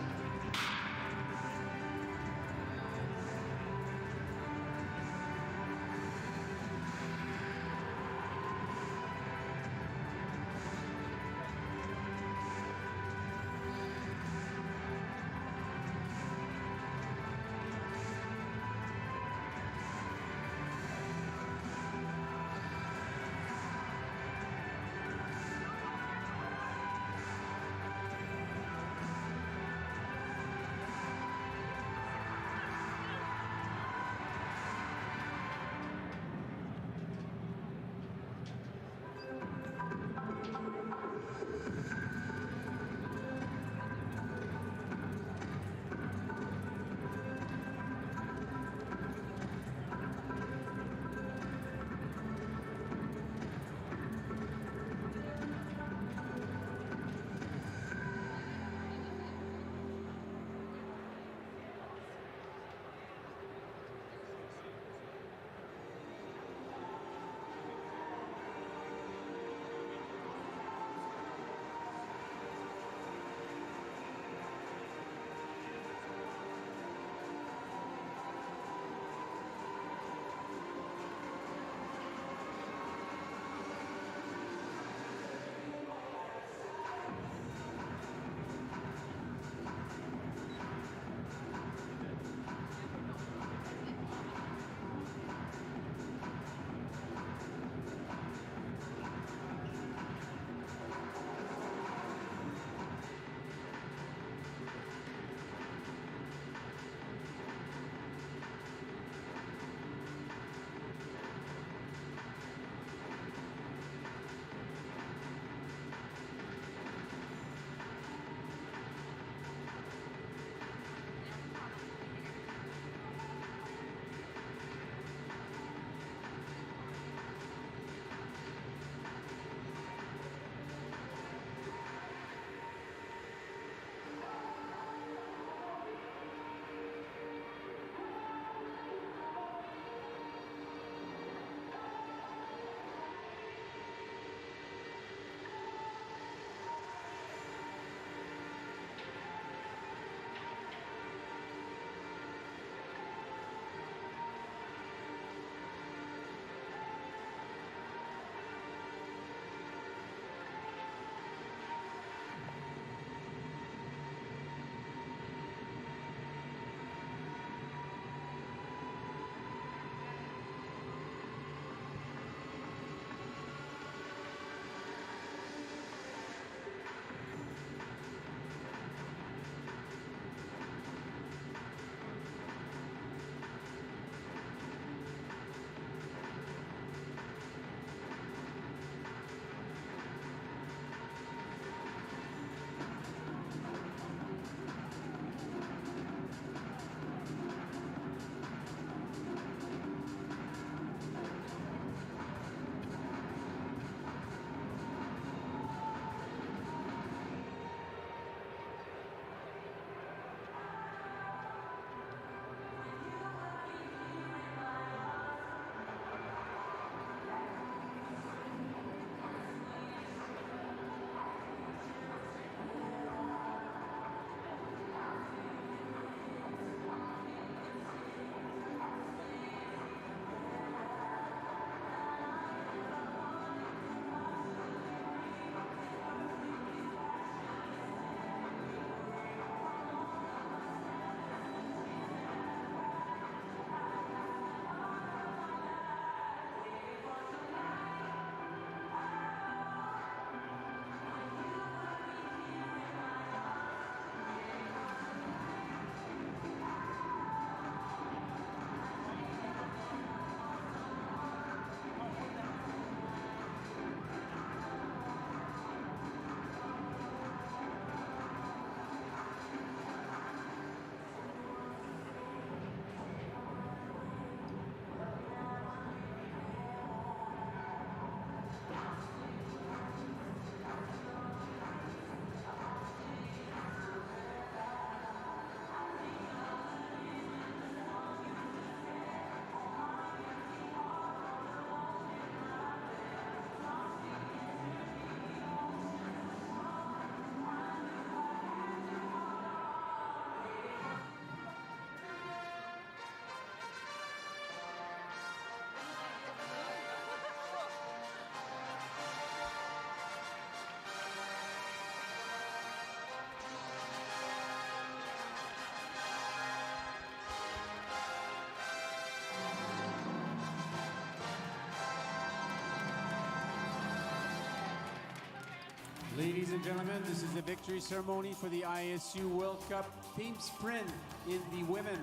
Ladies and gentlemen, this is the victory ceremony for the ISU World Cup Team Sprint in the women.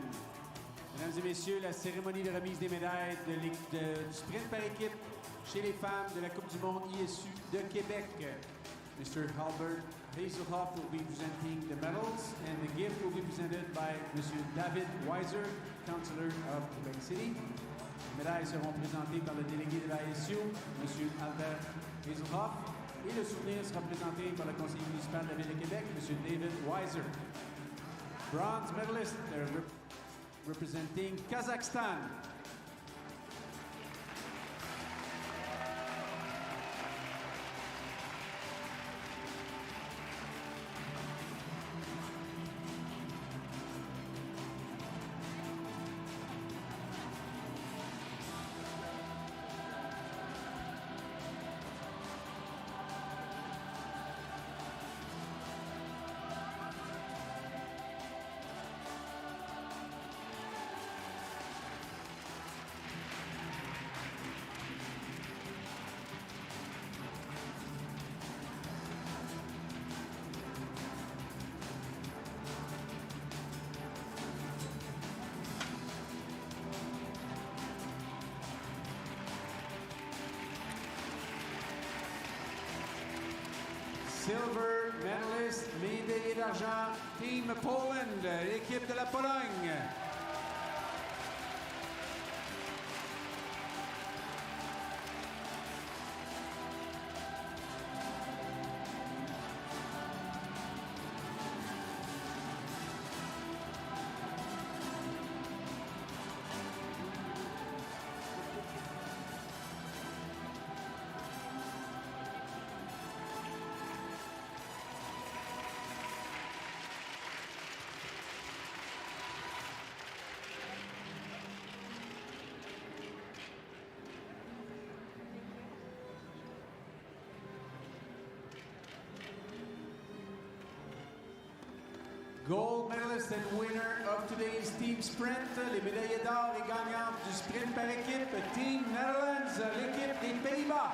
Mesdames et messieurs, la cérémonie de remise des médailles du sprint par équipe chez les femmes de la Coupe du monde ISU de Québec. Mr. Halbert Hazelhoff will be presenting the medals, and the gift will be presented by Mr. David Weiser, Councillor of Quebec City. Les médailles seront présentées par le délégué de l'ISU, M. Albert Hazelhoff, et le souvenir sera présenté par le conseiller municipal de la Ville de Québec, M. David Weiser. Bronze medalist representing Kazakhstan. Silver medalist, médaillé d'argent, Team Poland, l'équipe de la Pologne. Gold medalist and winner of today's team sprint, les médaillés d'or et gagnantes du sprint par équipe, Team Netherlands, l'équipe des Pays-Bas.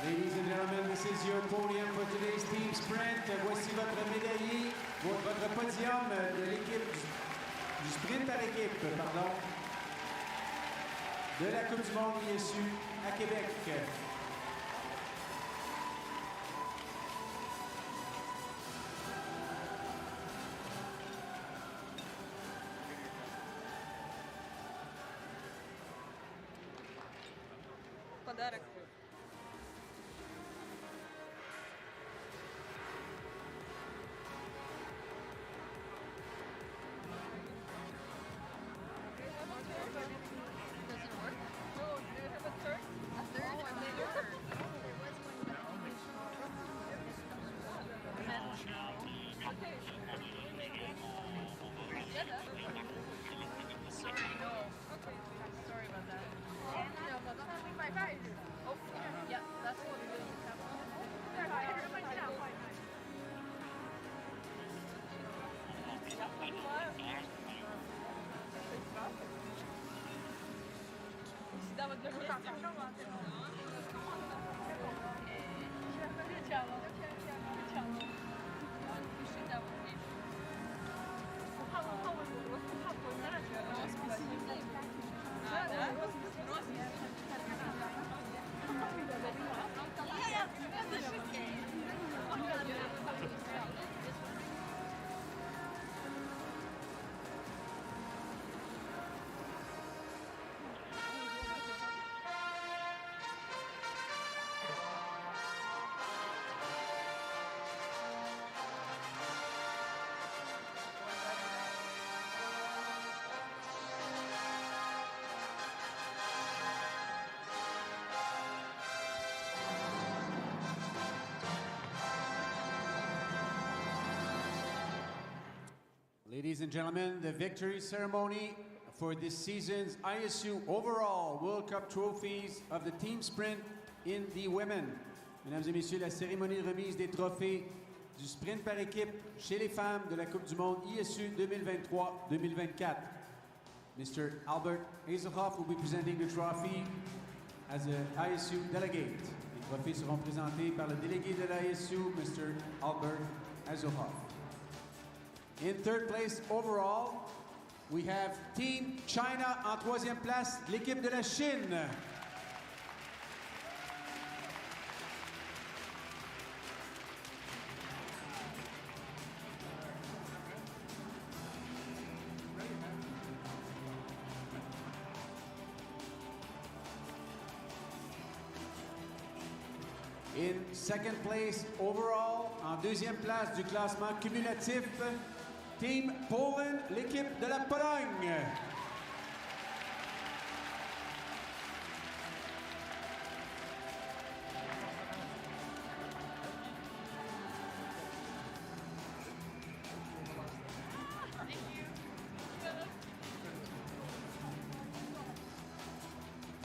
Ladies and gentlemen, this is your podium for today's team sprint. Voici votre médaillé, votre podium de l'équipe du sprint par équipe, pardon, de la Coupe du monde ISU à Québec. Подарок. Doesn't work? No, do you have a third? A third? Oh, a third. Okay. Yeah, that. Sorry, no. Okay. Sorry about that. No, but oh, yeah, that's what we do. Всегда в одном месте. Начало. Пиши, да, вот здесь. А, да? Ladies and gentlemen, the victory ceremony for this season's ISU overall World Cup trophies of the team sprint in the women. Mesdames et messieurs, la cérémonie de remise des trophées du sprint par équipe chez les femmes de la Coupe du monde ISU 2023-2024. Mr. Albert Hazelhoff will be presenting the trophy as an ISU delegate. Les trophées seront présentés par le délégué de l'ISU, Mr. Albert Hazelhoff. In third place overall, we have Team China en troisième place, l'équipe de la Chine. In second place overall, en deuxième place du classement cumulatif, Team Poland, l'équipe de la Pologne.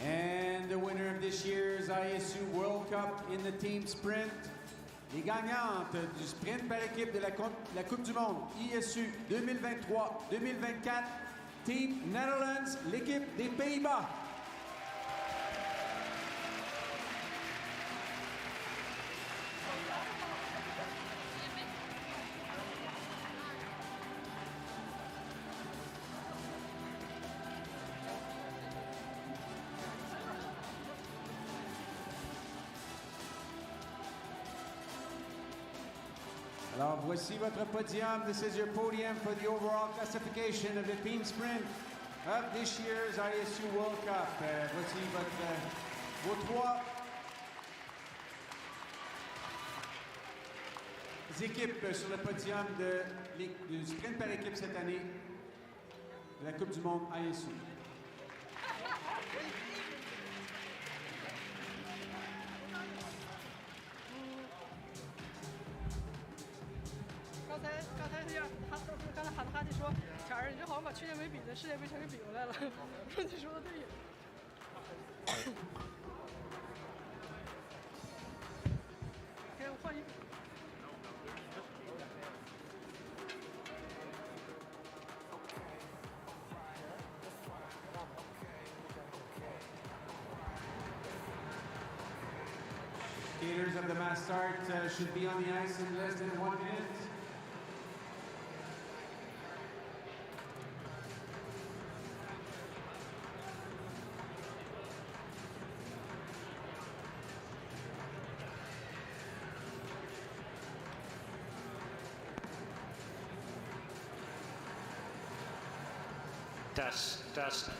And the winner of this year's ISU World Cup in the team sprint, les gagnantes du sprint par équipe de la Coupe du monde ISU 2023-2024, Team Netherlands, l'équipe des Pays-Bas. Alors, voici votre podium. This is your podium for the overall classification of the team sprint of this year's ISU World Cup. Voici vos trois équipes sur le podium du sprint par équipe cette année de la Coupe du monde ISU.刚才喊他就说：“巧儿，你这好像把去年没比的世界杯全给比回来了。”我说：“你说的对呀。”给我换衣服。Skaters of the mass start should be on the ice in less than 1 minute. Test.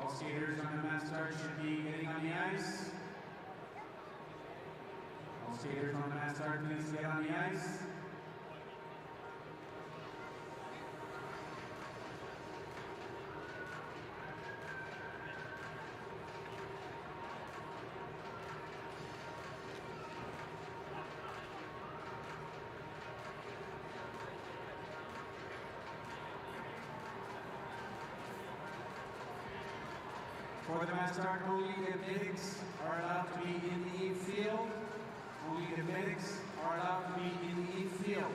All skaters on the mass start should be getting on the ice. All skaters on the mass start, please get on the ice. For the mass start, only the medics are allowed to be in the infield. Only the medics are allowed to be in the infield.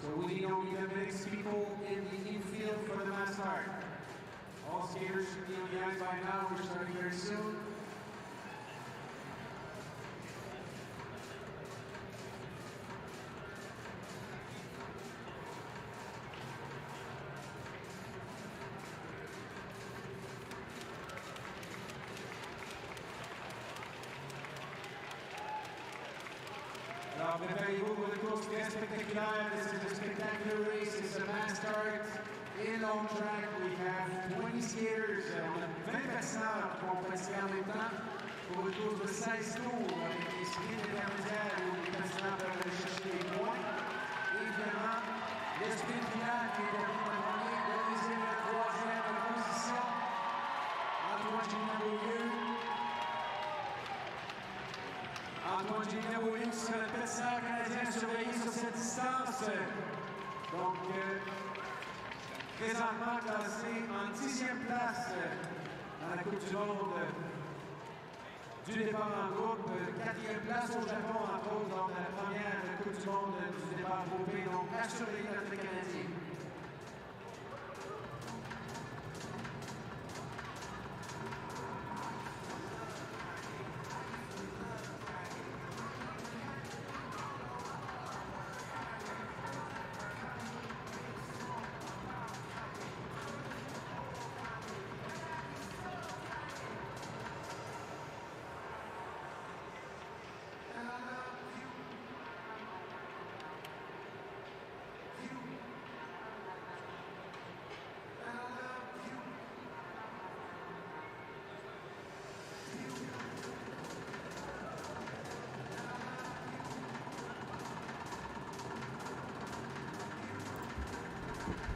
So we need only the medics people in the infield for the mass start. All skaters should be on the ice by now. We're starting very soon. Alors, préparez-vous pour une course très spectaculaire. This is a spectacular race. It's a mass start in long track, we have 20 skaters, on a 20 patineurs qui vont pratiquer en même temps pour une course de 16 tours avec des sprints intermédiaires où les patineurs peuvent aller chercher les points. Et évidemment, le sprint final qui est derrière le premier, le deuxième et le troisième position. Antoine Gilles-Beaulieu. Antoine Gilles-Beaulieu qui sera le patineur canadien surveillé sur cette distance. Donc, présentement classé en 10e place dans la Coupe du Monde du départ en groupe. 4e place au Japon, entre autres, donc la première Coupe du Monde du départ groupé. Donc, à surveiller notre Canadien.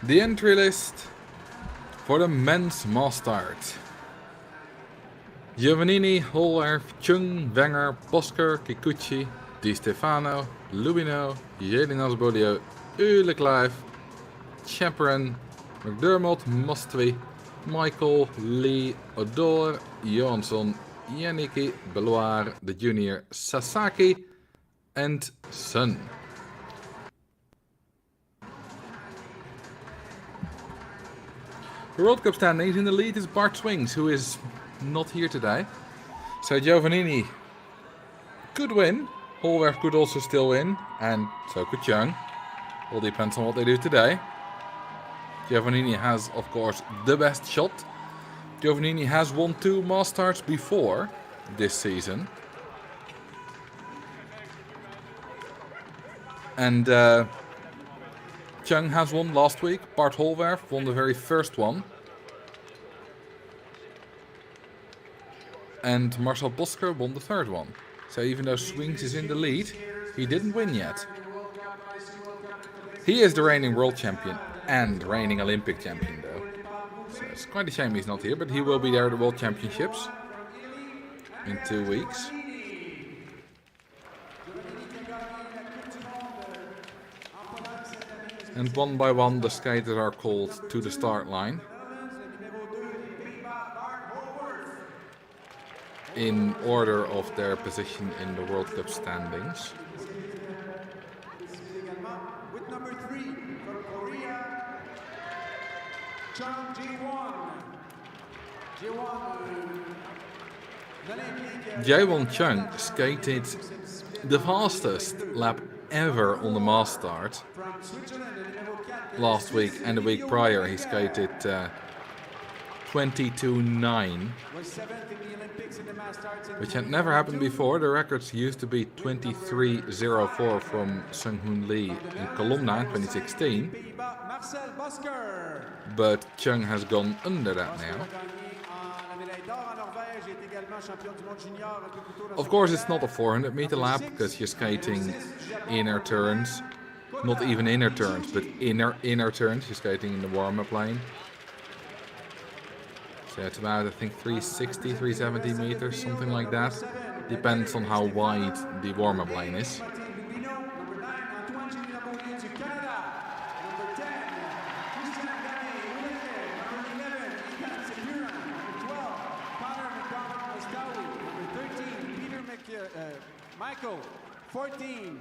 The entry list for the men's mass start. Giovannini, Holwerf, Chung, Wenger, Bosker, Kikuchi, Di Stefano, Lubino, Jelinas Beaulieu, Leclive, Chaperon, McDermott, Mostwy, Michael, Lee, Odor, Johansson, Yannicki, Beloir, the junior, Sasaki, and Sun. The World Cup standings in the lead is Bart Swings, who is not here today. So Giovannini could win. Holwerf could also still win, and so could Chung. All depends on what they do today. Giovannini has, of course, the best shot. Giovannini has won 2 mass starts before this season. And Chung has won last week. Bart Holwerf won the very first one. And Marcel Bosker won the third one. So even though Swings is in the lead, he didn't win yet. He is the reigning world champion and reigning Olympic champion though. So it's quite a shame he's not here, but he will be there at the World Championships in 2 weeks. And one by one the skaters are called to the start line in order of their position in the World Cup standings. With number 3 from Korea, Chung Ji-won. Jaewon Chung skated the fastest lap ever on the mass start last week, and the week prior he skated 22.9, which had never happened before. The records used to be 23.04 from Sung-hoon Lee in Columna in 2016, but Chung has gone under that now. Of course, it's not a 400 meter lap because you're skating inner turns, not even inner turns, but inner turns. You're skating in the warm-up lane. So it's about, I think, 360, 370 meters, something like that. Depends on how wide the warm-up lane is. Michael, 14,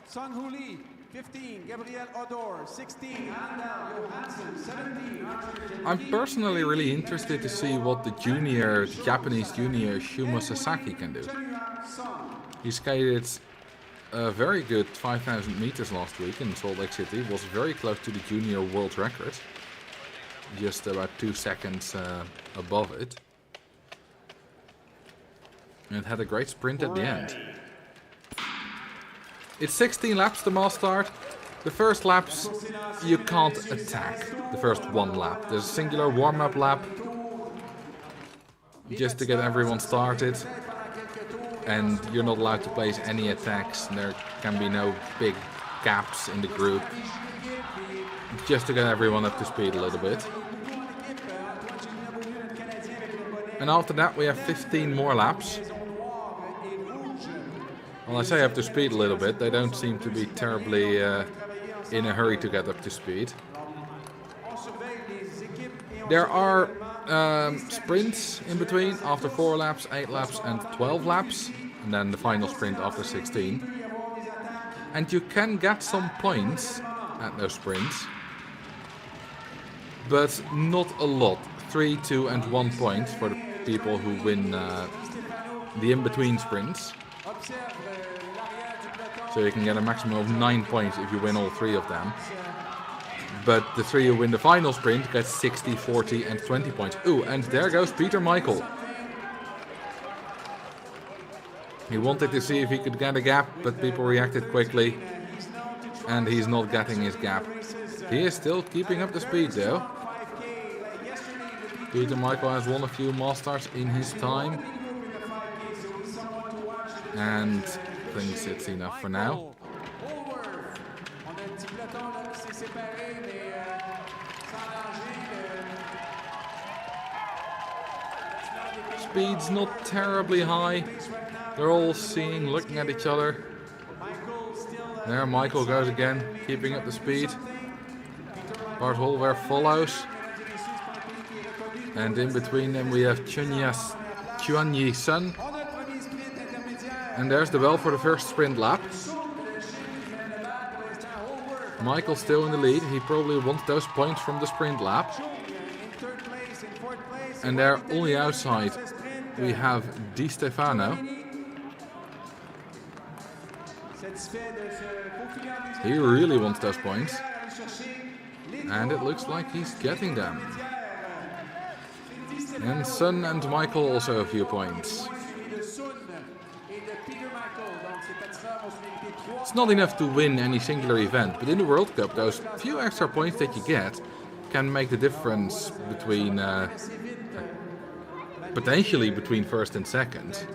Sung-hoon Lee, 15, Gabriel Odor, 16, Handel Johansson, 17. I'm personally really interested to see what the Japanese junior Shuma Sasaki can do. He skated a very good 5,000 meters last week in Salt Lake City. Was very close to the junior world record, just about 2 seconds above it. And it had a great sprint at the end. It's 16 laps the mass start. The first laps, you can't attack the first one lap. There's a singular warm-up lap, just to get everyone started. And you're not allowed to place any attacks. There can be no big gaps in the group. Just to get everyone up to speed a little bit. And after that we have 15 more laps. Well, I say up to speed a little bit. They don't seem to be terribly in a hurry to get up to speed. There are sprints in between after 4 laps, 8 laps and 12 laps. And then the final sprint after 16. And you can get some points at those sprints. But not a lot. 3, 2 and 1 point for the people who win the in-between sprints. So you can get a maximum of 9 points if you win all 3 of them. But the 3 who win the final sprint get 60, 40 and 20 points. Ooh, and there goes Peter Michael. He wanted to see if he could get a gap, but people reacted quickly. And he's not getting his gap. He is still keeping up the speed though. Peter Michael has won a few Masters in his time. And thinks it's enough for now. Speed's not terribly high. They're all seeing, looking at each other. There Michael goes again, keeping up the speed. Bart Holwer follows. And in between them we have Chuan-Yi Sun. And there's the bell for the first sprint lap. Michael's still in the lead. He probably wants those points from the sprint lap. And there on the outside we have Di Stefano. He really wants those points. And it looks like he's getting them. And Sun and Michael also a few points. It's not enough to win any singular event, but in the World Cup those few extra points that you get can make the difference between potentially between first and second.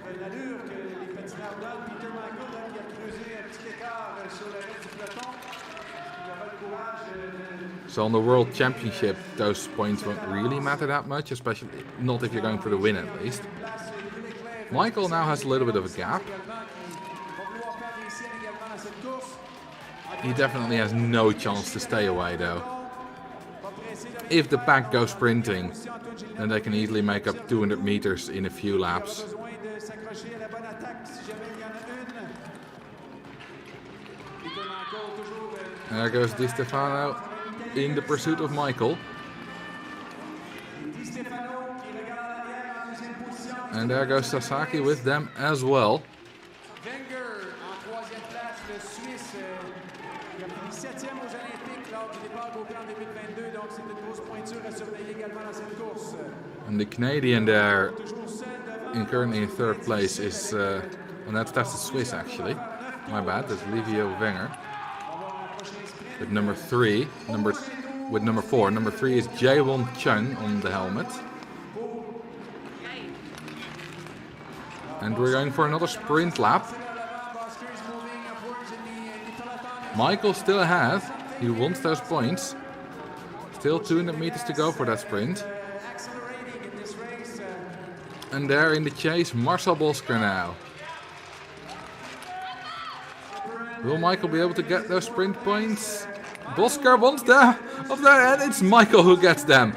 So on the World Championship those points won't really matter that much, especially not if you're going for the win at least. Michael now has a little bit of a gap. He definitely has no chance to stay away though. If the pack goes sprinting, then they can easily make up 200 meters in a few laps. There goes Di Stefano in the pursuit of Michael. And there goes Sasaki with them as well. And the Canadian there, currently in third place, is, and that's the Swiss actually. My bad, that's Livio Wenger. With number 3, with number 4. Number 3 is Jaewon Chung on the helmet. And we're going for another sprint lap. Michael still ahead. He wants those points. Still 200 meters to go for that sprint. And there in the chase, Marcel Bosker now. Will Michael be able to get those sprint points? Bosker wants them, and it's Michael who gets them.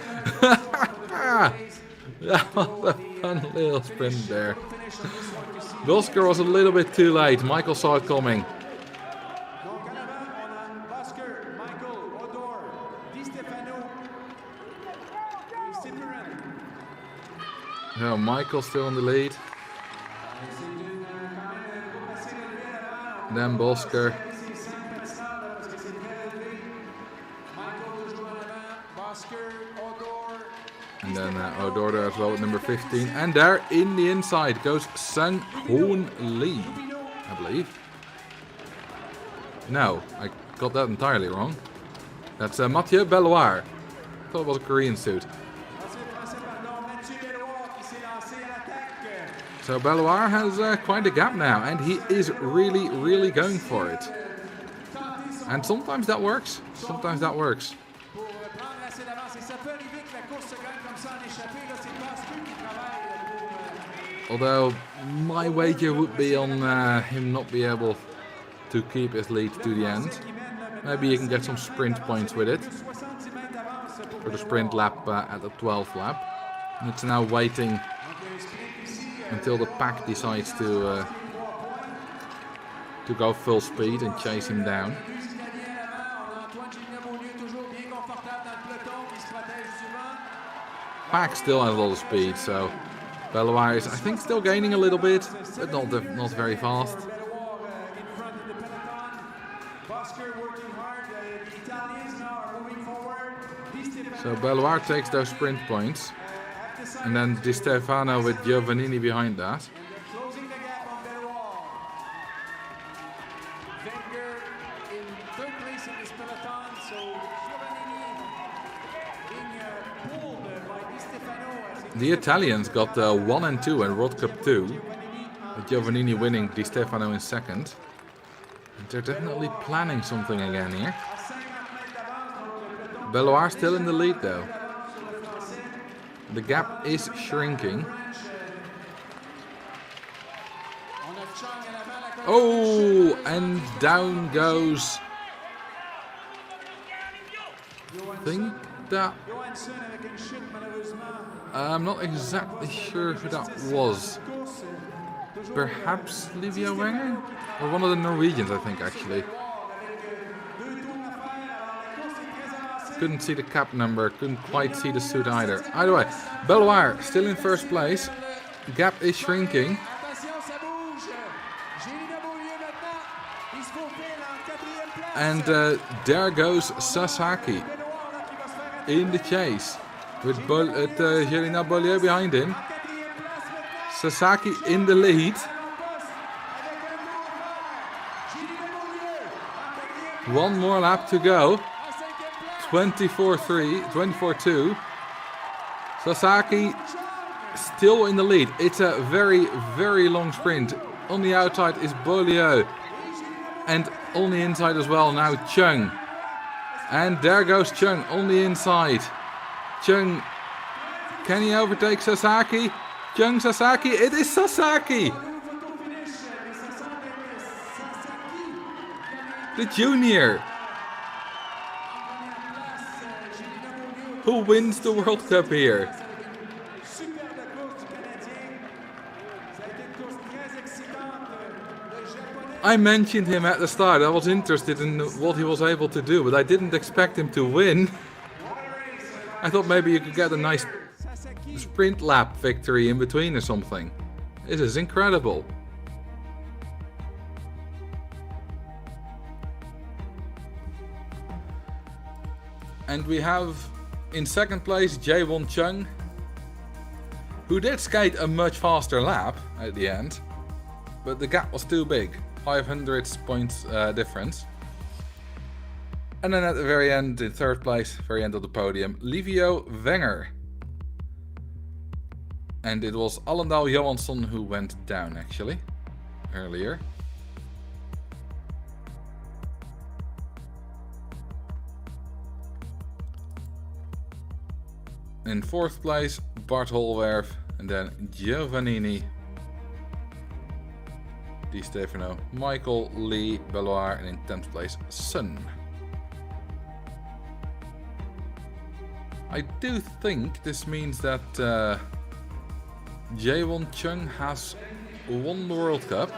That was a fun little sprint there. Bosker was a little bit too late. Michael saw it coming. No, Michael's still in the lead. Then Bosker. And then Odor there as well with number 15. And there in the inside goes Sang Hoon Lee, I believe. No, got that entirely wrong. That's Mathieu Belloir. Thought it was a Korean suit. So Belloir has quite a gap now, and he is really, really going for it. And sometimes that works. Sometimes that works. Although my wager would be on him not be able to keep his lead to the end. Maybe he can get some sprint points with it. For the sprint lap at the 12th lap. And it's now waiting until the pack decides to go full speed and chase him down. Pack still has a lot of speed, so Belloir is, I think, still gaining a little bit, but not very fast. So Belloir takes those sprint points, and then Di Stefano with Giovannini behind that. The Italians got 1 and 2 in World Cup 2, with Giovannini winning, Di Stefano in second. And they're definitely planning something again here. Belloir still in the lead though. The gap is shrinking. Oh, and down goes. I think that. I'm not exactly sure who that was. Perhaps Livio Wenger? Or one of the Norwegians, I think, actually. Couldn't see the cap number, couldn't quite see the suit either. Either way, Belloir still in first place. Gap is shrinking. And there goes Sasaki in the chase with Jelena Bollier behind him. Sasaki in the lead. One more lap to go. 24-3, 24-2. Sasaki still in the lead. It's a very, very long sprint. On the outside is Bollier. And on the inside as well now Chung. And there goes Chung on the inside. Chung, can he overtake Sasaki? Chung, Sasaki, it is Sasaki! The junior! Who wins the World Cup here? I mentioned him at the start. I was interested in what he was able to do, but I didn't expect him to win. I thought maybe you could get a nice sprint lap victory in between or something. This is incredible. And we have in second place Jae-won Chung, who did skate a much faster lap at the end, but the gap was too big. 500 points difference. And then at the very end, in third place, very end of the podium, Livio Wenger. And it was Allendal Johansson who went down actually, earlier. In fourth place, Bart Holwerf, and then Giovannini, Di Stefano, Michael, Lee, Belloir, and in 10th place, Sun. I do think this means that Jae-won Chung has won the World Cup.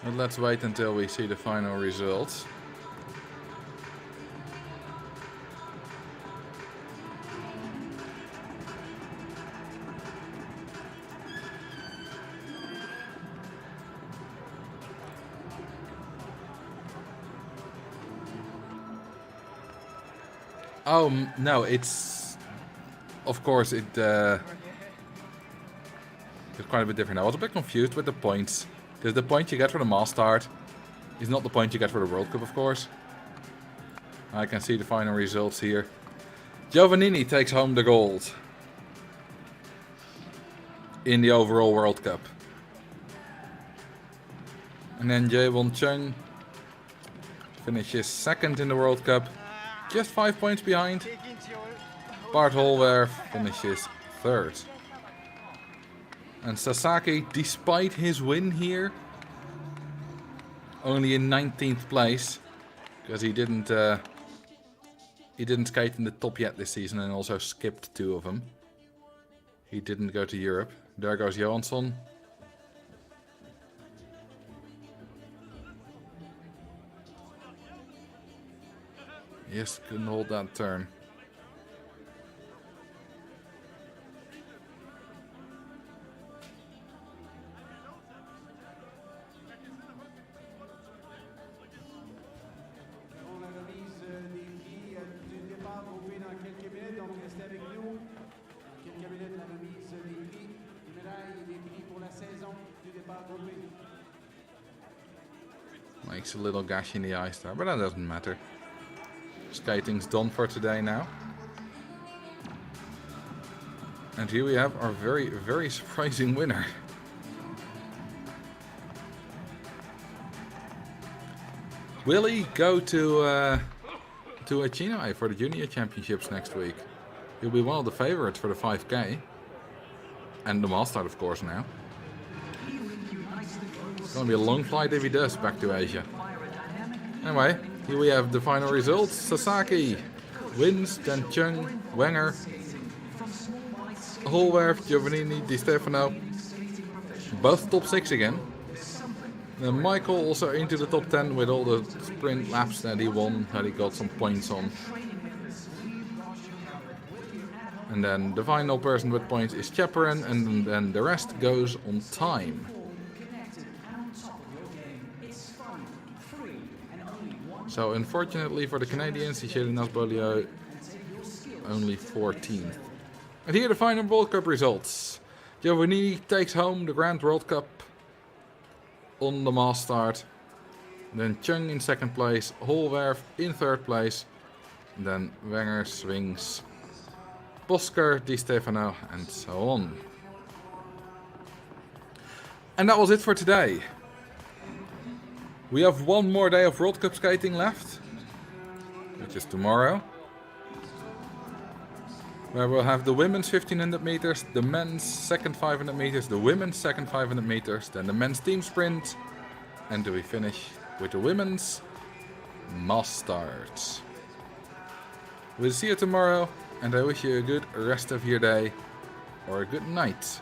But let's wait until we see the final results. Oh, no, it's... Of course, it's quite a bit different. I was a bit confused with the points. Because the point you get for the mass start is not the point you get for the World Cup, of course. I can see the final results here. Giovannini takes home the gold in the overall World Cup. And then Jaewon Chung finishes second in the World Cup, just 5 points behind. Bart Holwerf finishes third. And Sasaki, despite his win here, only in 19th place, because he didn't skate in the top yet this season and also skipped 2 of them. He didn't go to Europe. There goes Johansson. Yes, couldn't hold that turn. On la remise des prix du départ groupé dans quelques minutes, donc restez avec nous. Dans quelques minutes, la remise des prix, des médailles et des prix pour la saison du départ groupé. Makes a little gash in the ice there, but that doesn't matter. Skating's done for today now. And here we have our very, very surprising winner. Will he go to China for the Junior Championships next week? He'll be one of the favorites for the 5K. And the Master, of course, now. It's going to be a long flight if he does back to Asia. Anyway, here we have the final results. Sasaki wins, then Chung, Wenger, Holwerf, Giovannini, Di Stefano. Both top 6 again. Then Michael also into the top 10 with all the sprint laps that he won, that he got some points on. And then the final person with points is Chaperon, and then the rest goes on time. So unfortunately for the Canadians, Nas Bolio only 14th. And here are the final World Cup results. Giovannini takes home the Grand World Cup on the mass start. Then Chung in second place, Holwerf in third place. And then Wenger, Swings, Bosker, Di Stefano, and so on. And that was it for today. We have one more day of World Cup skating left, which is tomorrow, where we'll have the women's 1500 meters, the men's second 500 meters, the women's second 500 meters, then the men's team sprint, and we finish with the women's mass start. We'll see you tomorrow, and I wish you a good rest of your day, or a good night.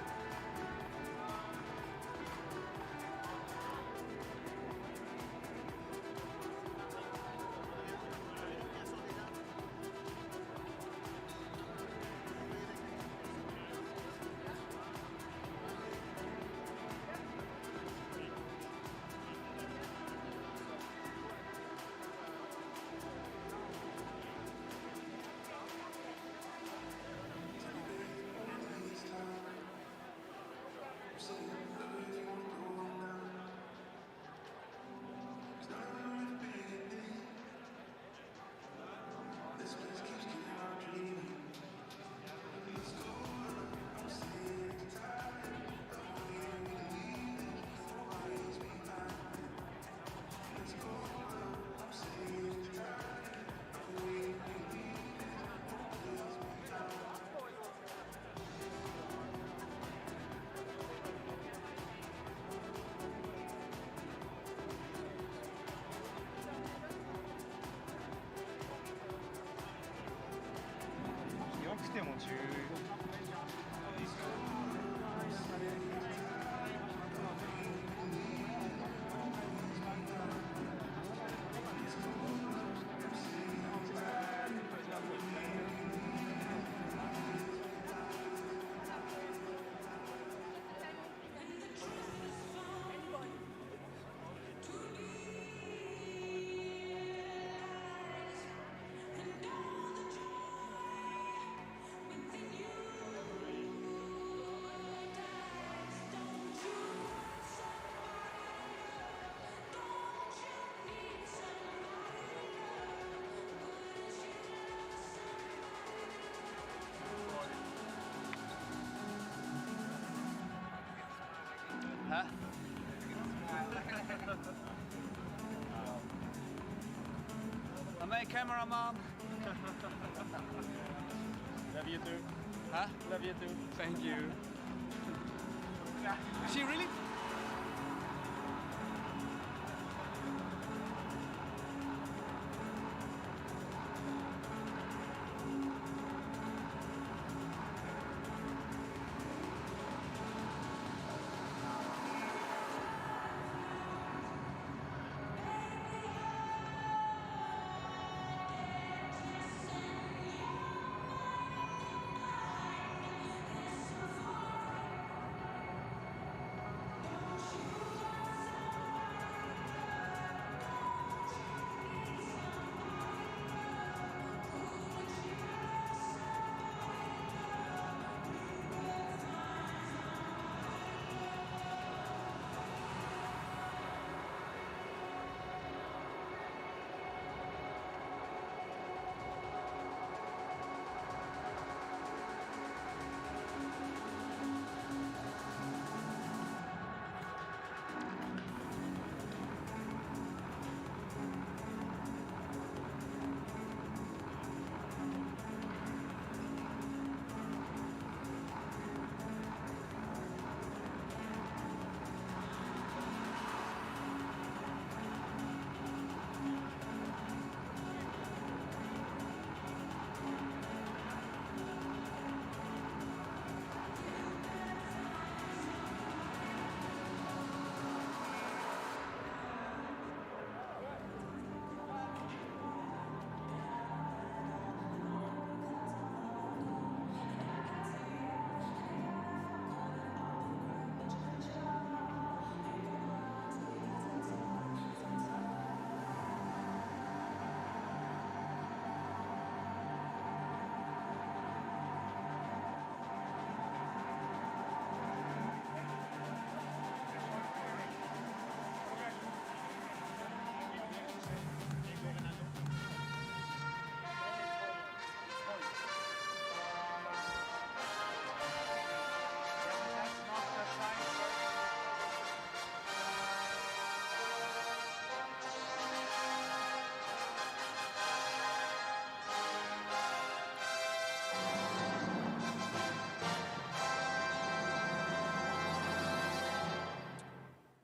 Huh? I'm a camera mom. Love you too. Huh? Love you too. Thank you. She really?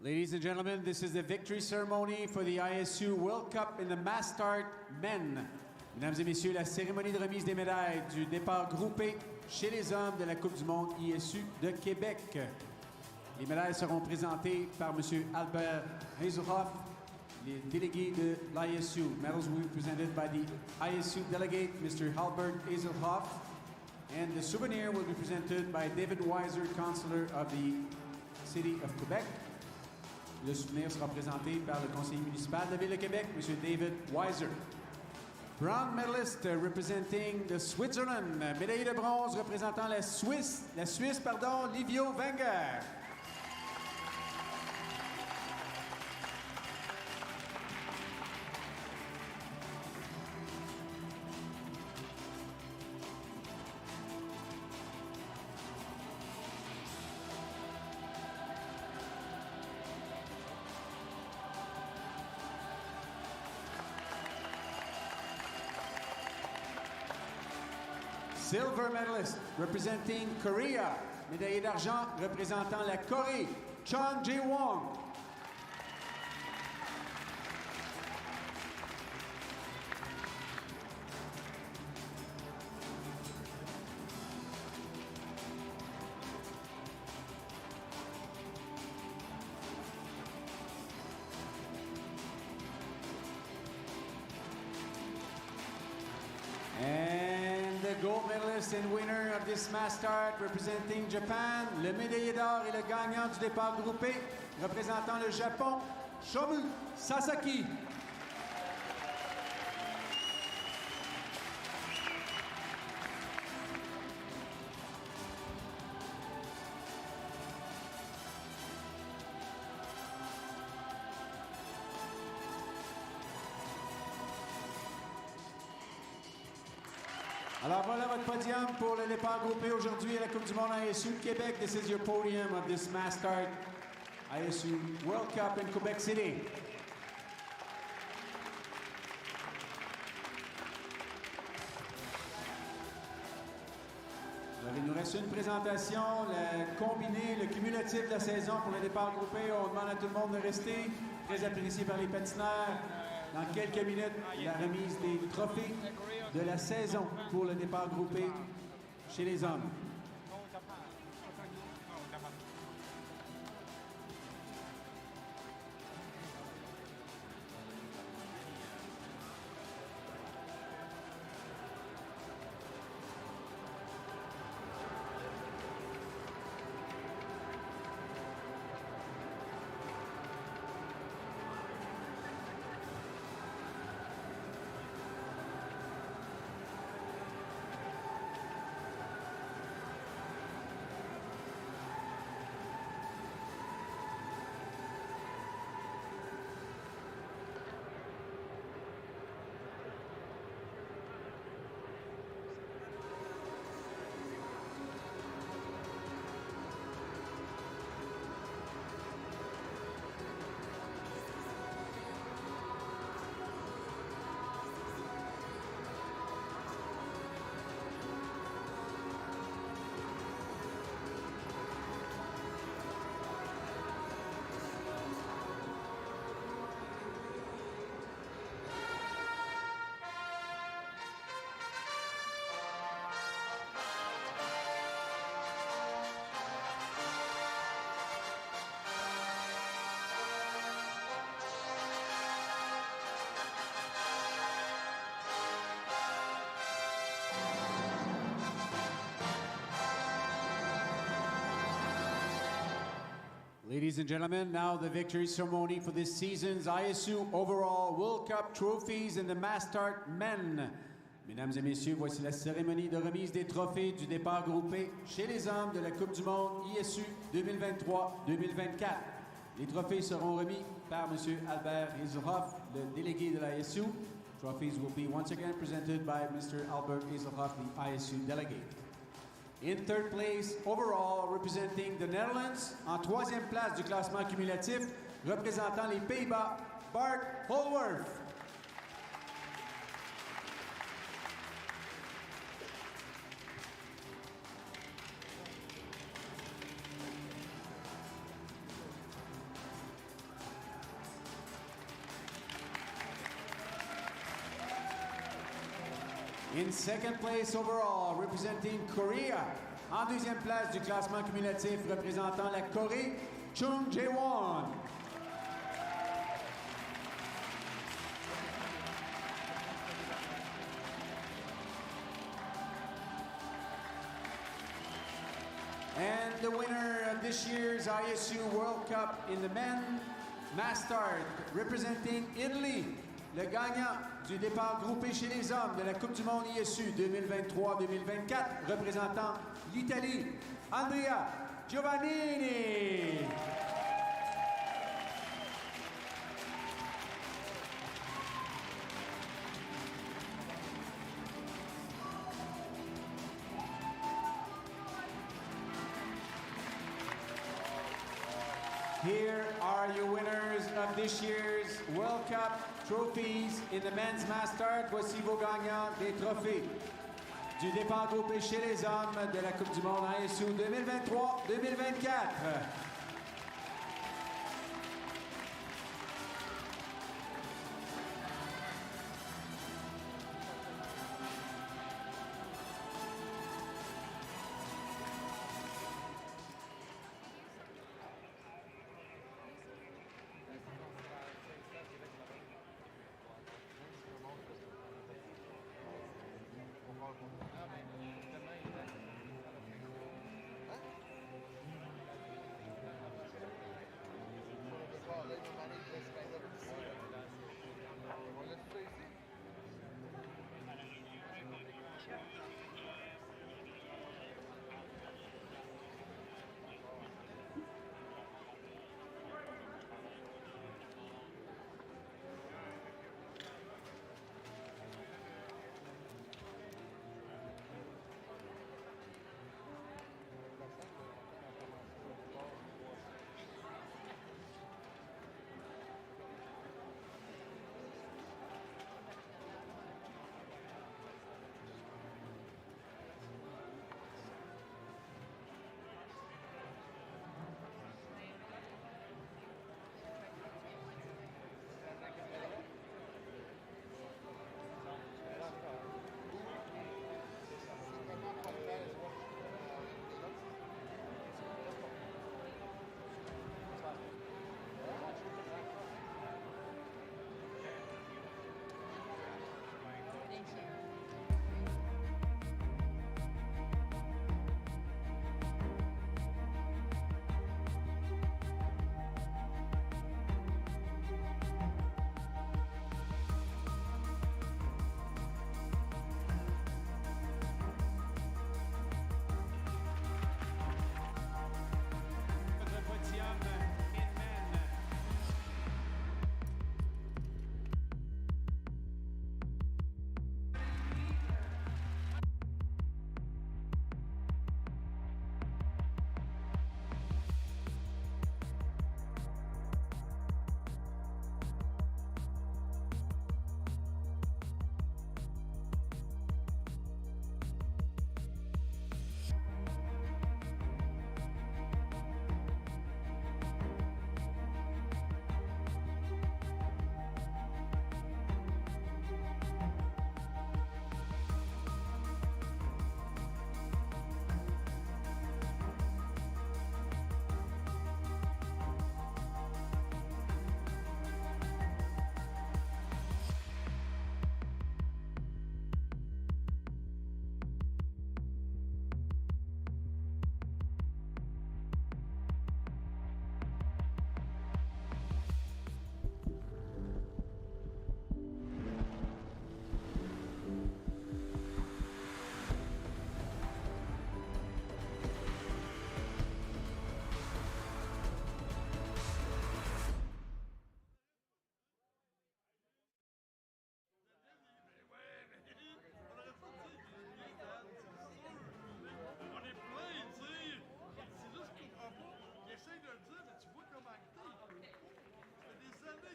Ladies and gentlemen, this is the victory ceremony for the ISU World Cup in the Mass Start Men. Mesdames et messieurs, la cérémonie de remise des médailles du départ groupé chez les hommes de la Coupe du monde ISU de Québec. Les médailles seront présentées par M. Albert Hazelhoff, les délégués de l'ISU. Medals will be presented by the ISU delegate, Mr. Albert Hazelhoff, and the souvenir will be presented by David Weiser, Councillor of the City of Quebec. Le souvenir sera présenté par le conseiller municipal de la Ville de Québec, M. David Weiser. Bronze medalist representing the Switzerland. Médaillé de bronze représentant la Suisse, Livio Wenger. Silver medalist representing Korea. Médaillé d'argent représentant la Corée, Chon Jae-wong. Gold medalist and winner of this mass start representing Japan, le médaillé d'or et le gagnant du départ groupé représentant le Japon, Shomu Sasaki. Alors voilà votre podium pour le départ groupé aujourd'hui à la Coupe du monde ISU de Québec. This is your podium of this mass start ISU World Cup in Quebec City. Alors, il nous reste une présentation, le combiné, le cumulatif de la saison pour le départ groupé. On demande à tout le monde de rester, très apprécié par les patineurs. Dans quelques minutes, la remise des trophées de la saison pour le départ groupé chez les hommes. Ladies and gentlemen, now the victory ceremony for this season's ISU Overall World Cup Trophies in the Mass Start Men. Mesdames et messieurs, voici la cérémonie de remise des trophées du départ groupé chez les hommes de la Coupe du Monde ISU 2023-2024. Les trophées seront remis par M. Albert Hazelhoff, le délégué de la ISU. Trophies will be once again presented by Mr. Albert Hazelhoff, the ISU delegate. In third place overall, representing the Netherlands, en troisième place du classement cumulatif, représentant les Pays-Bas, Bart Holworth. In second place overall, representing Korea. En deuxième place du classement cumulatif, représentant la Corée, Chung Jae-won. And the winner of this year's ISU World Cup in the men mass start, representing Italy. Le gagnant du départ groupé chez les hommes de la Coupe du Monde ISU 2023-2024, représentant l'Italie, Andrea Giovannini. Here are your winners of this year's World Cup trophies in the men's mass start. Voici vos gagnants des trophées du départ groupé chez les hommes de la Coupe du Monde ISU 2023-2024.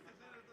is in it